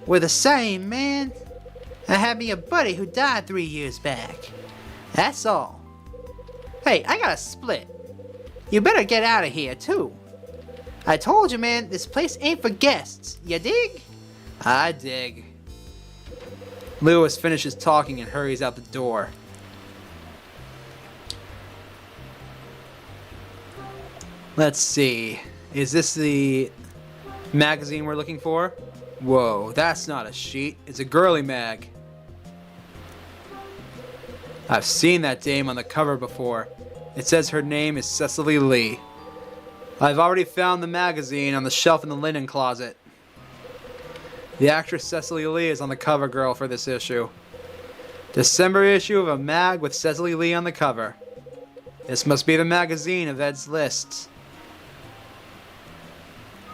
We're the same, man. I had me a buddy who died 3 years back. That's all. Hey, I got a split. You better get out of here, too. I told you, man, this place ain't for guests. You dig? I dig. Lewis finishes talking and hurries out the door. Let's see. Is this the magazine we're looking for? Whoa, that's not a sheet. It's a girly mag. I've seen that dame on the cover before. It says her name is Cecily Lee. I've already found the magazine on the shelf in the linen closet. The actress Cecily Lee is on the cover girl for this issue. December issue of a mag with Cecily Lee on the cover. This must be the magazine of Ed's lists.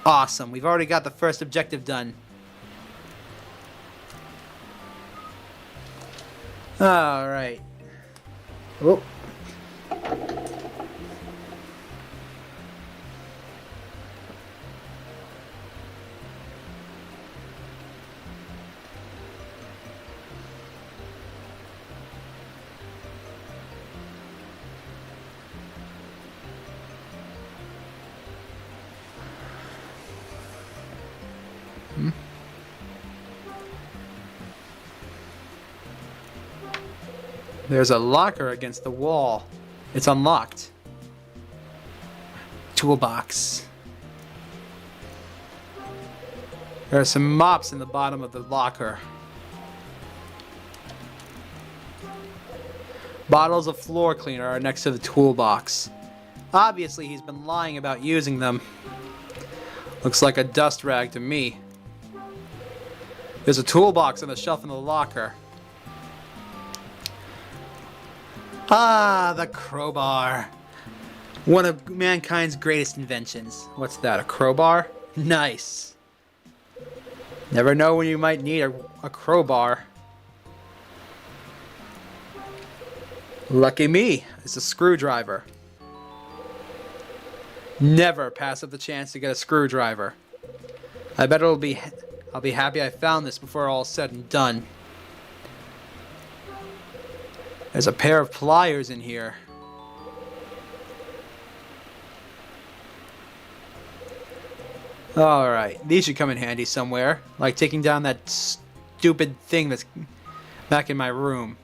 Awesome, we've already got the first objective done. Alright. Oh. There's a locker against the wall. It's unlocked. Toolbox. There are some mops in the bottom of the locker. Bottles of floor cleaner are next to the toolbox. Obviously, he's been lying about using them. Looks like a dust rag to me. There's a toolbox on the shelf in the locker. Ah, the crowbar. One of mankind's greatest inventions. What's that, a crowbar? Nice. Never know when you might need a crowbar. Lucky me, it's a screwdriver. Never pass up the chance to get a screwdriver. I bet I'll be happy I found this before all's said and done. There's a pair of pliers in here. Alright, these should come in handy somewhere. Like taking down that stupid thing that's back in my room.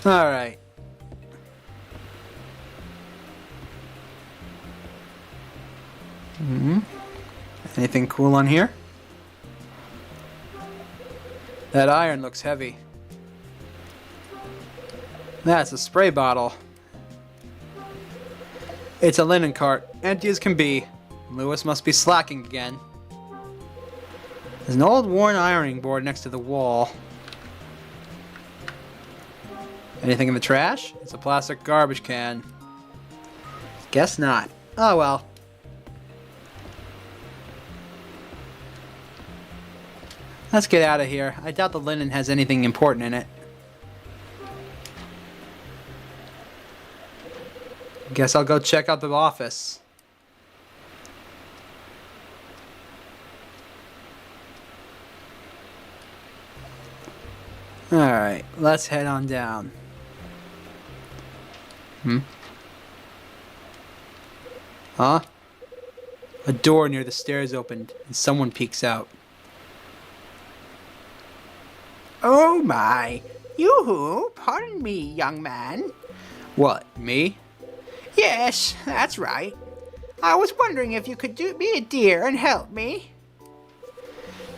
Alright. Anything cool on here? That iron looks heavy. That's a spray bottle. It's a linen cart, empty as can be. Lewis must be slacking again. There's an old worn ironing board next to the wall. Anything in the trash? It's a plastic garbage can. Guess not. Oh well. Let's get out of here. I doubt the linen has anything important in it. Guess I'll go check out the office. Alright, let's head on down. Huh? A door near the stairs opened, and someone peeks out. Oh my! Yoo-hoo! Pardon me, young man. What, me? Yes, that's right. I was wondering if you could be a dear and help me.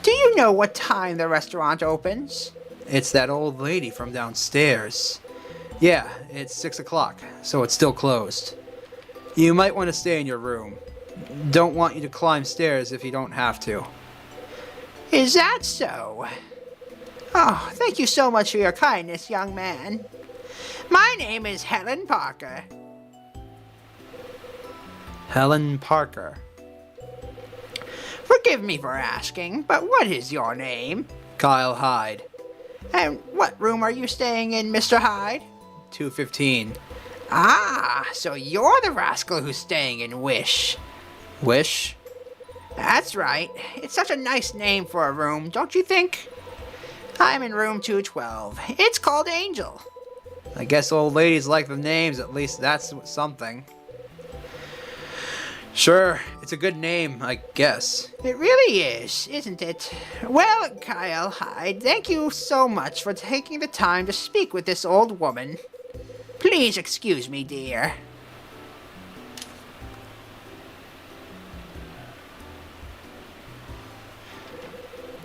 Do you know what time the restaurant opens? It's that old lady from downstairs. Yeah, it's 6 o'clock, so it's still closed. You might want to stay in your room. Don't want you to climb stairs if you don't have to. Is that so? Oh, thank you so much for your kindness, young man. My name is Helen Parker. Helen Parker. Forgive me for asking, but what is your name? Kyle Hyde. And what room are you staying in, Mr. Hyde? 215. Ah, so you're the rascal who's staying in Wish. Wish? That's right. It's such a nice name for a room, don't you think? I'm in room 212. It's called Angel. I guess old ladies like the names, at least that's something. Sure, it's a good name, I guess. It really is, isn't it? Well, Kyle Hyde, thank you so much for taking the time to speak with this old woman. Please excuse me, dear.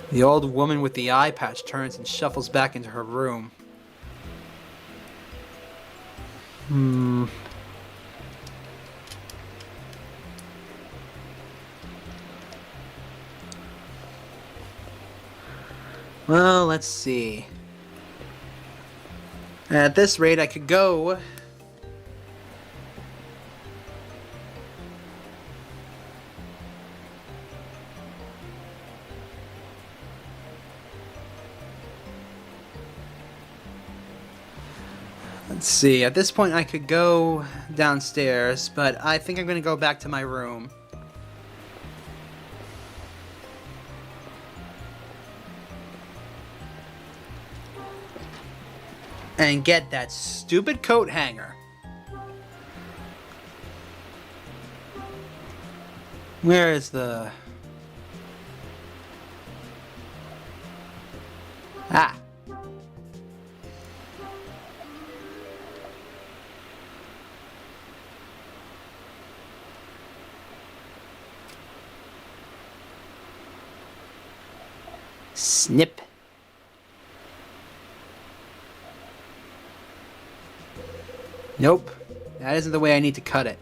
The old woman with the eye patch turns and shuffles back into her room. Well, let's see. At this rate, I could go... Let's see, at this point I could go downstairs, but I think I'm going to go back to my room. And get that stupid coat hanger. Where is the... Ah. Snip. Nope. That isn't the way I need to cut it.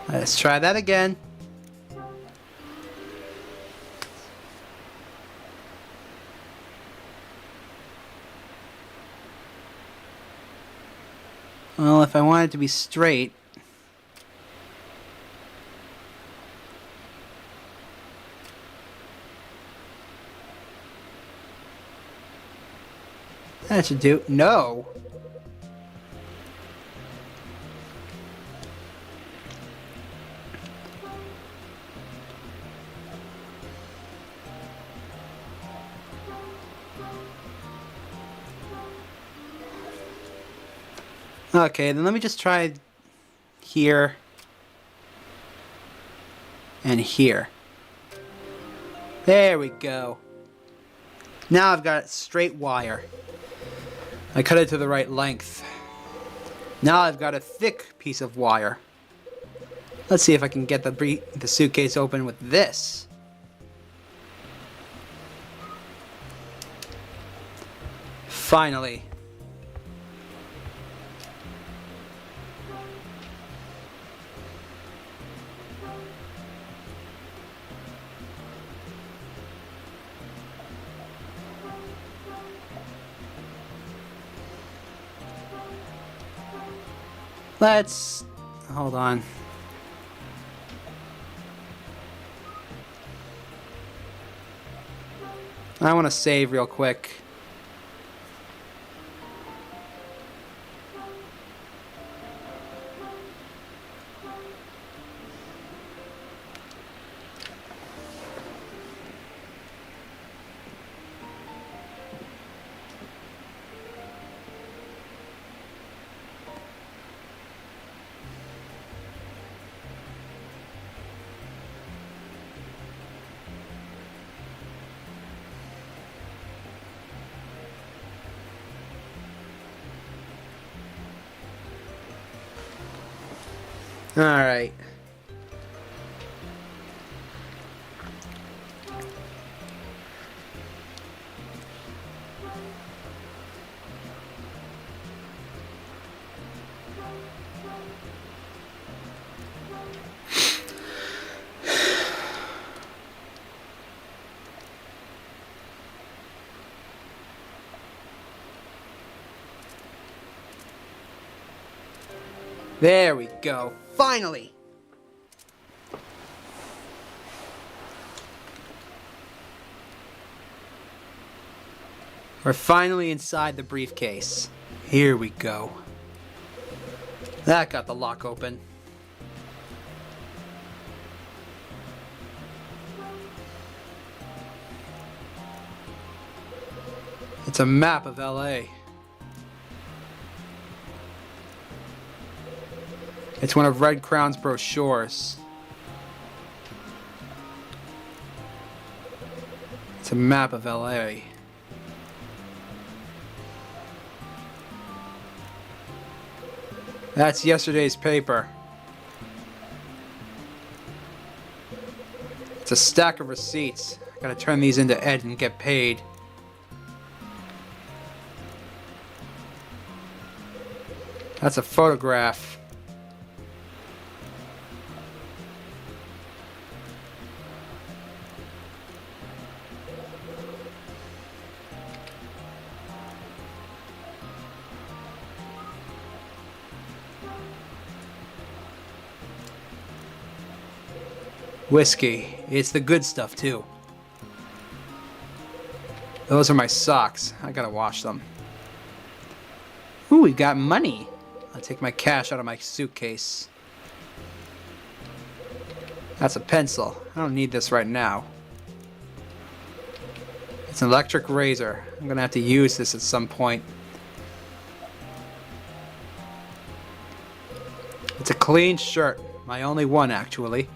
Let's try that again. Well, if I want it to be straight... That should do. No! Okay, then let me just try here and here. There we go. Now I've got straight wire. I cut it to the right length. Now I've got a thick piece of wire. Let's see if I can get the suitcase open with this. Finally. Let's... hold on. I want to save real quick. Alright. There we go. Finally! We're finally inside the briefcase. Here we go. That got the lock open. It's a map of LA. It's one of Red Crown's brochures. It's a map of LA. That's yesterday's paper. It's a stack of receipts. I gotta turn these into Ed and get paid. That's a photograph. Whiskey. It's the good stuff, too. Those are my socks. I gotta wash them. Ooh, we got money. I'll take my cash out of my suitcase. That's a pencil. I don't need this right now. It's an electric razor. I'm gonna have to use this at some point. It's a clean shirt. My only one, actually.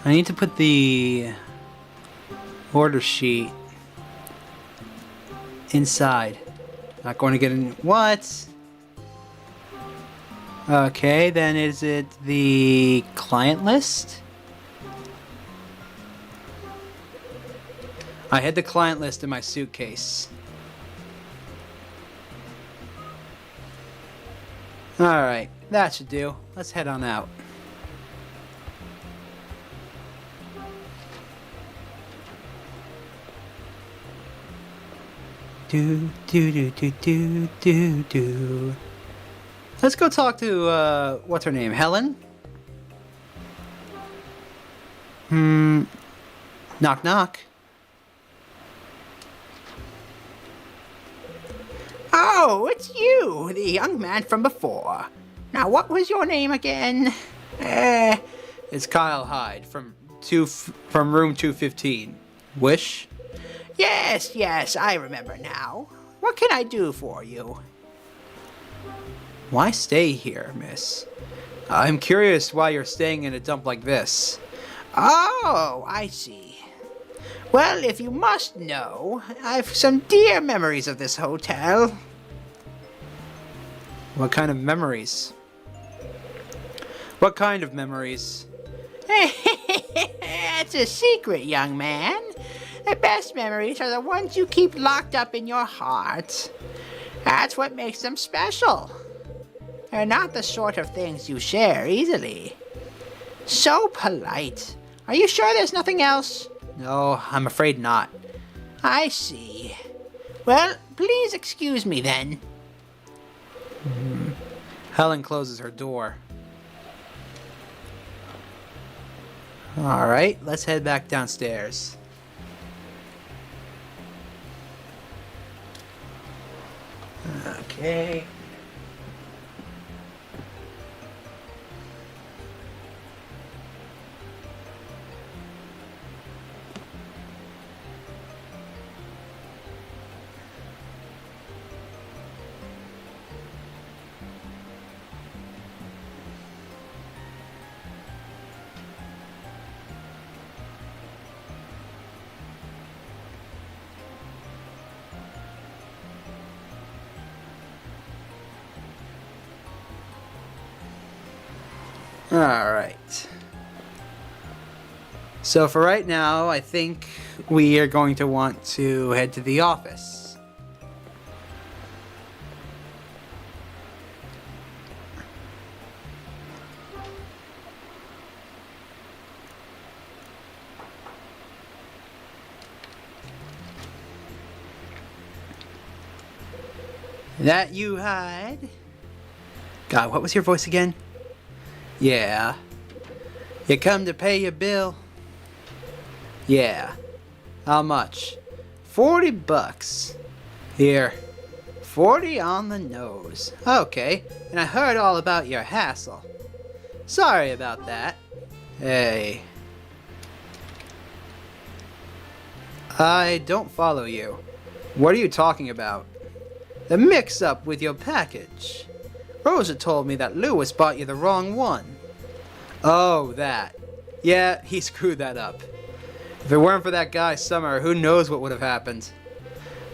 I need to put the order sheet inside. Not going to get in. What? Okay, then is it the client list? I had the client list in my suitcase. Alright, that should do. Let's head on out. Do do do do do do do. Let's go talk to what's her name? Helen? Knock knock. Oh, it's you, the young man from before. Now, what was your name again? It's Kyle Hyde from room 215. Wish? Yes, I remember now. What can I do for you? Why stay here, miss? I'm curious why you're staying in a dump like this. Oh, I see. Well, if you must know, I've some dear memories of this hotel. What kind of memories? What kind of memories? It's a secret, young man. The best memories are the ones you keep locked up in your heart. That's what makes them special. They're not the sort of things you share easily. So polite. Are you sure there's nothing else? No, I'm afraid not. I see. Well, please excuse me then. Helen closes her door. Alright, let's head back downstairs. Okay. Alright. So for right now, I think we are going to want to head to the office. That you, Hyde? God, what was your voice again? Yeah. You come to pay your bill? Yeah. How much? $40. Here. 40 on the nose. Okay. And I heard all about your hassle. Sorry about that. Hey. I don't follow you. What are you talking about? The mix-up with your package. Rosa told me that Lewis bought you the wrong one. Oh, that. Yeah, he screwed that up. If it weren't for that guy Summer, who knows what would have happened.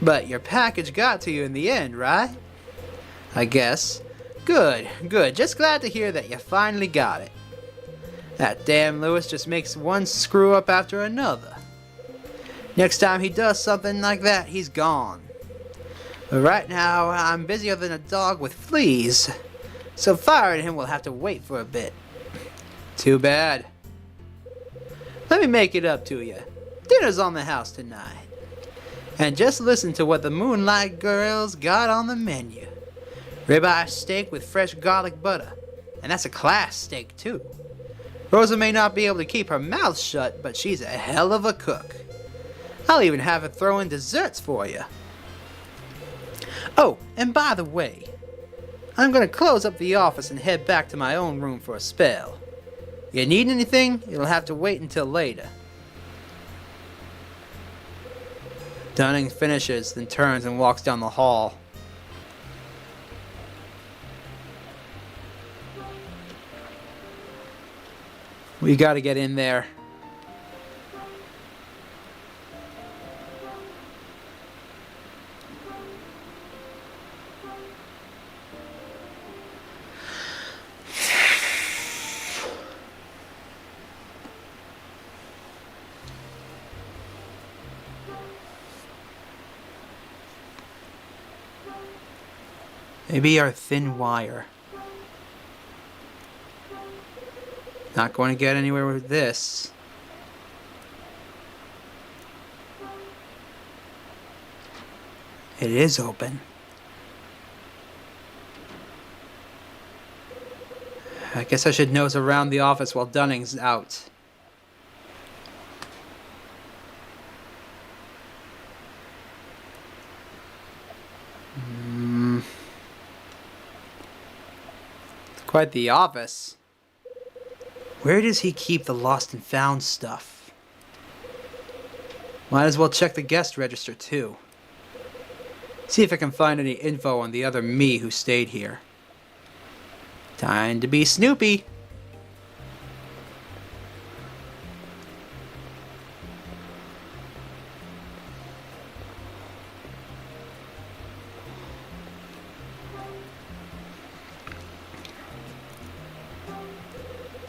But your package got to you in the end, right? I guess. Good, good. Just glad to hear that you finally got it. That damn Lewis just makes one screw up after another. Next time he does something like that, he's gone. But right now, I'm busier than a dog with fleas, so firing him will have to wait for a bit. Too bad. Let me make it up to you. Dinner's on the house tonight. And just listen to what the Moonlight Girls got on the menu. Ribeye steak with fresh garlic butter. And that's a class steak, too. Rosa may not be able to keep her mouth shut, but she's a hell of a cook. I'll even have her throw in desserts for you. Oh, and by the way, I'm gonna close up the office and head back to my own room for a spell. You need anything, you'll have to wait until later. Dunning finishes, then turns and walks down the hall. We gotta get in there. Maybe our thin wire. Not going to get anywhere with this. It is open. I guess I should nose around the office while Dunning's out. Quite the office. Where does he keep the lost and found stuff? Might as well check the guest register too. See if I can find any info on the other me who stayed here. Time to be Snoopy.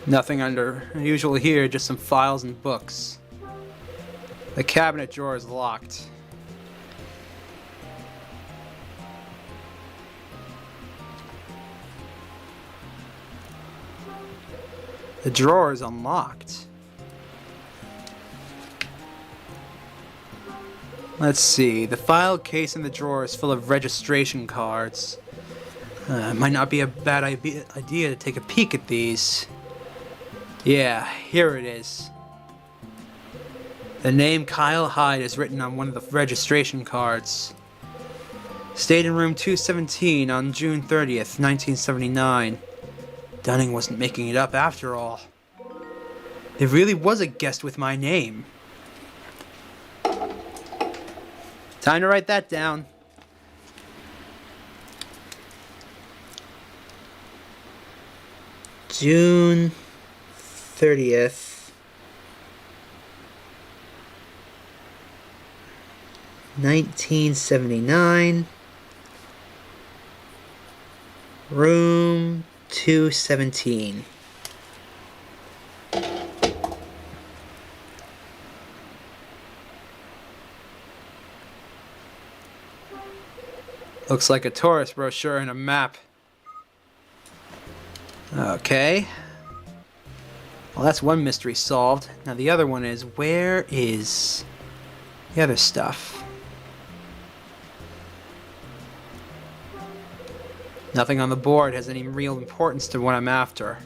Nothing unusual here, just some files and books. The cabinet drawer is locked. The drawer is unlocked. Let's see, the file case in the drawer is full of registration cards. It might not be a bad idea to take a peek at these. Yeah, here it is. The name Kyle Hyde is written on one of the registration cards. Stayed in room 217 on June 30th, 1979. Dunning wasn't making it up after all. There really was a guest with my name. Time to write that down. June 30th, 1979, room 217. Looks like a tourist brochure and a map. Okay. Well, that's one mystery solved. Now the other one is, where is the other stuff? Nothing on the board has any real importance to what I'm after.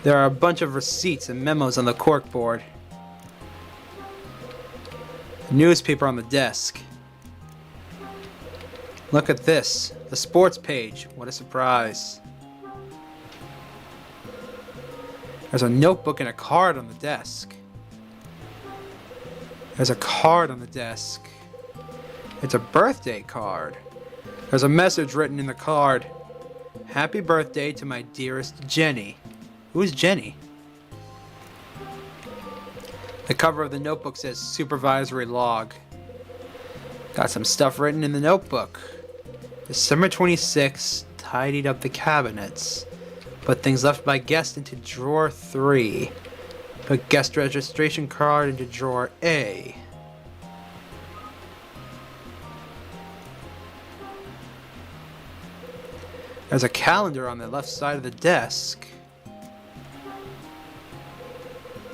There are a bunch of receipts and memos on the corkboard. A newspaper on the desk. Look at this, the sports page. What a surprise. There's a notebook and a card on the desk. There's a card on the desk. It's a birthday card. There's a message written in the card. Happy birthday to my dearest Jenny. Who is Jenny? The cover of the notebook says supervisory log. Got some stuff written in the notebook. December 26th, tidied up the cabinets. Put things left by guest into drawer 3. Put guest registration card into drawer A. There's a calendar on the left side of the desk.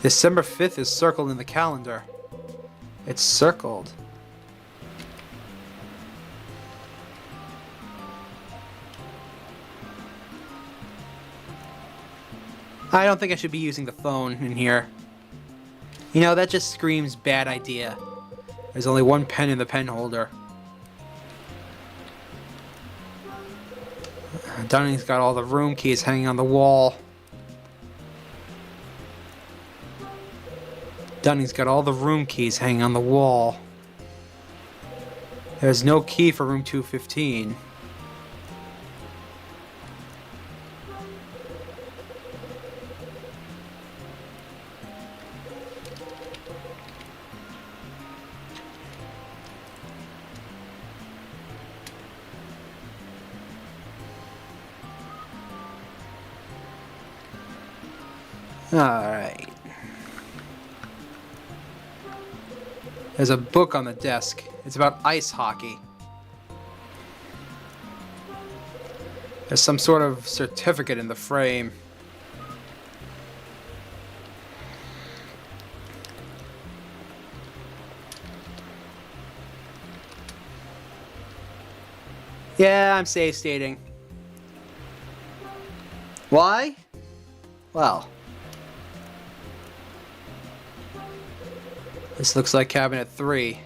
December 5th is circled in the calendar. It's circled. I don't think I should be using the phone in here. You know, that just screams bad idea. There's only one pen in the pen holder. Dunning's got all the room keys hanging on the wall. Dunning's got all the room keys hanging on the wall. There's no key for room 215. Alright. There's a book on the desk. It's about ice hockey. There's some sort of certificate in the frame. Yeah, I'm safe stating. Why? Well, this looks like cabinet 3.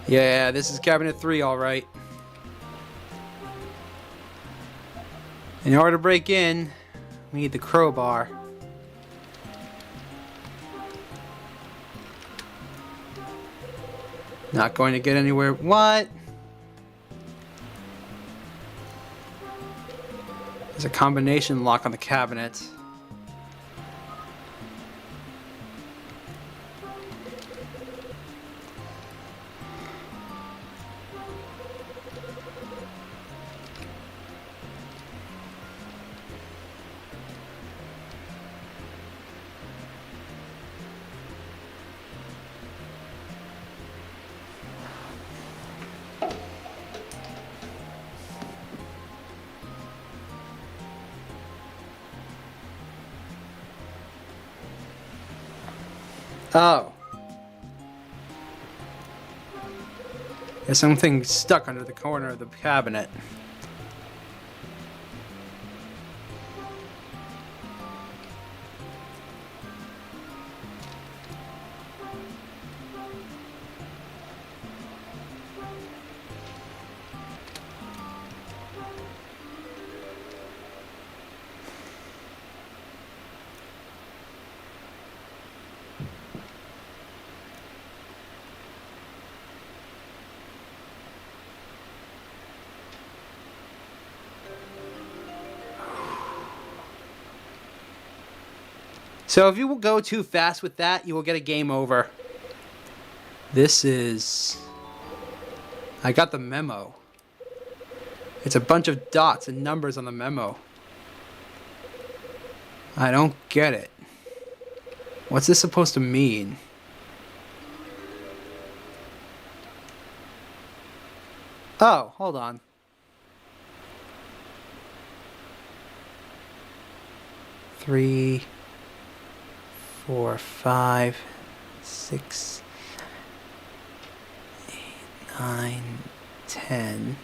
Yeah, this is cabinet 3, all right. In order to break in, we need the crowbar. Not going to get anywhere. What? There's a combination lock on the cabinet. Oh. There's something stuck under the corner of the cabinet. So if you will go too fast with that, you will get a game over. This is... I got the memo. It's a bunch of dots and numbers on the memo. I don't get it. What's this supposed to mean? Oh, hold on. Three... 4, 5, 6, 8, 9, 10.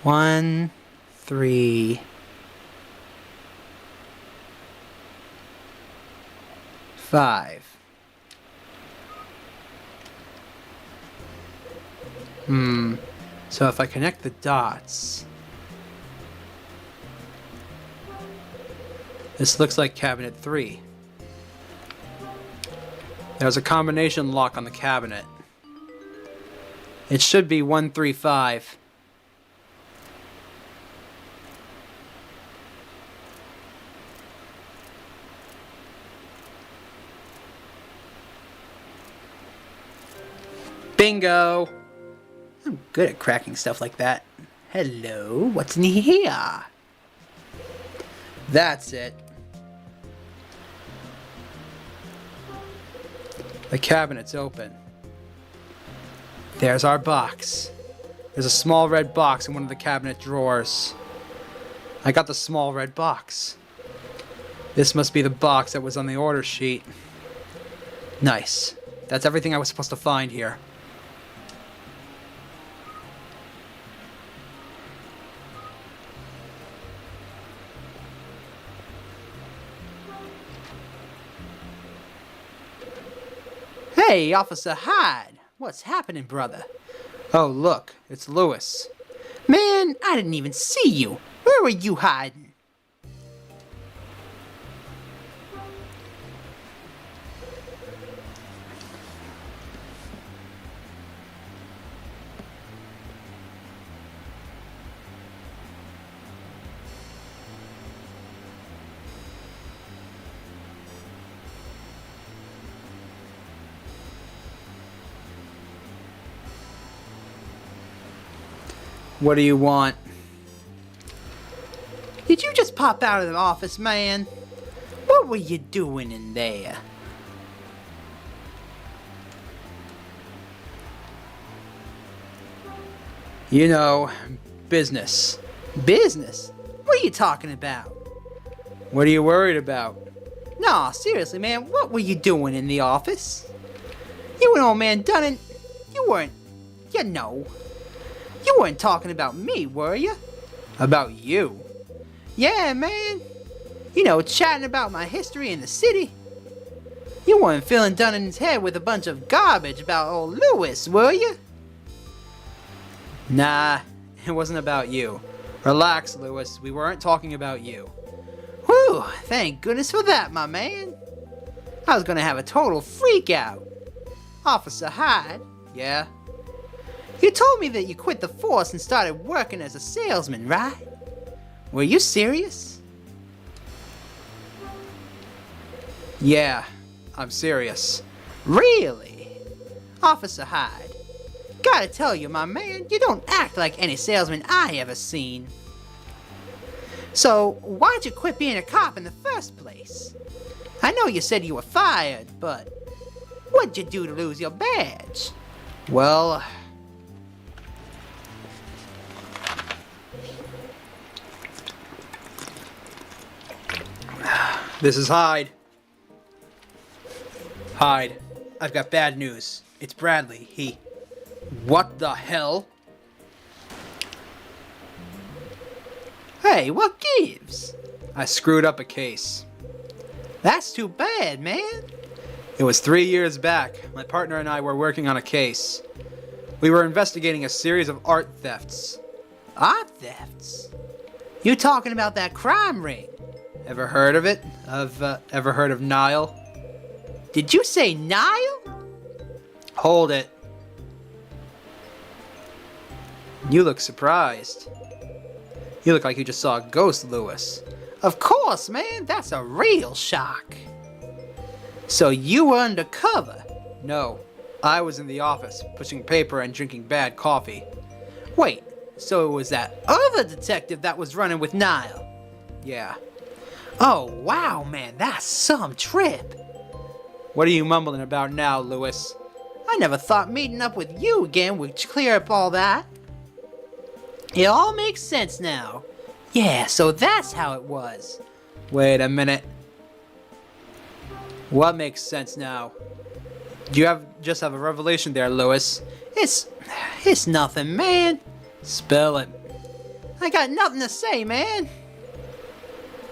1, 3, 5. So if I connect the dots, this looks like cabinet 3. There's a combination lock on the cabinet. It should be 135. Bingo! I'm good at cracking stuff like that. Hello, what's in here? That's it. The cabinet's open. There's our box. There's a small red box in one of the cabinet drawers. I got the small red box. This must be the box that was on the order sheet. Nice. That's everything I was supposed to find here. Hey, Officer Hyde! What's happening, brother? Oh, look, it's Lewis. Man, I didn't even see you. Where were you hiding? What do you want? Did you just pop out of the office, man? What were you doing in there? You know, business. Business? What are you talking about? What are you worried about? Nah, seriously, man, what were you doing in the office? You and old man Dunnan, you weren't, you weren't talking about me, were you? About you? Yeah, man. You know, chatting about my history in the city. You weren't filling Dunnan's head with a bunch of garbage about old Lewis, were you? Nah, it wasn't about you. Relax, Lewis. We weren't talking about you. Whew, thank goodness for that, my man. I was gonna have a total freak out. Officer Hyde, yeah? You told me that you quit the force and started working as a salesman, right? Were you serious? Yeah, I'm serious. Really? Officer Hyde, gotta tell you, my man, you don't act like any salesman I ever seen. So, why'd you quit being a cop in the first place? I know you said you were fired, but what'd you do to lose your badge? Well, this is Hyde. Hyde, I've got bad news. It's Bradley. He... What the hell? Hey, what gives? I screwed up a case. That's too bad, man. It was 3 years back. My partner and I were working on a case. We were investigating a series of art thefts. Art thefts? You talking about that crime ring? Ever heard of it? Ever heard of Nile? Did you say Nile? Hold it. You look surprised. You look like you just saw a ghost, Lewis. Of course, man. That's a real shock. So you were undercover? No. I was in the office, pushing paper and drinking bad coffee. Wait, so it was that other detective that was running with Nile? Yeah. Oh, wow, man. That's some trip. What are you mumbling about now, Lewis? I never thought meeting up with you again would clear up all that. It all makes sense now. Yeah, so that's how it was. Wait a minute. What makes sense now? You just have a revelation there, Lewis. It's nothing, man. Spell it. I got nothing to say, man.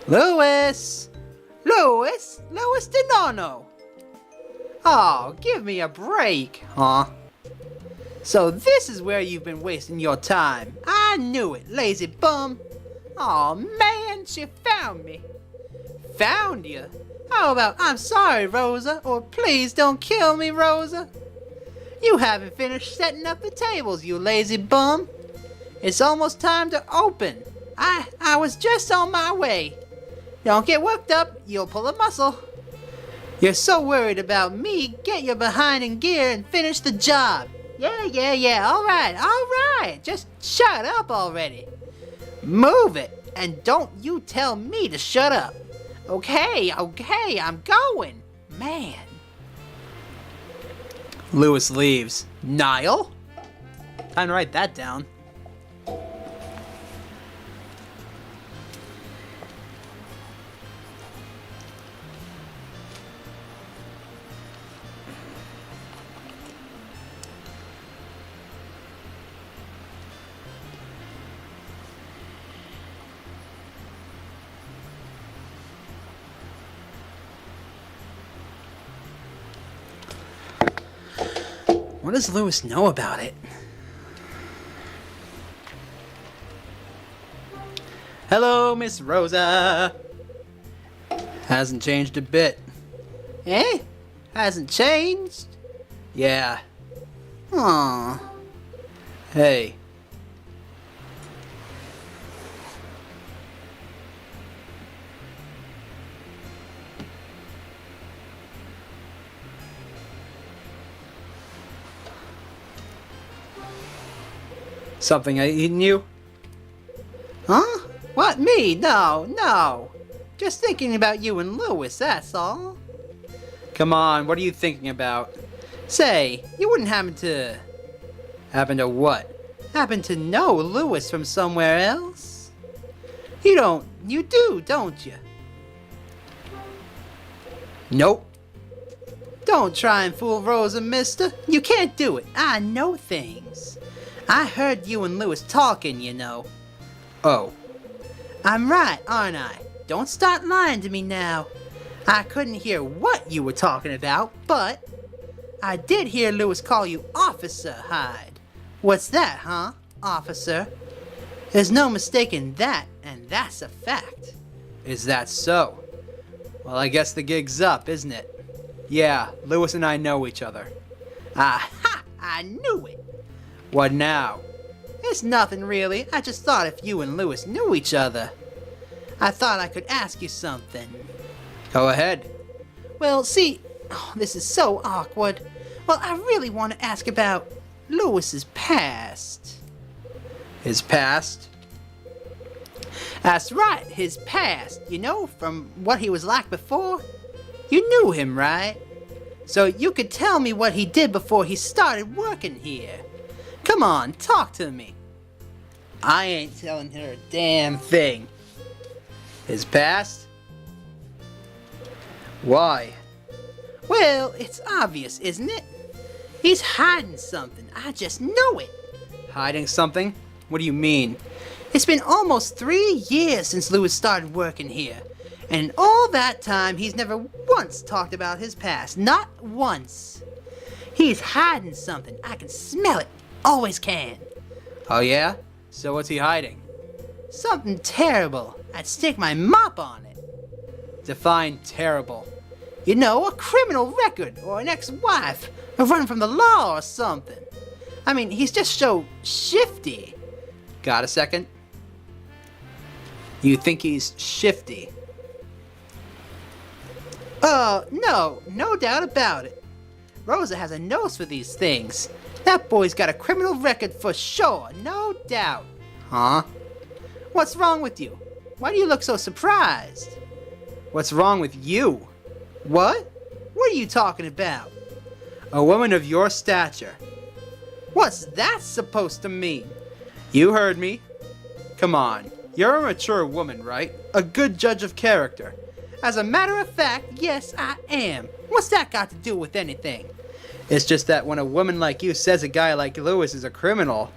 Louis! Louis DeNono! Oh, give me a break, huh? So this is where you've been wasting your time. I knew it, lazy bum. Oh man, she found me. Found you? How about I'm sorry, Rosa, or please don't kill me, Rosa? You haven't finished setting up the tables, you lazy bum. It's almost time to open. I was just on my way. Don't get worked up, you'll pull a muscle. You're so worried about me, get your behind in gear and finish the job. Yeah, alright, just shut up already. Move it, and don't you tell me to shut up. Okay, I'm going. Man. Louis leaves. Niall? Time to write that down. What does Louis know about it? Hello, Miss Rosa. Hasn't changed a bit. Eh? Hasn't changed? Yeah. Aw. Hey. Something I eaten you? Huh? What, me? No. Just thinking about you and Louis, that's all. Come on, what are you thinking about? Say, you wouldn't happen to... Happen to what? happen to know Louis from somewhere else? You do, don't you? Nope. Don't try and fool Rosa, mister. You can't do it. I know things. I heard you and Louis talking, you know. Oh. I'm right, aren't I? Don't start lying to me now. I couldn't hear what you were talking about, but I did hear Louis call you Officer Hyde. What's that, huh, officer? There's no mistaking that, and that's a fact. Is that so? Well, I guess the gig's up, isn't it? Yeah, Louis and I know each other. Aha! I knew it! What now? It's nothing really. I just thought if you and Louis knew each other, I thought I could ask you something. Go ahead. Well, see, this is so awkward. Well, I really want to ask about Louis's past. His past? That's right, his past. You know, from what he was like before. You knew him, right? So you could tell me what he did before he started working here. Come on, talk to me. I ain't telling her a damn thing. His past? Why? Well, it's obvious, isn't it? He's hiding something. I just know it. Hiding something? What do you mean? It's been almost 3 years since Louis started working here. And in all that time, he's never once talked about his past. Not once. He's hiding something. I can smell it. Always can. Oh yeah? So what's he hiding? Something terrible. I'd stick my mop on it. Define terrible. You know, a criminal record, or an ex-wife, or run from the law or something. I mean, he's just so shifty. Got a second? You think he's shifty? No doubt about it. Rosa has a nose for these things. That boy's got a criminal record for sure, no doubt. Huh? What's wrong with you? Why do you look so surprised? What's wrong with you? What? What are you talking about? A woman of your stature. What's that supposed to mean? You heard me. Come on, you're a mature woman, right? A good judge of character. As a matter of fact, yes, I am. What's that got to do with anything? It's just that when a woman like you says a guy like Louis is a criminal,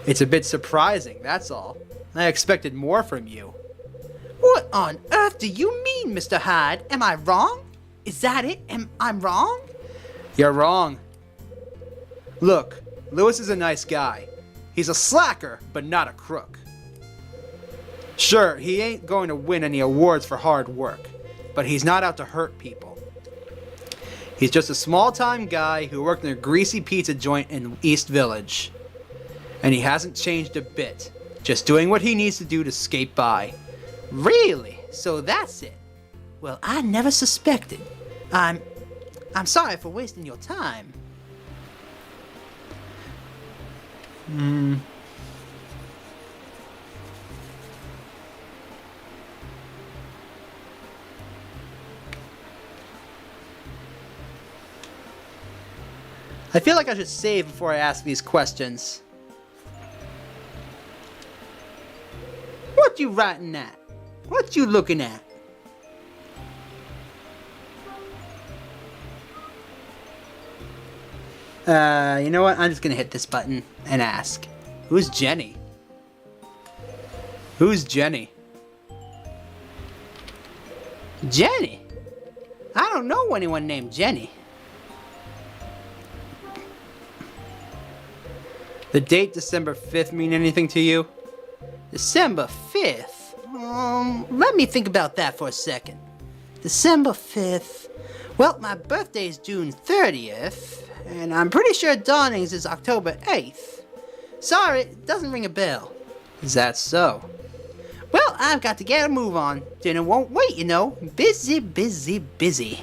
It's a bit surprising, that's all. I expected more from you. What on earth do you mean, Mr. Hyde? Am I wrong? Is that it? Am I wrong? You're wrong. Look, Lewis is a nice guy. He's a slacker, but not a crook. Sure, he ain't going to win any awards for hard work, but he's not out to hurt people. He's just a small-time guy who worked in a greasy pizza joint in East Village. And he hasn't changed a bit, just doing what he needs to do to skate by. Really? So that's it? Well, I never suspected. I'm sorry for wasting your time. I feel like I should save before I ask these questions. What you writing at? What you looking at? You know what? I'm just gonna hit this button and ask. Who's Jenny? Who's Jenny? Jenny? I don't know anyone named Jenny. The date December 5th mean anything to you? December 5th? Let me think about that for a second. December 5th. Well, my birthday is June 30th, and I'm pretty sure Dawnings is October 8th. Sorry, it doesn't ring a bell. Is that so? Well, I've got to get a move on. Dinner won't wait, you know. Busy, busy, busy.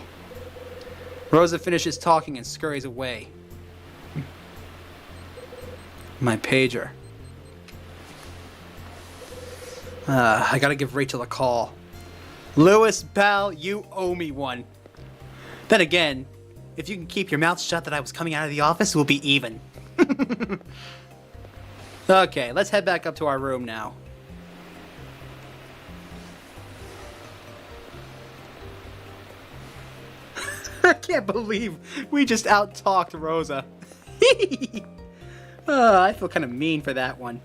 Rosa finishes talking and scurries away. My pager. I gotta give Rachel a call. Lewis, pal, you owe me one. Then again, if you can keep your mouth shut that I was coming out of the office, we'll be even. Okay, let's head back up to our room now. I can't believe we just out-talked Rosa. I feel kind of mean for that one.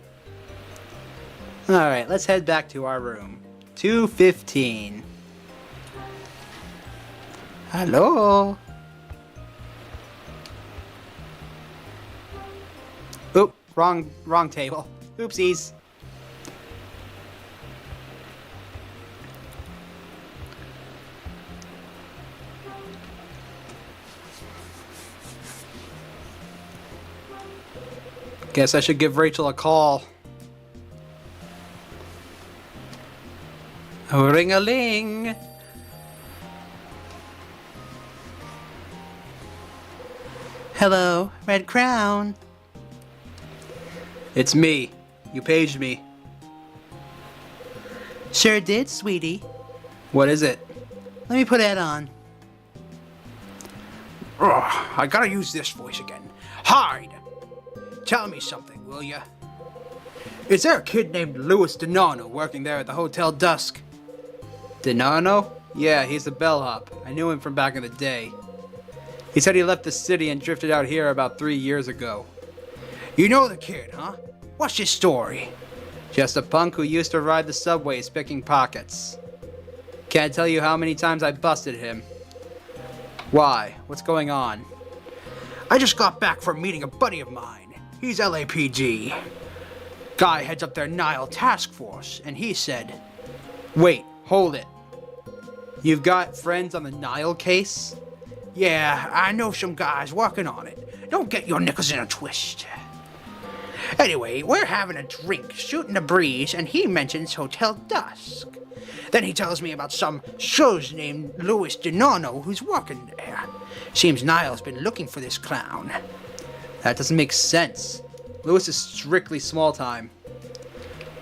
Alright, let's head back to our room. 215. Hello? Oop, wrong table. Oopsies. Guess I should give Rachel a call. Ring-a-ling. Hello, Red Crown. It's me. You paged me. Sure did, sweetie. What is it? Let me put that on. Ugh, I gotta use this voice again. Hyde! Tell me something, will ya? Is there a kid named Louis Denano working there at the Hotel Dusk? Denano? Yeah, he's the bellhop. I knew him from back in the day. He said he left the city and drifted out here about 3 years ago. You know the kid, huh? What's his story? Just a punk who used to ride the subways picking pockets. Can't tell you how many times I busted him. Why? What's going on? I just got back from meeting a buddy of mine. He's LAPD. Guy heads up their Nile task force, and he said, wait, hold it. You've got friends on the Nile case? Yeah, I know some guys working on it. Don't get your knickers in a twist. Anyway, we're having a drink, shooting the breeze, and he mentions Hotel Dusk. Then he tells me about some shows named Louis Denano who's working there. Seems Nile's been looking for this clown. That doesn't make sense. Louis is strictly small time.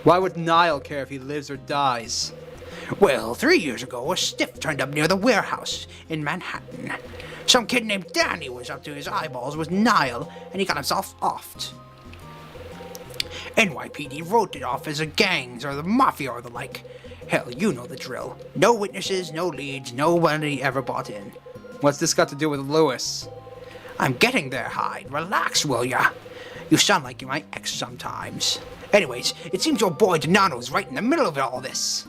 Why would Nile care if he lives or dies? Well, 3 years ago, a stiff turned up near the warehouse in Manhattan. Some kid named Danny was up to his eyeballs with Nile, and he got himself offed. NYPD wrote it off as a gangs or the mafia or the like. Hell, you know the drill. No witnesses, no leads, nobody ever bought in. What's this got to do with Louis? I'm getting there, Hyde. Relax, will ya? You sound like my ex sometimes. Anyways, it seems your boy Donato is right in the middle of all this.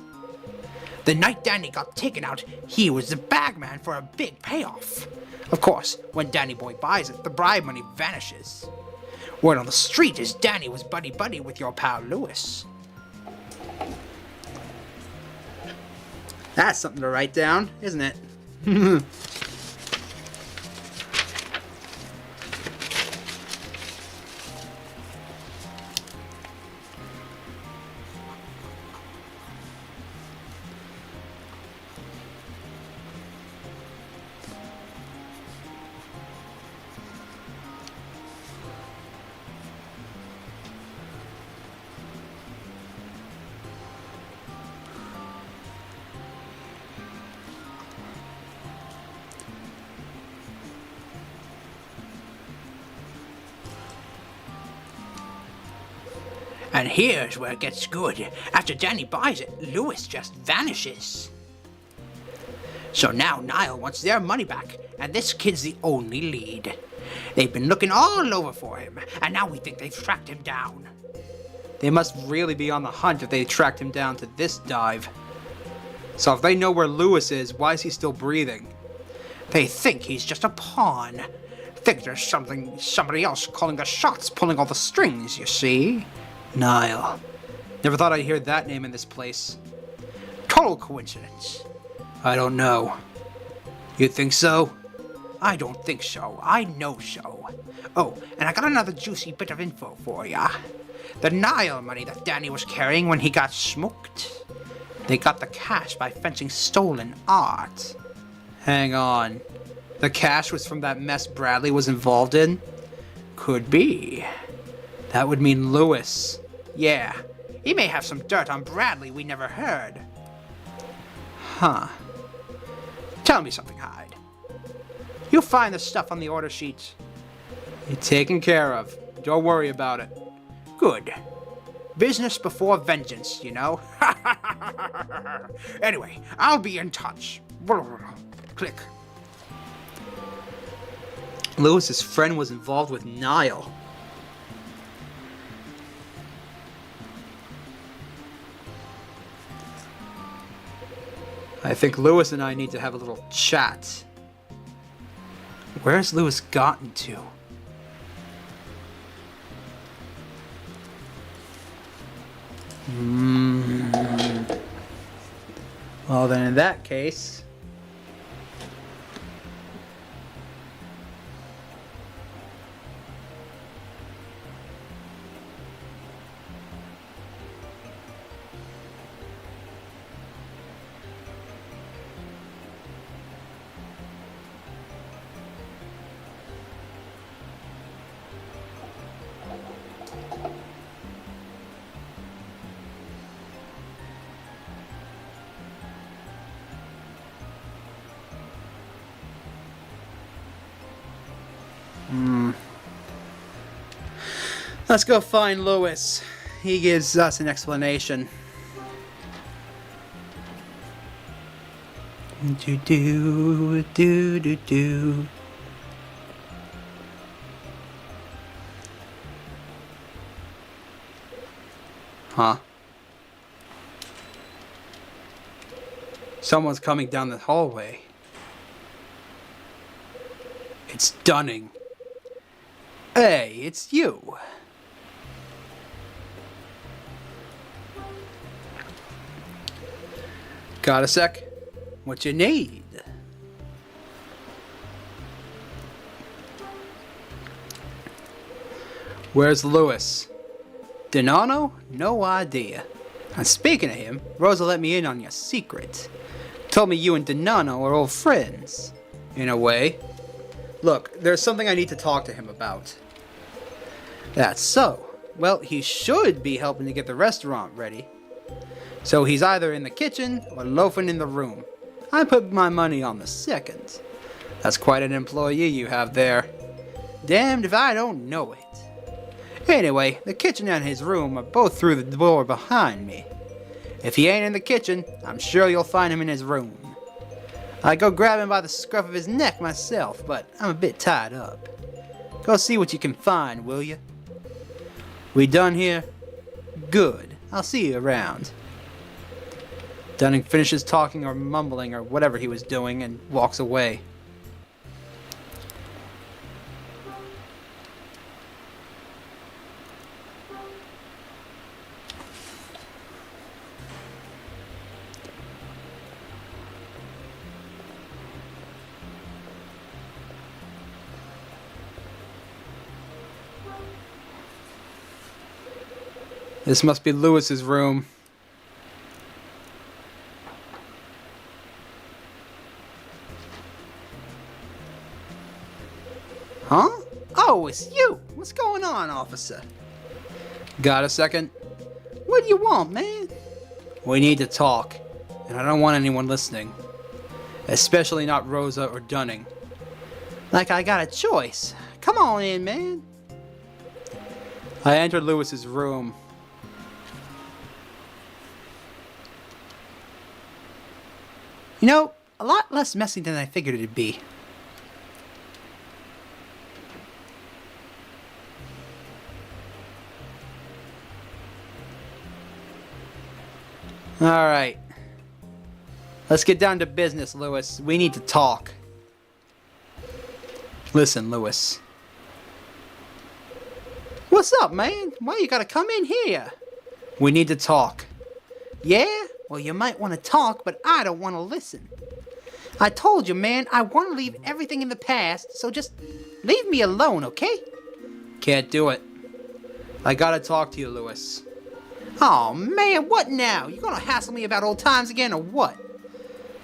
The night Danny got taken out, he was the bagman for a big payoff. Of course, when Danny Boy buys it, the bribe money vanishes. Word on the street is Danny was buddy-buddy with your pal Lewis. That's something to write down, isn't it? And here's where it gets good. After Danny buys it, Lewis just vanishes. So now Niall wants their money back, and this kid's the only lead. They've been looking all over for him, and now we think they've tracked him down. They must really be on the hunt if they tracked him down to this dive. So if they know where Lewis is, why is he still breathing? They think he's just a pawn. Think there's somebody else calling the shots, pulling all the strings, you see? Niall. Never thought I'd hear that name in this place. Total coincidence. I don't know. You think so? I don't think so. I know so. Oh, and I got another juicy bit of info for ya. The Niall money that Danny was carrying when he got smoked. They got the cash by fetching stolen art. Hang on. The cash was from that mess Bradley was involved in? Could be. That would mean Lewis. Yeah, he may have some dirt on Bradley we never heard. Huh. Tell me something, Hyde. You find the stuff on the order sheet? It's taken care of. Don't worry about it. Good. Business before vengeance, you know? Anyway, I'll be in touch. Click. Lewis's friend was involved with Niall. I think Lewis and I need to have a little chat. Where's Lewis gotten to? Well then in that case... Let's go find Lewis. He gives us an explanation. Do do do do do. Huh? Someone's coming down the hallway. It's Dunning. Hey, it's you. Got a sec? What you need? Where's Lewis? Donano? No idea. And speaking of him, Rosa let me in on your secret. Told me you and Donano are old friends. In a way. Look, there's something I need to talk to him about. That's so. Well, he should be helping to get the restaurant ready. So he's either in the kitchen or loafing in the room. I put my money on the second. That's quite an employee you have there. Damned if I don't know it. Anyway, the kitchen and his room are both through the door behind me. If he ain't in the kitchen, I'm sure you'll find him in his room. I go grab him by the scruff of his neck myself, but I'm a bit tied up. Go see what you can find, will you? We done here? Good. I'll see you around. Dunning finishes talking or mumbling or whatever he was doing and walks away. This must be Lewis's room. Huh? Oh, it's you! What's going on, officer? Got a second? What do you want, man? We need to talk, and I don't want anyone listening. Especially not Rosa or Dunning. Like I got a choice. Come on in, man. I entered Lewis's room. You know, a lot less messy than I figured it'd be. Alright. Let's get down to business, Lewis. We need to talk. Listen, Lewis. What's up, man? Why you gotta come in here? We need to talk. Yeah? Well, you might want to talk, but I don't want to listen. I told you, man, I want to leave everything in the past, so just leave me alone, okay? Can't do it. I gotta talk to you, Lewis. Oh, man, what now? You gonna hassle me about old times again, or what?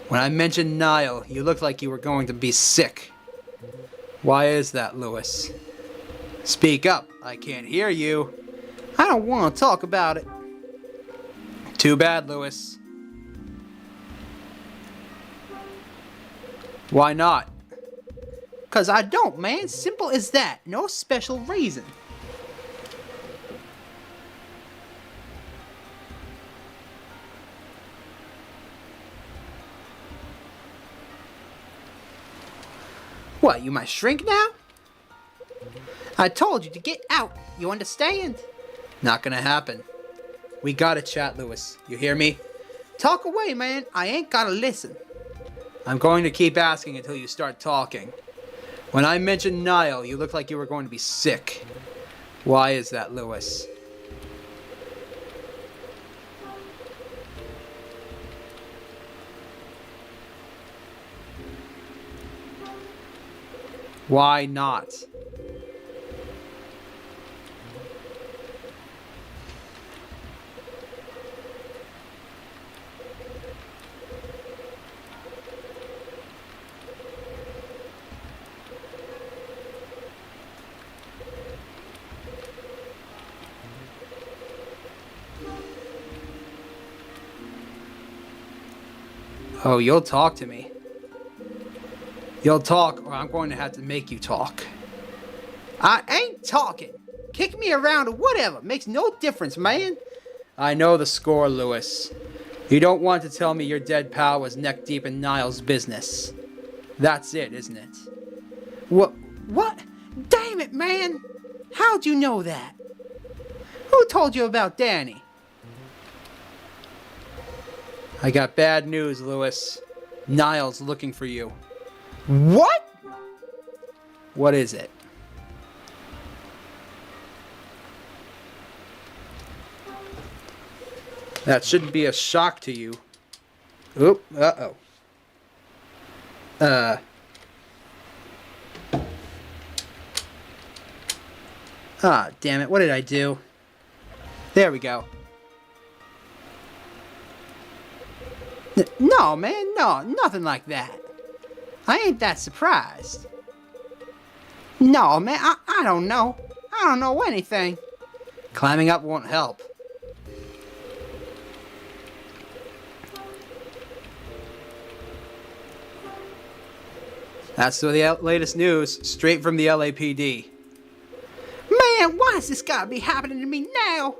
When I mentioned Niall, you looked like you were going to be sick. Why is that, Lewis? Speak up. I can't hear you. I don't want to talk about it. Too bad, Lewis. Why not? 'Cause I don't, man. Simple as that. No special reason. What, you my shrink now? I told you to get out. You understand? Not gonna happen. We gotta chat, Lewis. You hear me? Talk away, man. I ain't gotta listen. I'm going to keep asking until you start talking. When I mentioned Niall, you looked like you were going to be sick. Why is that, Lewis? Why not? Oh, you'll talk to me. You'll talk, or I'm going to have to make you talk. I ain't talking. Kick me around or whatever. Makes no difference, man. I know the score, Lewis. You don't want to tell me your dead pal was neck deep in Niall's business. That's it, isn't it? What? Damn it, man! How'd you know that? Who told you about Danny? I got bad news, Lewis. Niall's looking for you. What? What is it? That shouldn't be a shock to you. Oop, uh-oh. Ah, damn it, what did I do? There we go. No, man, no, nothing like that. I ain't that surprised. No, man, I don't know. I don't know anything. Climbing up won't help. That's the latest news, straight from the LAPD. Man, why has this gotta be happening to me now?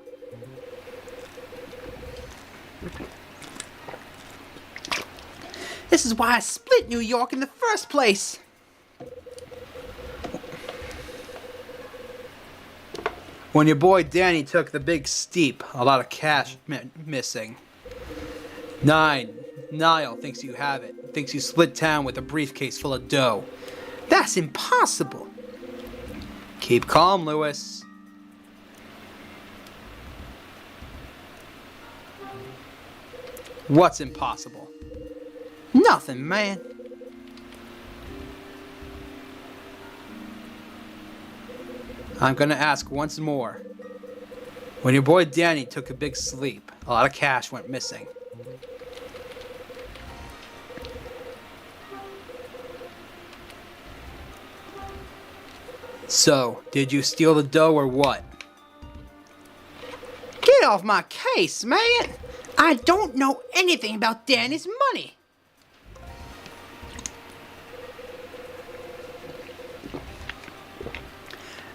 This is why I split New York in the first place. When your boy Danny took the big steep, a lot of cash missing. 9. Niall thinks you have it. Thinks you split town with a briefcase full of dough. That's impossible. Keep calm, Lewis. What's impossible? Nothing, man. I'm gonna ask once more. When your boy Danny took a big sleep, a lot of cash went missing. So, did you steal the dough or what? Get off my case, man! I don't know anything about Danny's money.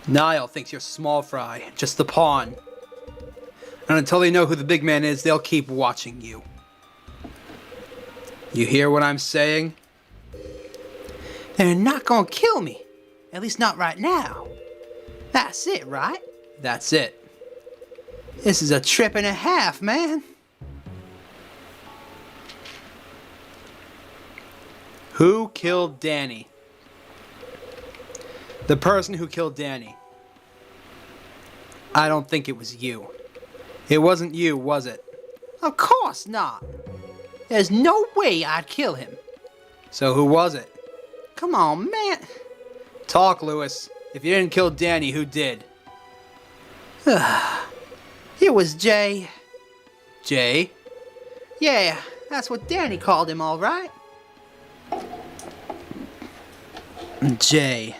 Niall thinks you're small fry, just the pawn. And until they know who the big man is, they'll keep watching you. You hear what I'm saying? They're not gonna kill me. At least not right now. That's it, right? That's it. This is a trip and a half, man. Who killed Danny? The person who killed Danny. I don't think it was you. It wasn't you, was it? Of course not. There's no way I'd kill him. So who was it? Come on, man. Talk, Lewis. If you didn't kill Danny, who did? It was Jay. Jay? Yeah, that's what Danny called him, all right. Jay.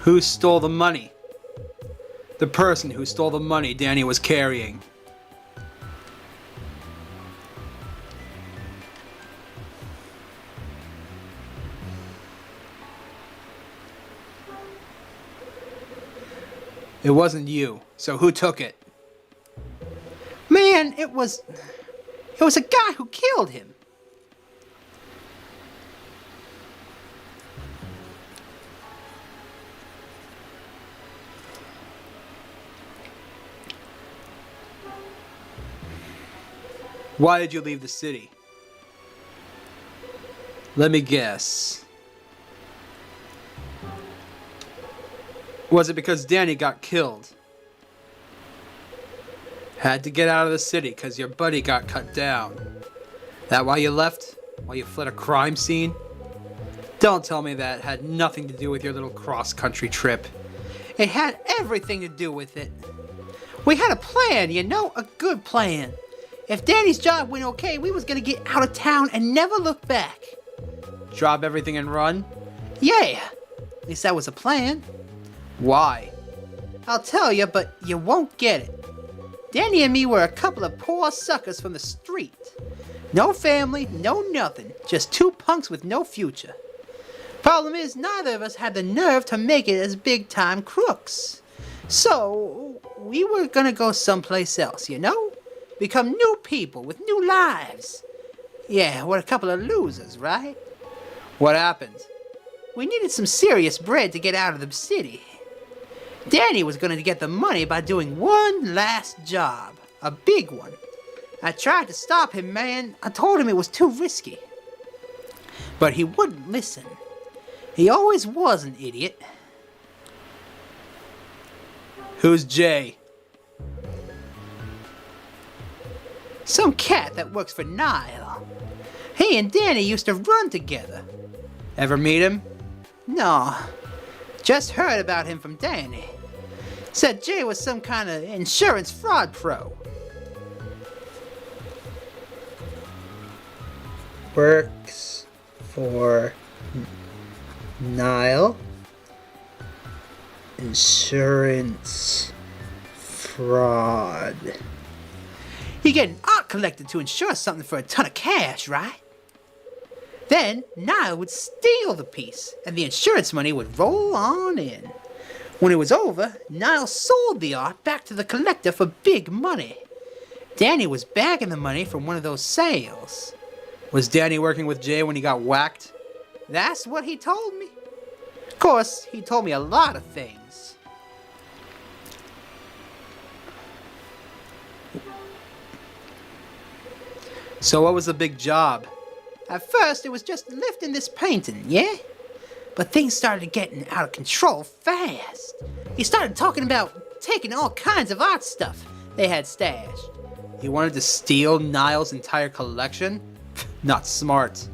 Who stole the money? The person who stole the money Danny was carrying. It wasn't you, so who took it? Man, it was a guy who killed him. Why did you leave the city? Let me guess. Was it because Danny got killed? Had to get out of the city because your buddy got cut down. That why you left? Why you fled a crime scene? Don't tell me that had nothing to do with your little cross-country trip. It had everything to do with it. We had a plan, you know, a good plan. If Danny's job went okay, we was gonna get out of town and never look back. Drop everything and run? Yeah, at least that was a plan. Why? I'll tell you, but you won't get it. Danny and me were a couple of poor suckers from the street. No family, no nothing, just two punks with no future. Problem is, neither of us had the nerve to make it as big-time crooks. So, we were gonna go someplace else, you know? Become new people with new lives. Yeah, we're a couple of losers, right? What happened? We needed some serious bread to get out of the city. Danny was going to get the money by doing one last job. A big one. I tried to stop him, man. I told him it was too risky. But he wouldn't listen. He always was an idiot. Who's Jay? Some cat that works for Niall. He and Danny used to run together. Ever meet him? No, just heard about him from Danny. Said Jay was some kind of insurance fraud pro. Works for Niall. Insurance fraud. You get an art collector to insure something for a ton of cash, right? Then Niall would steal the piece, and the insurance money would roll on in. When it was over, Niall sold the art back to the collector for big money. Danny was bagging the money from one of those sales. Was Danny working with Jay when he got whacked? That's what he told me. Of course, he told me a lot of things. So what was the big job? At first, it was just lifting this painting, yeah? But things started getting out of control fast. He started talking about taking all kinds of art stuff they had stashed. He wanted to steal Niall's entire collection? Not smart.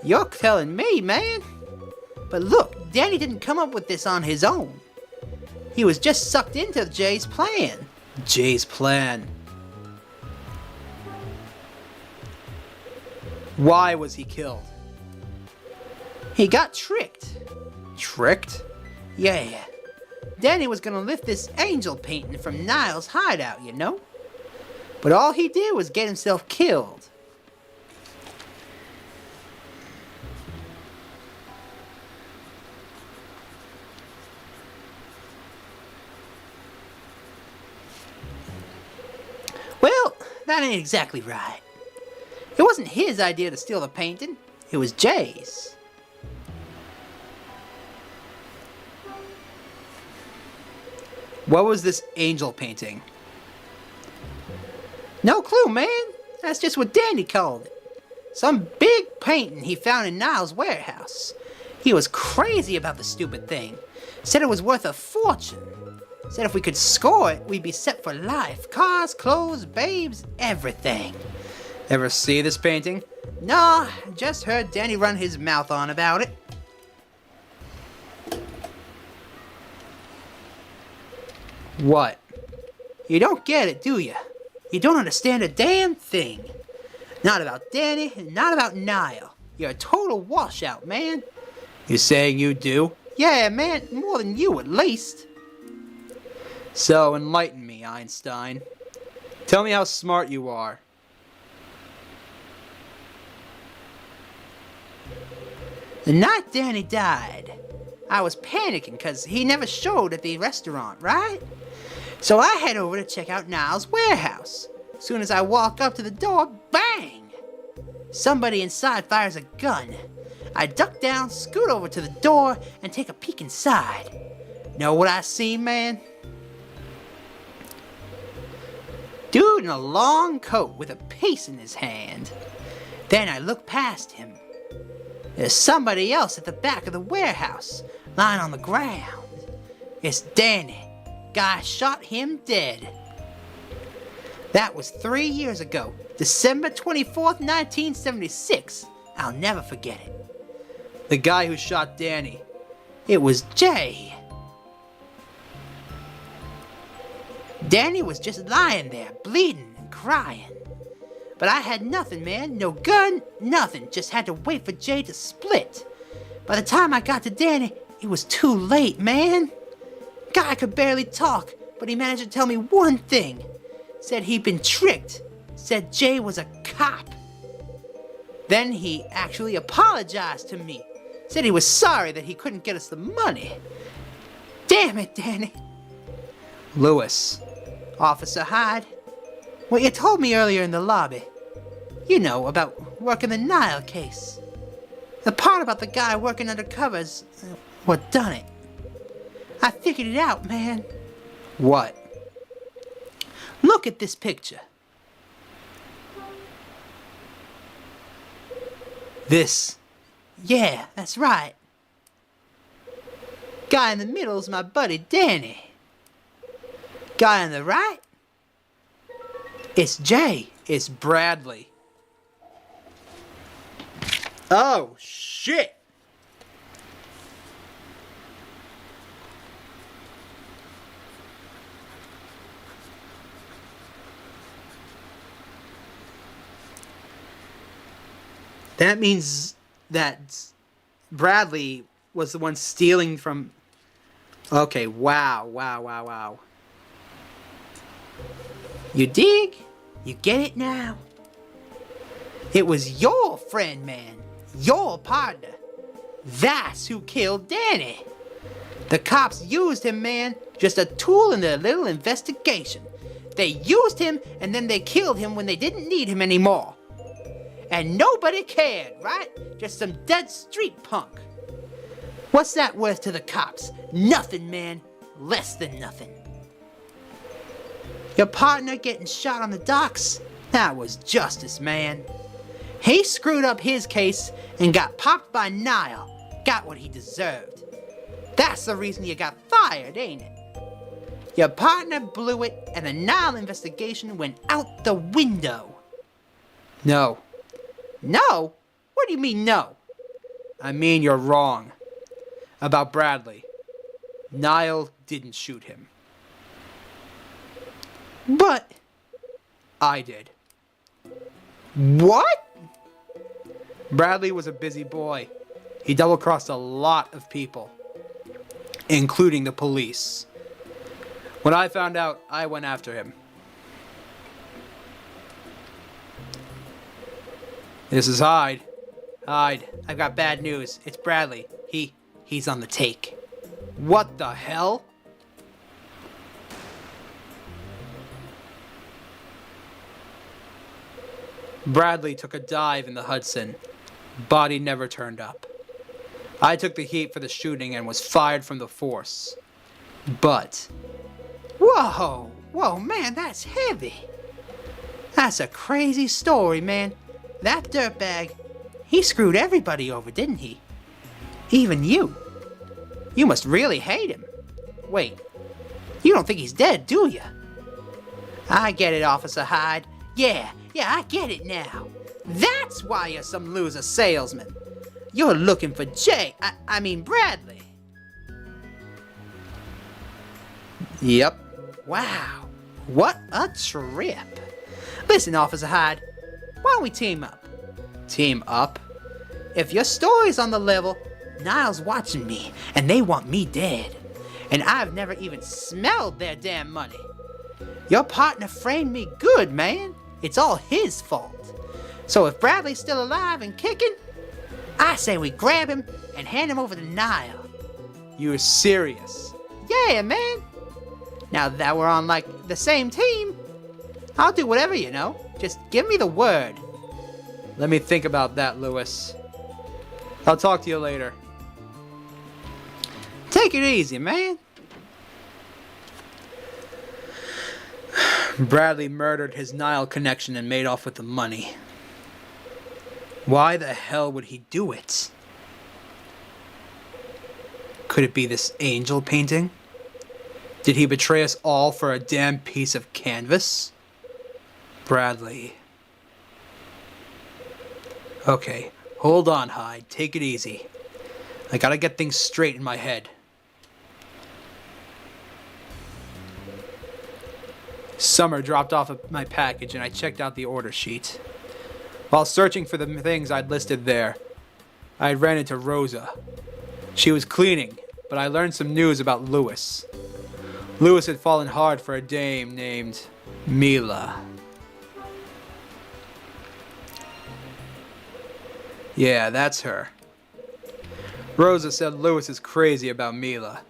You're telling me, man. But look, Danny didn't come up with this on his own. He was just sucked into Jay's plan. Jay's plan. Why was he killed? He got tricked. Tricked? Yeah. Danny was gonna lift this angel painting from Niall's hideout, you know? But all he did was get himself killed. Well, that ain't exactly right. It wasn't his idea to steal the painting. It was Jay's. What was this angel painting? No clue, man. That's just what Danny called it. Some big painting he found in Niall's warehouse. He was crazy about the stupid thing. Said it was worth a fortune. Said if we could score it, we'd be set for life. Cars, clothes, babes, everything. Ever see this painting? Nah, just heard Danny run his mouth on about it. What? You don't get it, do you? You don't understand a damn thing. Not about Danny, not about Niall. You're a total washout, man. You saying you do? Yeah, man, more than you at least. So enlighten me, Einstein. Tell me how smart you are. The night Danny died, I was panicking because he never showed at the restaurant, right? So I head over to check out Niall's warehouse. Soon as I walk up to the door, bang! Somebody inside fires a gun. I duck down, scoot over to the door, and take a peek inside. Know what I see, man? Dude in a long coat with a piece in his hand. Then I look past him. There's somebody else at the back of the warehouse, lying on the ground. It's Danny. Guy shot him dead. That was 3 years ago, December 24th, 1976. I'll never forget it. The guy who shot Danny. It was Jay. Danny was just lying there, bleeding and crying. But I had nothing, man. No gun, nothing. Just had to wait for Jay to split. By the time I got to Danny, it was too late, man. Guy could barely talk, but he managed to tell me one thing. Said he'd been tricked. Said Jay was a cop. Then he actually apologized to me. Said he was sorry that he couldn't get us the money. Damn it, Danny. Lewis. Officer Hyde. What you told me earlier in the lobby. You know, about working the Niall case. The part about the guy working undercovers, what done it. I figured it out, man. What? Look at this picture. This. Yeah, that's right. Guy in the middle's my buddy Danny. Guy on the right? It's Jay. It's Bradley. Oh, shit! That means that Bradley was the one stealing from... Okay, wow. You dig? You get it now? It was your friend, man. Your partner. That's who killed Danny. The cops used him, man. Just a tool in their little investigation. They used him and then they killed him when they didn't need him anymore. And nobody cared, right? Just some dead street punk. What's that worth to the cops? Nothing, man. Less than nothing. Your partner getting shot on the docks? That was justice, man. He screwed up his case and got popped by Niall. Got what he deserved. That's the reason you got fired, ain't it? Your partner blew it and the Niall investigation went out the window. No. No? What do you mean no? I mean you're wrong. About Bradley. Niall didn't shoot him. But I did. what? Bradley was a busy boy. He double-crossed a lot of people, including the police. When I found out, I went after him. This is Hyde. Hyde, I've got bad news. It's Bradley. He's on the take. What the hell? Bradley took a dive in the Hudson. Body never turned up. I took the heat for the shooting and was fired from the force. But Whoa, man, that's heavy. That's a crazy story, man. That dirtbag, he screwed everybody over, didn't he? Even you. You must really hate him. Wait, you don't think he's dead, do you? I get it, Officer Hyde. Yeah, I get it now. That's why you're some loser salesman. You're looking for Bradley. yep. Wow, what a trip. Listen, Officer Hyde, why don't we team up? Team up? If your story's on the level, Niall's watching me, and they want me dead. And I've never even smelled their damn money. Your partner framed me good, man. It's all his fault. So if Bradley's still alive and kicking, I say we grab him and hand him over to Niall. You're serious? Yeah, man. Now that we're on, the same team, I'll do whatever, Just give me the word. Let me think about that, Lewis. I'll talk to you later. Take it easy, man. Bradley murdered his Niall connection and made off with the money. Why the hell would he do it? Could it be this angel painting? Did he betray us all for a damn piece of canvas? Bradley. Okay, hold on, Hyde. Take it easy. I gotta get things straight in my head. Summer dropped off my package and I checked out the order sheet. While searching for the things I'd listed there, I ran into Rosa. She was cleaning, but I learned some news about Lewis. Lewis had fallen hard for a dame named Mila. Yeah, that's her. Rosa said Lewis is crazy about Mila.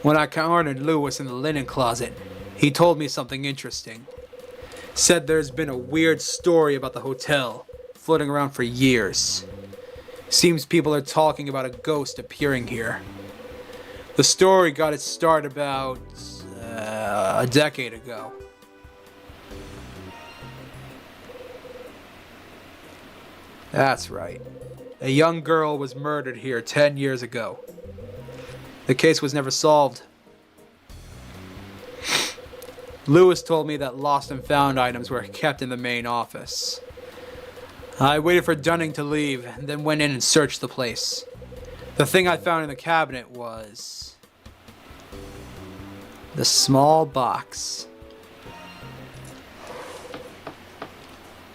When I cornered Lewis in the linen closet, he told me something interesting. Said there's been a weird story about the hotel floating around for years. Seems people are talking about a ghost appearing here. The story got its start about a decade ago. That's right. A young girl was murdered here 10 years ago. The case was never solved. Lewis told me that lost and found items were kept in the main office. I waited for Dunning to leave, then went in and searched the place. The thing I found in the cabinet was the small box.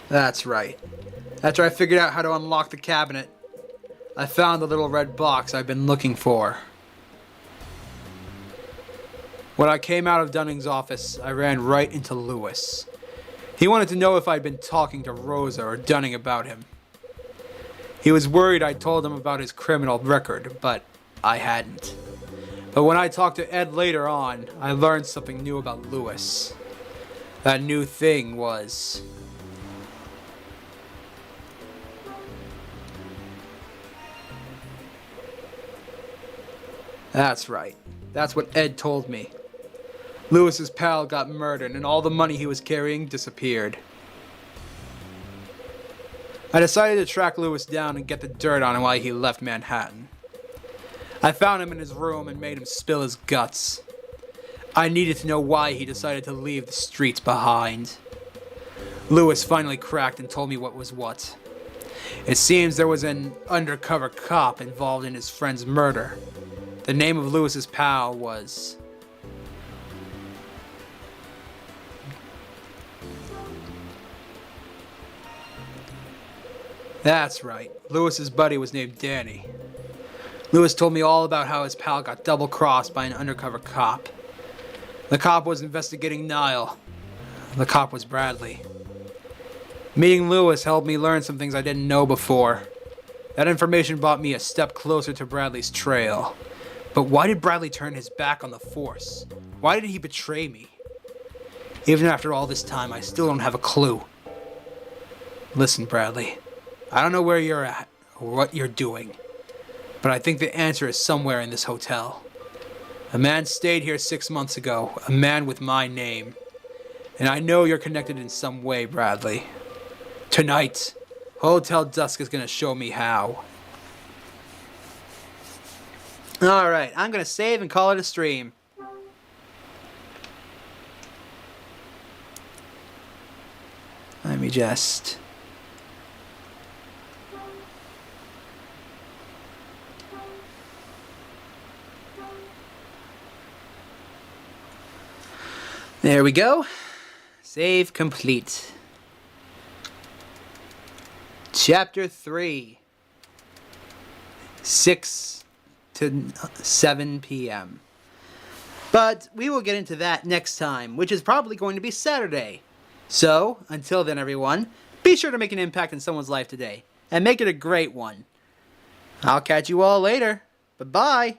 That's right. After I figured out how to unlock the cabinet, I found the little red box I've been looking for. When I came out of Dunning's office, I ran right into Lewis. He wanted to know if I'd been talking to Rosa or Dunning about him. He was worried I told him about his criminal record, but I hadn't. But when I talked to Ed later on, I learned something new about Lewis. That new thing was... That's right. That's what Ed told me. Lewis's pal got murdered and all the money he was carrying disappeared. I decided to track Lewis down and get the dirt on him while he left Manhattan. I found him in his room and made him spill his guts. I needed to know why he decided to leave the streets behind. Lewis finally cracked and told me what was what. It seems there was an undercover cop involved in his friend's murder. The name of Lewis's pal was... That's right. Lewis's buddy was named Danny. Lewis told me all about how his pal got double-crossed by an undercover cop. The cop was investigating Niall. The cop was Bradley. Meeting Lewis helped me learn some things I didn't know before. That information brought me a step closer to Bradley's trail. But why did Bradley turn his back on the Force? Why did he betray me? Even after all this time, I still don't have a clue. Listen, Bradley. I don't know where you're at or what you're doing, but I think the answer is somewhere in this hotel. A man stayed here 6 months ago, a man with my name. And I know you're connected in some way, Bradley. Tonight, Hotel Dusk is going to show me how. Alright, I'm going to save and call it a stream. Let me just... There we go. Save complete. Chapter 3. 6 to 7 p.m. But we will get into that next time, which is probably going to be Saturday. So, until then everyone, be sure to make an impact in someone's life today, and make it a great one. I'll catch you all later. Bye-bye.